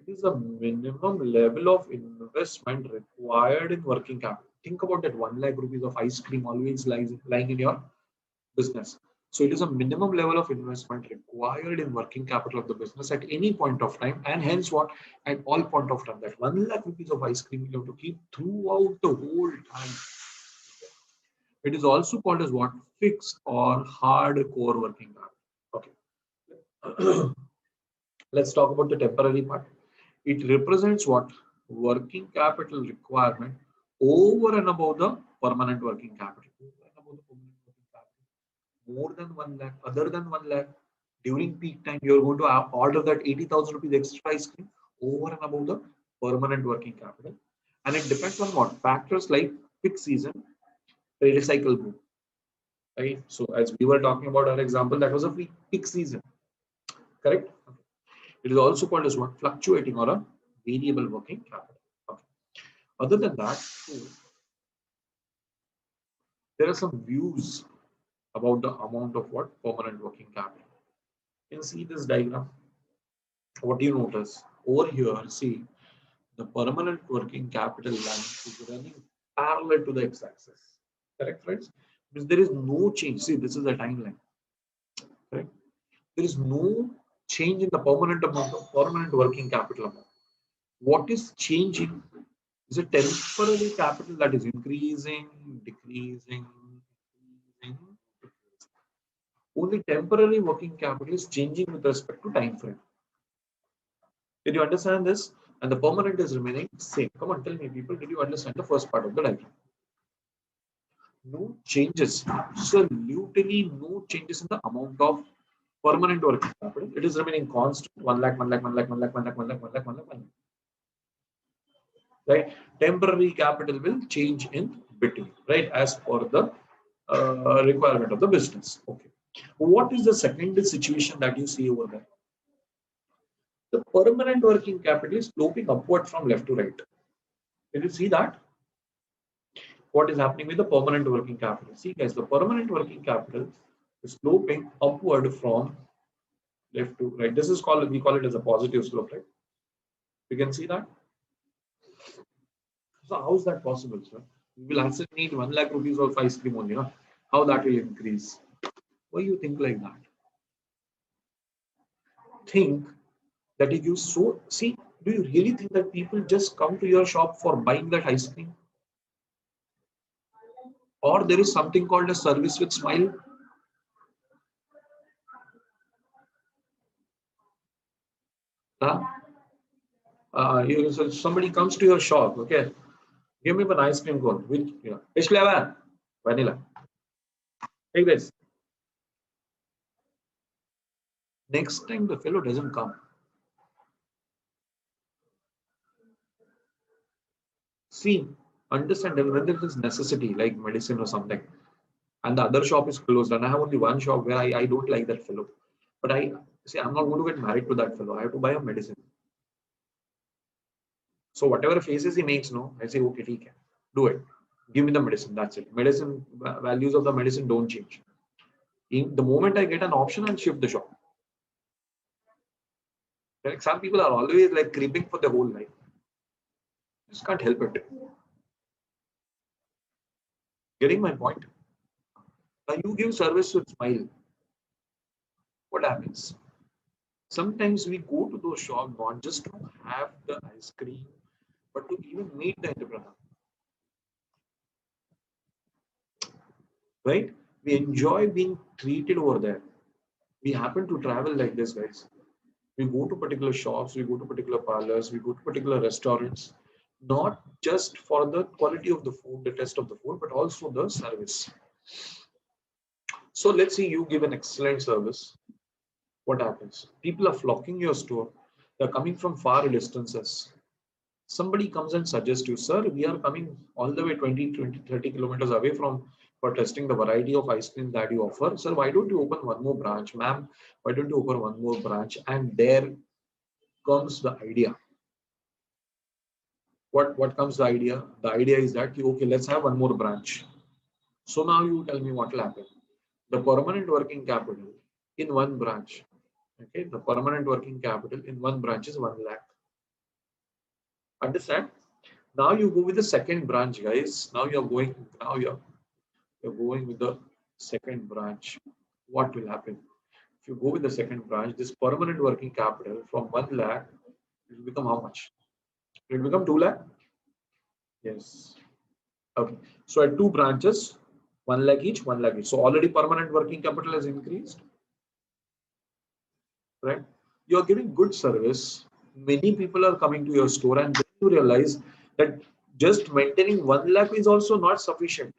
It is a minimum level of investment required in working capital. Think about that 1 lakh rupees of ice cream always lying in your business. So it is a minimum level of investment required in working capital of the business at any point of time, and hence what at all point of time that 1 lakh rupees of ice cream you have to keep throughout the whole time. It is also called as what? Fixed or hardcore working capital. Okay. Let's talk about the temporary part. It represents what? Working capital requirement over and above the permanent working capital. Over and above the permanent working capital. More than 1 lakh, other than 1 lakh. During peak time, you're going to order that 80,000 rupees extra ice cream over and above the permanent working capital. And it depends on what? Factors like peak season, credit cycle boom. Right? So as we were talking about our example, that was a peak season. Correct? It is also called as what? Fluctuating or a variable working capital. Okay. Other than that, there are some views about the amount of what? Permanent working capital. You can see this diagram. What do you notice? Over here, see, the permanent working capital line is running parallel to the x-axis. Correct, friends? Because there is no change. See, this is the timeline. Correct? There is no change in the permanent amount of permanent working capital amount. What is changing is a temporary capital that is increasing, decreasing, increasing. Only temporary working capital is changing with respect to time frame. Did you understand this? And the permanent is remaining same. Come on, tell me, people, did you understand the first part of the diagram? No changes. Absolutely no changes in the amount of permanent working capital. It is remaining constant. 1 lakh, 1 lakh, 1 lakh, 1 lakh, 1 lakh, 1 lakh, 1 lakh, 1 lakh, 1 lakh. Right? Temporary capital will change in between, right? As per the requirement of the business. Okay. What is the second situation that you see over there? The permanent working capital is sloping upward from left to right. Can you see that? What is happening with the permanent working capital? See, guys, the permanent working capital is sloping upward from left to right. This is called, we call it as a positive slope, right? You can see that. So how is that possible, sir? You will also need 1 lakh rupees of ice cream only, huh? How that will increase? Why you think like that? Think that if you so see, do you really think that people just come to your shop for buying that ice cream? Or there is something called a service with smile? Huh? So somebody comes to your shop, okay? Give me one ice cream cone. Which flavor? Vanilla. Take this. Next time the fellow doesn't come. See, understand that when there is necessity like medicine or something, and the other shop is closed, and I have only one shop where I don't like that fellow. But I say I'm not going to get married to that fellow. I have to buy a medicine. So whatever faces he makes, no, I say, okay, okay, do it. Give me the medicine. That's it. Medicine values of the medicine don't change. In the moment I get an option, I'll shift the shop. Like some people are always like creeping for their whole life. Just can't help it. Getting my point? Now you give service with smile. What happens? Sometimes we go to those shops not just to have the ice cream, but to even meet the entrepreneur. Right? We enjoy being treated over there. We happen to travel like this, guys. We go to particular shops, we go to particular parlors, we go to particular restaurants, not just for the quality of the food, the taste of the food, but also the service. So let's say you give an excellent service. What happens? People are flocking your store. They're coming from far distances. Somebody comes and suggests you, sir, we are coming all the way 20, 30 kilometers away from for testing the variety of ice cream that you offer. Sir, why don't you open one more branch? Ma'am, why don't you open one more branch? And there comes the idea. What comes the idea? The idea is that, okay, let's have one more branch. So now you tell me what will happen. The permanent working capital in one branch. Okay, the permanent working capital in one branch is 1 lakh. Understand? Now you go with the second branch, guys. Now you're going with the second branch. What will happen? If you go with the second branch, this permanent working capital from 1 lakh, it will become how much? It will become 2 lakh? Yes. Okay. So at two branches, 1 lakh each, 1 lakh each. So already permanent working capital has increased, right? You are giving good service. Many people are coming to your store, and then you realize that just maintaining 1 lakh is also not sufficient.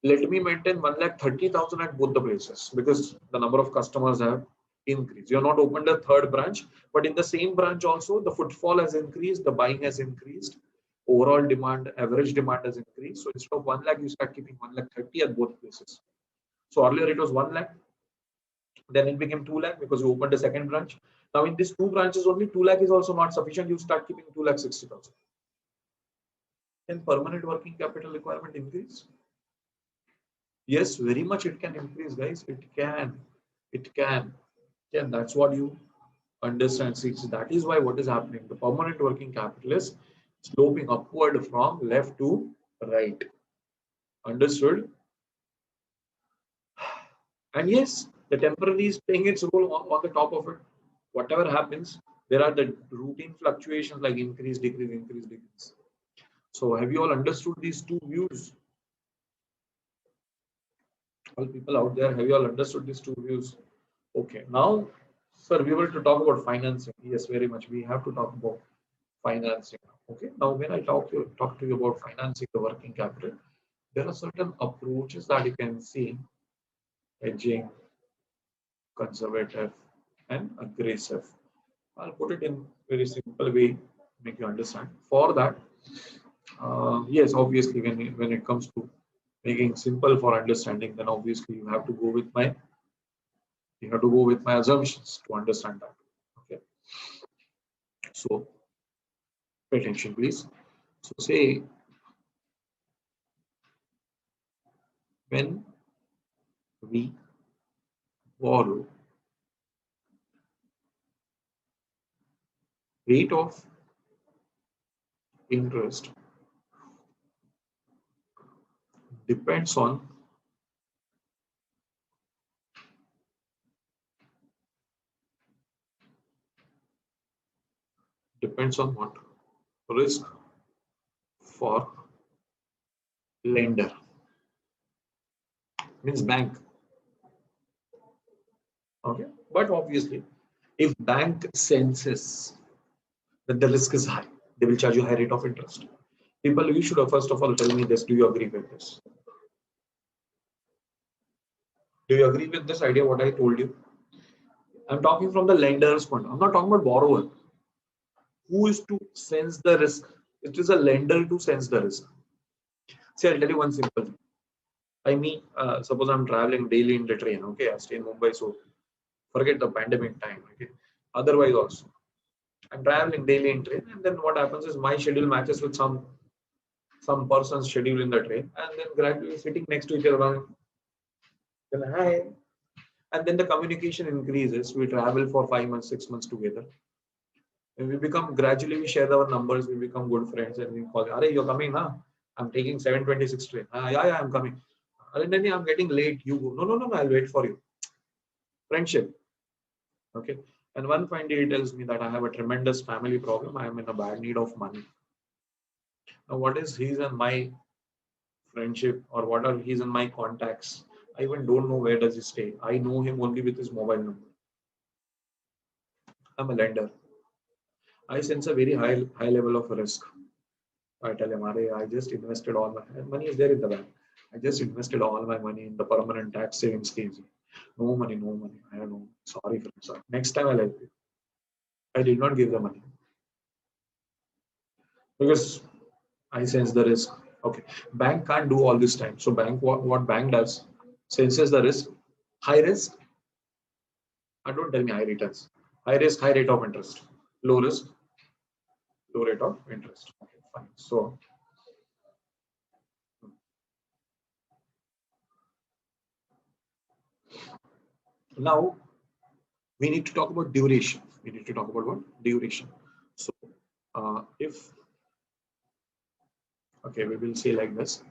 Let me maintain 1,30,000 at both the places because the number of customers have increased. You are not opened a third branch, but in the same branch also the footfall has increased, the buying has increased, overall demand, average demand has increased. So instead of 1 lakh, you start keeping 1,30,000 at both places. So earlier it was 1 lakh, then it became 2 lakh because you opened a second branch. Now in these two branches only 2 lakh is also not sufficient. You start keeping 2,60,000. Can permanent working capital requirement increase? Yes, very much it can increase, guys. It can. It can. Yeah, that's what you understand. See, so that is why what is happening. The permanent working capital is sloping upward from left to right. Understood? And yes, the temporary is playing its role on the top of it. Whatever happens, there are the routine fluctuations like increase, decrease, increase, decrease. So have you all understood these two views? All people out there, have you all understood these two views? Okay, now, sir, we were to talk about financing. Yes, very much. We have to talk about financing. Okay, now when I talk to you about financing the working capital, there are certain approaches that you can see: hedging, conservative, and aggressive. I'll put it in very simple way, make you understand. For that, yes, obviously, when it comes to making simple for understanding, then obviously you have to go with my assumptions to understand that. Okay, so pay attention, please. So say when we borrow, rate of interest depends on what? Risk for lender, means bank. Okay, but obviously if bank senses that the risk is high, they will charge you high rate of interest. People, you should have first of all tell me this: do you agree with this? Do you agree with this idea what I told you? I'm talking from the lender's point. I'm not talking about borrower. Who is to sense the risk? It is a lender to sense the risk. See, I'll tell you one simple thing. Suppose I'm traveling daily in the train. Okay, I stay in Mumbai, so forget the pandemic time. Okay, otherwise also, I'm traveling daily in train, and then what happens is my schedule matches with some person's schedule in the train, and then gradually sitting next to each other, then hi, and then the communication increases. We travel for 5 months, 6 months together, and we become gradually we share our numbers. We become good friends, and we call, "Are you're coming, huh? I'm taking 7:26 train. Yeah, I'm coming. And then I'm getting late. You go. No. I'll wait for you." Friendship. Okay. And one fine day he tells me that I have a tremendous family problem. I am in a bad need of money. Now, what is his and my friendship, or what are his and my contacts? I even don't know where does he stay. I know him only with his mobile number. I'm a lender. I sense a very high level of risk. I tell him, I just invested all my money is there in the bank. I just invested all my money in the permanent tax savings schemes. No money, no money. I don't know. Sorry, friend. Sorry. Next time I'll help you. I did not give the money because I sense the risk. Okay. Bank can't do all this time. So bank, what bank does, senses the risk, high risk. Don't tell me high returns. High risk, high rate of interest. Low risk, low rate of interest. Okay, fine. So now we need to talk about duration. We need to talk about what? Duration. So if, okay, we will say like this.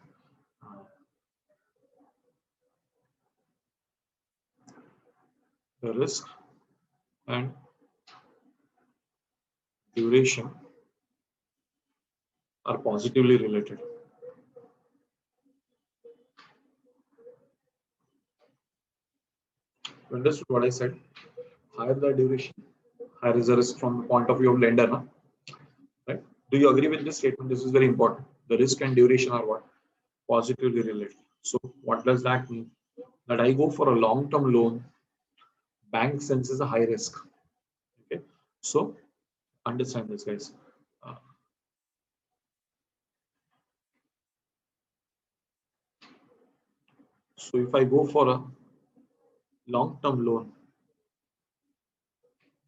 The risk and duration are positively related. You understood what I said? Higher the duration, higher is the risk from the point of view of lender, no? Right? Do you agree with this statement? This is very important. The risk and duration are what? Positively related. So what does that mean? That I go for a long-term loan, bank senses a high risk. Okay, so understand this, guys. Uh, so if I go for a long-term loan,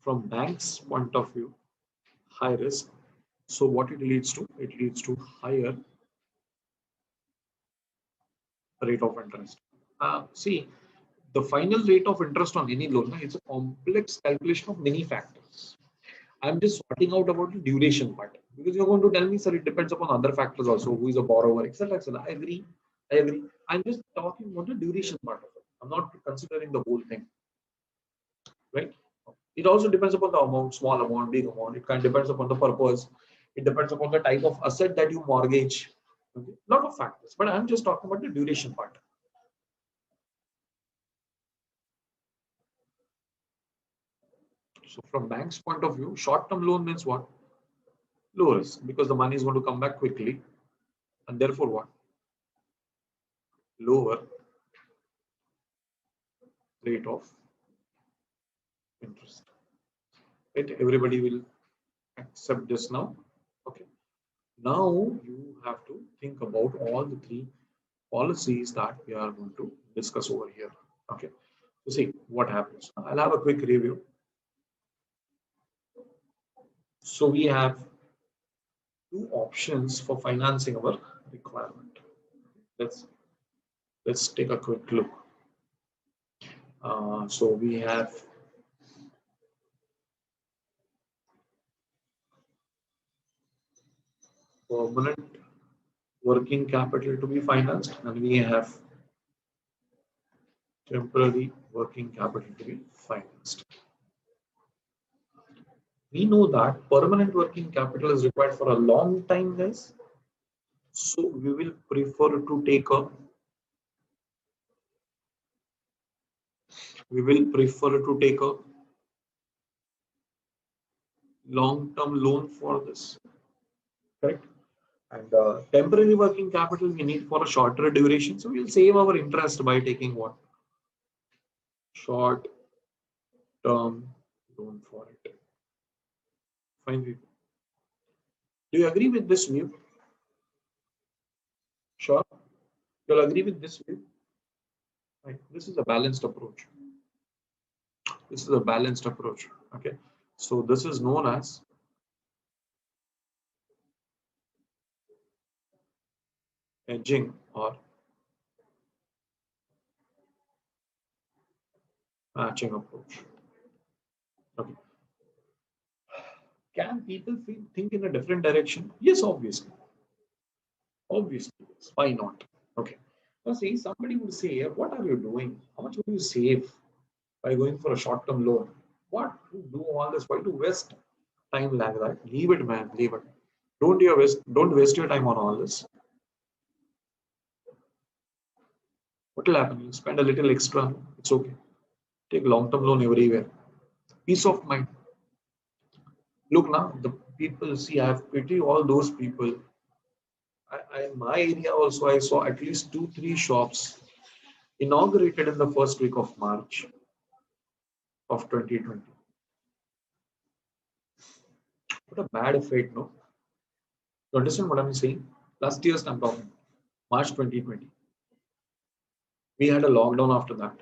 from bank's point of view, high risk. So what it leads to? It leads to higher rate of interest. See, the final rate of interest on any loan, it's a complex calculation of many factors. I'm just sorting out about the duration part because you're going to tell me, sir, it depends upon other factors also, who is a borrower, etc. etc. I agree. I agree. I'm just talking about the duration part of it. I'm not considering the whole thing, right? It also depends upon the amount, small amount, big amount. It can depends upon the purpose. It depends upon the type of asset that you mortgage. Okay? Lot of factors, but I'm just talking about the duration part. So from bank's point of view, short-term loan means what? Low risk because the money is going to come back quickly, and therefore what? Lower rate of interest. Right? Everybody will accept this now. Okay. Now you have to think about all the three policies that we are going to discuss over here. Okay. So see what happens. I'll have a quick review. So we have two options for financing our requirement. Let's take a quick look. So we have permanent working capital to be financed, and we have temporary working capital to be financed. We know that permanent working capital is required for a long time, guys. So we will prefer to take a long-term loan for this, correct? And temporary working capital we need for a shorter duration. So we'll save our interest by taking what? Short-term loan for it. Fine, people. Do you agree with this view? Sure. You'll agree with this view? Right. This is a balanced approach. This is a balanced approach. Okay. So this is known as hedging or matching approach. Okay. Can people think in a different direction? Yes, obviously. Obviously, yes. Why not? Okay. Now, see, somebody would say, what are you doing? How much will you save by going for a short-term loan? What to do all this? Why to waste time like that? Leave it, man. Leave it. Don't waste your time on all this. What will happen? You spend a little extra. It's okay. Take long-term loan everywhere. Peace of mind. Look now, the people see. I have pity all those people. In my area also, I saw at least 2, 3 shops inaugurated in the first week of March of 2020. What a bad fate, no? You understand what I'm saying? Last year's I'm talking, March 2020. We had a lockdown after that.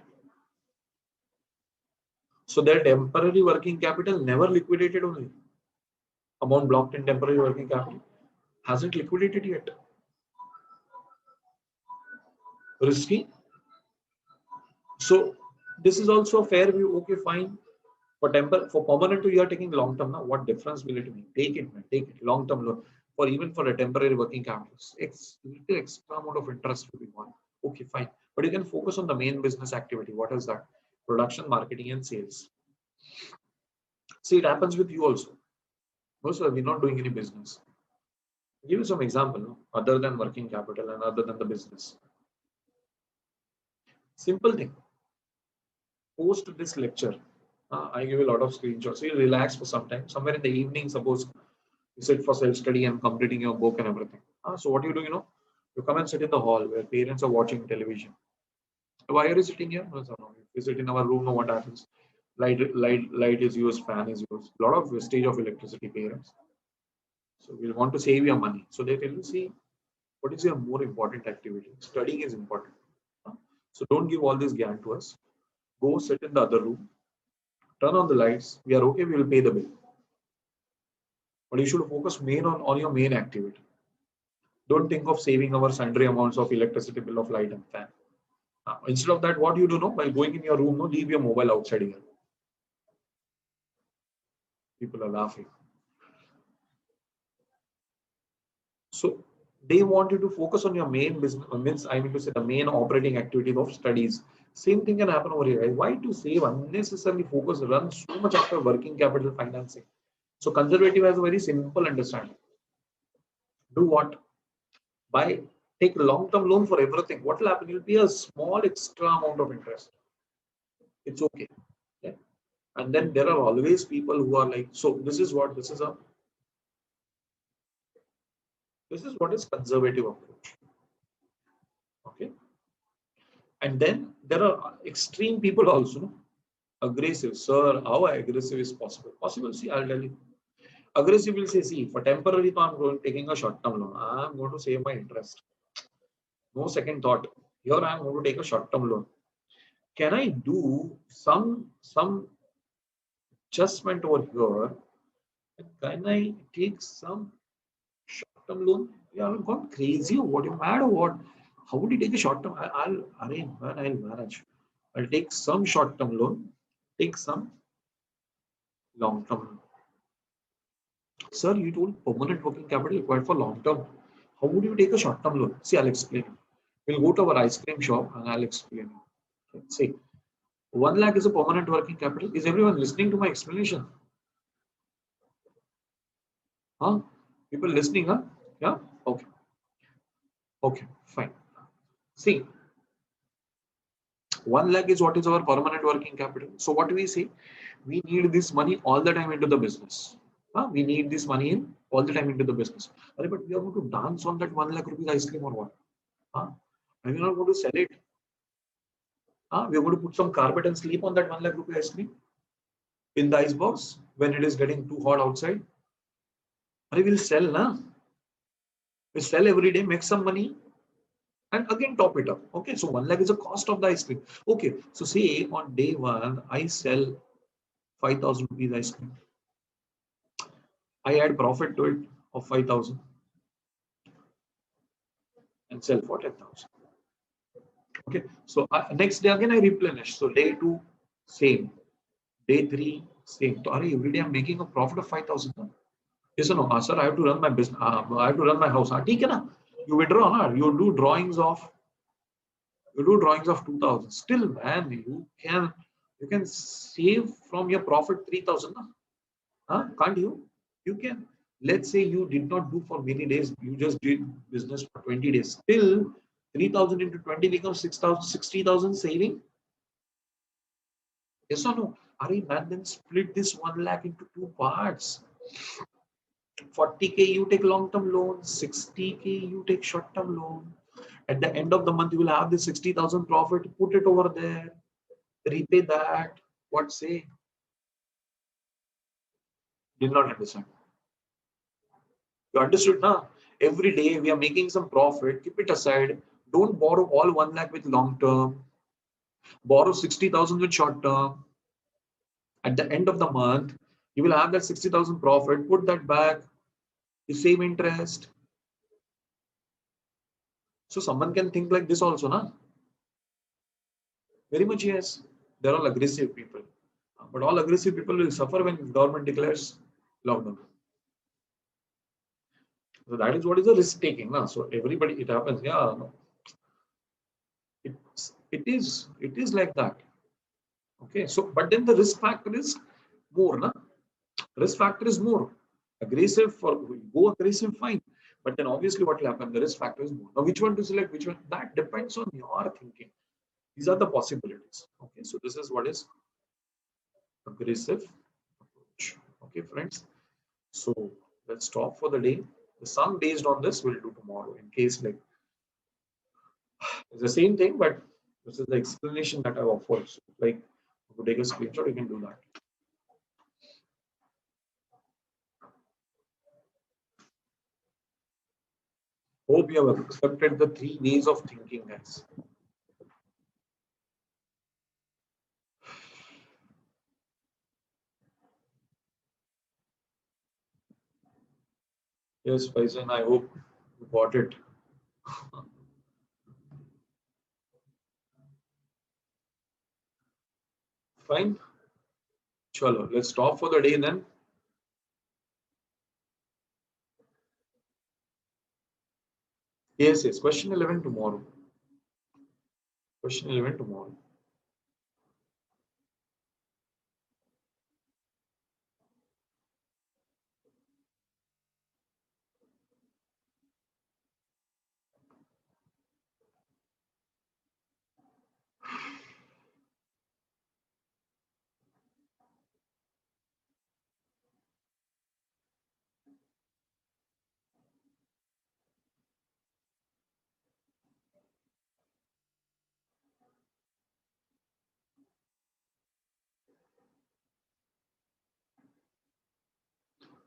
So their temporary working capital never liquidated only. Amount blocked in temporary working capital hasn't liquidated yet. Risky. So this is also a fair view. Okay, fine. For permanent, you are taking long term now. What difference will it make? Take it, man. Take it. Long term loan. For even for a temporary working capital, little extra amount of interest will be one. Okay, fine. But you can focus on the main business activity. What is that? Production, marketing, and sales. See, it happens with you also. No, sir, we're not doing any business. Give you some example, no? Other than working capital and other than the business. Simple thing. post this lecture, I give you a lot of screenshots. So you relax for some time. Somewhere in the evening, suppose you sit for self-study and completing your book and everything. So what you do, you come and sit in the hall where parents are watching television. Why are you sitting here? No, sir, no. If you sit in our room, no, what happens? Light is used, fan is used. A lot of wastage of electricity, parents. So we want to save your money. So they tell you, see, what is your more important activity? Studying is important. So don't give all this gyan to us. Go sit in the other room, turn on the lights. We are okay, we will pay the bill. But you should focus on your main activity. Don't think of saving our sundry amounts of electricity bill of light and fan. Instead of that, what you do, while going in your room, leave your mobile outside here. People are laughing. So they want you to focus on your main business, I mean to say the main operating activity of studies. Same thing can happen over here. Why to save unnecessarily focus, run so much after working capital financing? So conservative has a very simple understanding. Do what? Take long-term loan for everything. What will happen? You'll pay a small extra amount of interest. It's okay. Okay. And then there are always people who are like, so this is what is conservative approach. Okay. And then there are extreme people also. Aggressive. Sir, how aggressive is possible? Possible, see, I'll tell you. Aggressive will say, see, for temporary, I'm taking a short-term loan. I'm going to save my interest. No second thought. Here I'm going to take a short-term loan. Can I do some adjustment over here? Can I take some short-term loan? Yeah, I've gone crazy or what? You mad or what? How would you take a short-term? I'll manage. I'll take some short-term loan, take some long-term. Sir, you told permanent working capital required for long-term. How would you take a short-term loan? See, I'll explain. We'll go to our ice cream shop and I'll explain. See, 1 lakh is a permanent working capital. Is everyone listening to my explanation? Huh? People listening, huh? Yeah? Okay. Okay, fine. See, 1 lakh is what is our permanent working capital. So what do we say? We need this money all the time into the business. We need this money in all the time into the business. But we are going to dance on that 1 lakh rupees ice cream or what? And we're not going to sell it. We're going to put some carpet and sleep on that 1 lakh rupee ice cream in the ice box when it is getting too hot outside. We'll sell, na? We'll sell every day, make some money, and again top it up. Okay, so 1 lakh is the cost of the ice cream. Okay, so say on day one, I sell 5,000 rupees ice cream. I add profit to it of 5,000 and sell for 10,000. Okay, so next day again I replenish. So day 2, same. Day 3, same. So every day I'm making a profit of 5,000. Yes or no? Sir, I have to run my business. I have to run my house. You withdraw, na? You do drawings of 2,000. Still, man, you can save from your profit 3,000. Can't you? You can. Let's say you did not do for many days. You just did business for 20 days. Still, 3,000 into 20 becomes 6,000, 60,000 saving. Yes or no? Man, then split this 1 lakh into 2 parts. 40K you take long-term loan, 60K you take short-term loan. At the end of the month, you will have the 60,000 profit, put it over there, repay that. What say? Did not understand. You understood now? Every day we are making some profit, keep it aside. Don't borrow all 1 lakh with long-term. Borrow 60,000 with short-term. At the end of the month, you will have that 60,000 profit, put that back, you save interest. So someone can think like this also, na? Very much yes. They're all aggressive people. But all aggressive people will suffer when government declares lockdown. So that is what is the risk taking. Na? So everybody, it happens. Yeah, no. It is like that. Okay. So, but then the risk factor is more. Na? Risk factor is more. Aggressive for go aggressive, fine. But then obviously what will happen? The risk factor is more. Now, which one to select? Which one? That depends on your thinking. These are the possibilities. Okay. So this is what is aggressive approach. Okay, friends. So let's stop for the day. The sum based on this we'll do tomorrow. In case like it's the same thing, but this is the explanation that I've offered. So, like, if you take a screenshot, you can do that. Hope you have accepted the 3 ways of thinking, guys. Yes, Faizan, I hope you got it. Fine. Chalo, let's stop for the day then. Yes, yes. Question 11 tomorrow. Question 11 tomorrow.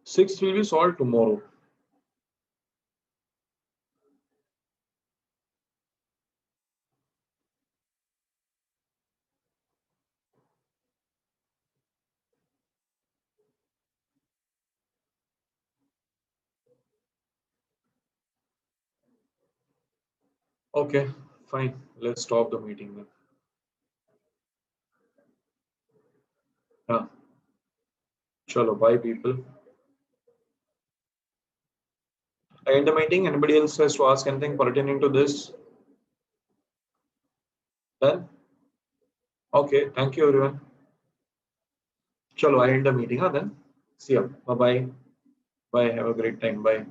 Sixth will be solved tomorrow. Okay, fine. Let's stop the meeting then. Yeah. Chalo, bye people. I end the meeting. Anybody else has to ask anything pertaining to this? Then? Okay, thank you everyone. Chalo, I end the meeting. Then. See ya. Bye bye. Bye. Have a great time. Bye.